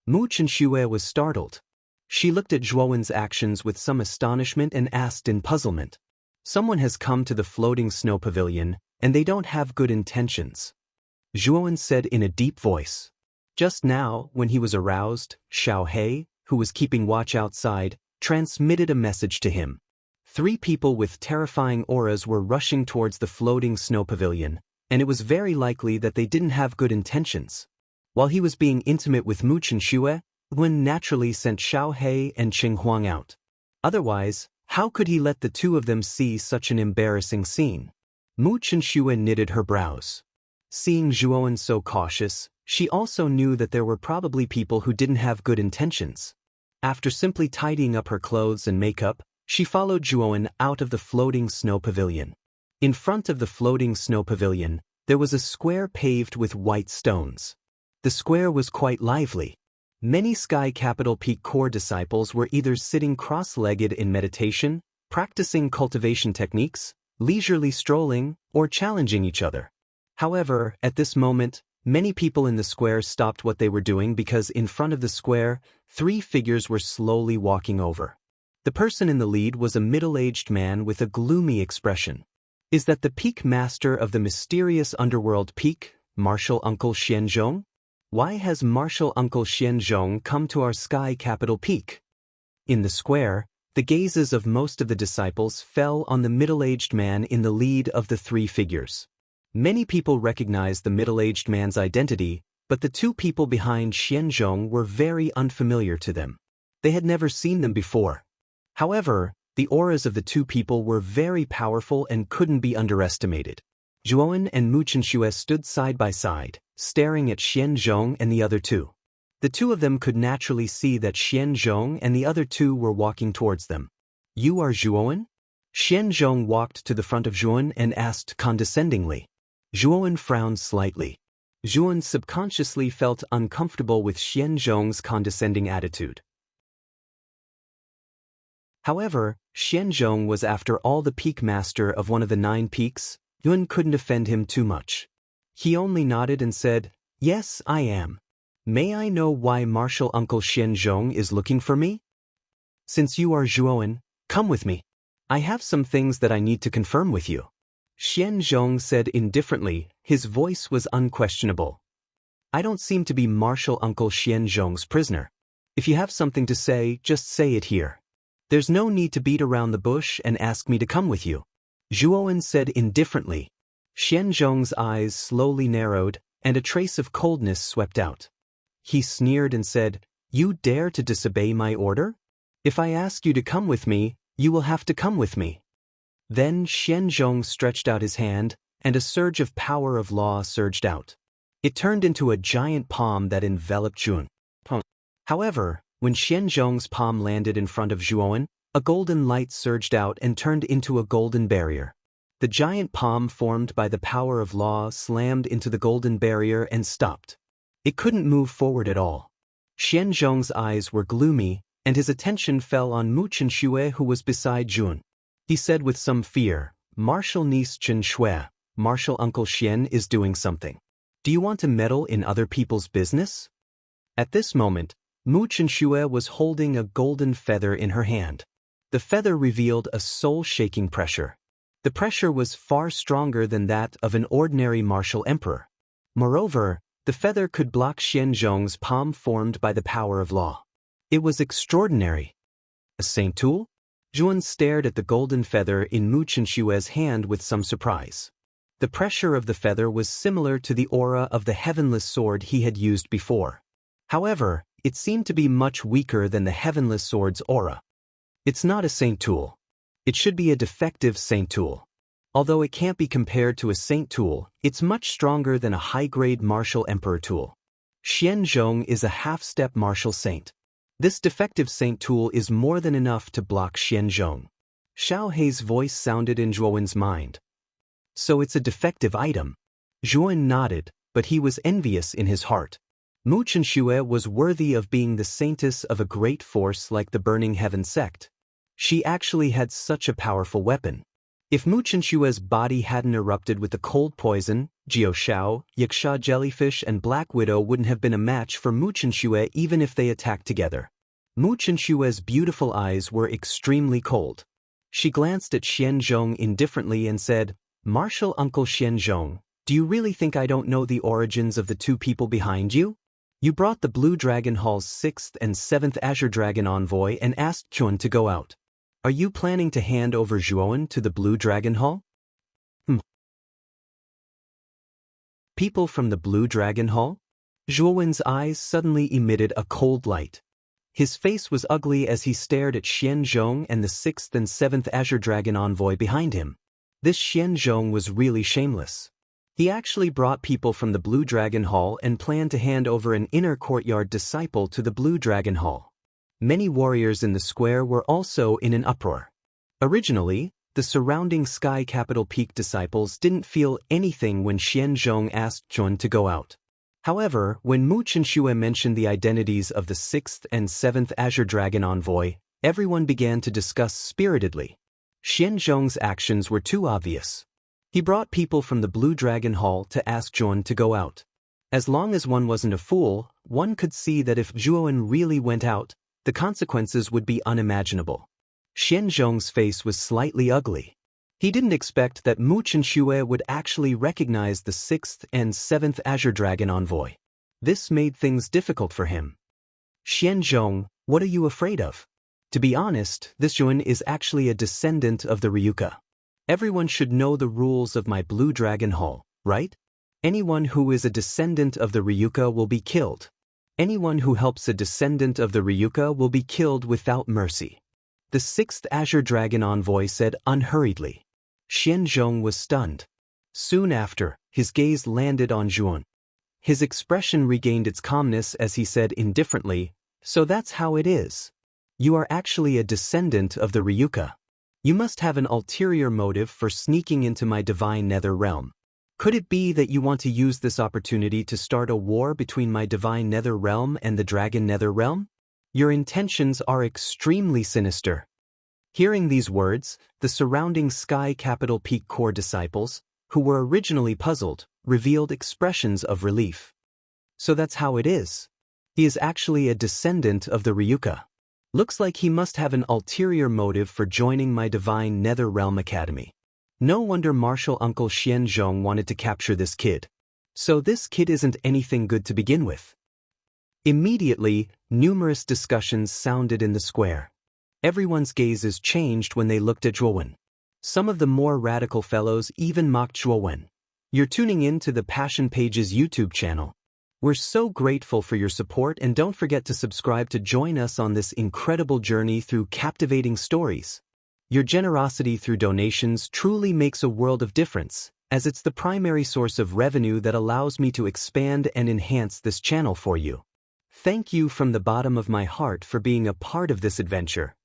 Mu Chenshue was startled. She looked at Zhuowen's actions with some astonishment and asked in puzzlement. "Someone has come to the floating snow pavilion, and they don't have good intentions," Zhuowen said in a deep voice. Just now, when he was aroused, Xiao He, who was keeping watch outside, transmitted a message to him. 3 people with terrifying auras were rushing towards the floating snow pavilion, and it was very likely that they didn't have good intentions. While he was being intimate with Mu Chenshue, Wen naturally sent Xiao He and Qing Huang out. Otherwise, how could he let the 2 of them see such an embarrassing scene? Mu Chenshue knitted her brows. Seeing Zhuowen so cautious, she also knew that there were probably people who didn't have good intentions. After simply tidying up her clothes and makeup, she followed Zhuowen out of the floating snow pavilion. In front of the floating snow pavilion, there was a square paved with white stones. The square was quite lively. Many Sky Capital Peak Core disciples were either sitting cross-legged in meditation, practicing cultivation techniques, leisurely strolling, or challenging each other. However, at this moment, many people in the square stopped what they were doing because in front of the square, 3 figures were slowly walking over. The person in the lead was a middle-aged man with a gloomy expression. Is that the peak master of the mysterious underworld peak, Martial Uncle Xianzhong? Why has Martial Uncle Xianzhong come to our Sky Capital Peak? In the square, the gazes of most of the disciples fell on the middle-aged man in the lead of the 3 figures. Many people recognized the middle-aged man's identity, but the 2 people behind Xianzhong were very unfamiliar to them. They had never seen them before. However, the auras of the 2 people were very powerful and couldn't be underestimated. Zhuowen and Mu Chenshue stood side by side, staring at Xianzhong and the other 2. The 2 of them could naturally see that Xianzhong and the other 2 were walking towards them. "You are Zhuowen?" Xianzhong walked to the front of Zhuowen and asked condescendingly. Zhuowen frowned slightly. Zhuowen subconsciously felt uncomfortable with Xianzhong's condescending attitude. However, Xianzhong was after all the peak master of one of the 9 peaks. Yun couldn't offend him too much. He only nodded and said, "Yes, I am. May I know why Martial Uncle Xianzhong is looking for me?" "Since you are Zhuowen, come with me. I have some things that I need to confirm with you," Xianzhong said indifferently. His voice was unquestionable. "I don't seem to be Martial Uncle Xianzhong's prisoner. If you have something to say, just say it here. There's no need to beat around the bush and ask me to come with you," Zhuowen said indifferently. Xianzhong's eyes slowly narrowed, and a trace of coldness swept out. He sneered and said, "You dare to disobey my order? If I ask you to come with me, you will have to come with me." Then Xianzhong stretched out his hand, and a surge of power of law surged out. It turned into a giant palm that enveloped Zhuowen. However, when Xianzhong's palm landed in front of Zhuowen, a golden light surged out and turned into a golden barrier. The giant palm formed by the power of law slammed into the golden barrier and stopped. It couldn't move forward at all. Xianzhong's eyes were gloomy, and his attention fell on Mu Chenshue, who was beside Zhuowen. He said with some fear, "Martial niece Chenshue, Martial Uncle Xian is doing something. Do you want to meddle in other people's business?" At this moment, Mu Chenshue was holding a golden feather in her hand. The feather revealed a soul-shaking pressure. The pressure was far stronger than that of an ordinary martial emperor. Moreover, the feather could block Xianzhong's palm formed by the power of law. It was extraordinary. A saint tool? Zhuan stared at the golden feather in Mu Qinshue's hand with some surprise. The pressure of the feather was similar to the aura of the heavenless sword he had used before. However, it seemed to be much weaker than the heavenless sword's aura. It's not a saint tool. It should be a defective saint tool. Although it can't be compared to a saint tool, it's much stronger than a high-grade martial emperor tool. Xianzhong is a half-step martial saint. This defective saint tool is more than enough to block Xianzhong. Xiao Hei's voice sounded in Zhuowen's mind. So it's a defective item. Zhuowen nodded, but he was envious in his heart. Mu Qinshui was worthy of being the saintess of a great force like the Burning Heaven sect. She actually had such a powerful weapon. If Mu Qinshui's body hadn't erupted with the cold poison, Jiao Shao, Yaksha jellyfish and Black Widow wouldn't have been a match for Mu Qinshui even if they attacked together. Mu Qinshui's beautiful eyes were extremely cold. She glanced at Xianzhong indifferently and said, "Martial Uncle Xianzhong, do you really think I don't know the origins of the two people behind you? You brought the Blue Dragon Hall's 6th and 7th Azure Dragon envoy and asked Chuan to go out. Are you planning to hand over Zhuowen to the Blue Dragon Hall?" People from the Blue Dragon Hall? Zhuowen's eyes suddenly emitted a cold light. His face was ugly as he stared at Xianzhong and the 6th and 7th Azure Dragon envoy behind him. This Xianzhong was really shameless. He actually brought people from the Blue Dragon Hall and planned to hand over an inner courtyard disciple to the Blue Dragon Hall. Many warriors in the square were also in an uproar. Originally, the surrounding Sky Capital Peak disciples didn't feel anything when Xianzhong asked Chuan to go out. However, when Mu Qinshui mentioned the identities of the 6th and 7th Azure Dragon envoy, everyone began to discuss spiritedly. Xianzhong's actions were too obvious. He brought people from the Blue Dragon Hall to ask Zhuowen to go out. As long as one wasn't a fool, one could see that if Zhuowen really went out, the consequences would be unimaginable. Xianzhong's face was slightly ugly. He didn't expect that Mu Qinshui would actually recognize the 6th and 7th Azure Dragon envoy. This made things difficult for him. "Xianzhong, what are you afraid of?" To be honest, this Zhuowen is actually a descendant of the Ryuka. Everyone should know the rules of my Blue Dragon Hall, right? Anyone who is a descendant of the Ryuka will be killed. Anyone who helps a descendant of the Ryuka will be killed without mercy. The 6th Azure Dragon envoy said unhurriedly. Xianzhong was stunned. Soon after, his gaze landed on Zhuowen. His expression regained its calmness as he said indifferently, "So that's how it is. You are actually a descendant of the Ryuka. You must have an ulterior motive for sneaking into my divine nether realm. Could it be that you want to use this opportunity to start a war between my divine nether realm and the dragon nether realm? Your intentions are extremely sinister." Hearing these words, the surrounding Sky Capital Peak core disciples, who were originally puzzled, revealed expressions of relief. So that's how it is. He is actually a descendant of the Ryuka. Looks like he must have an ulterior motive for joining my divine nether realm academy. No wonder Martial Uncle Xianzhong wanted to capture this kid. So this kid isn't anything good to begin with. Immediately, numerous discussions sounded in the square. Everyone's gazes changed when they looked at Zhuowen. Some of the more radical fellows even mocked Zhuowen. "You're tuning in to the Passion Pages YouTube channel. We're so grateful for your support and don't forget to subscribe to join us on this incredible journey through captivating stories. Your generosity through donations truly makes a world of difference, as it's the primary source of revenue that allows me to expand and enhance this channel for you. Thank you from the bottom of my heart for being a part of this adventure.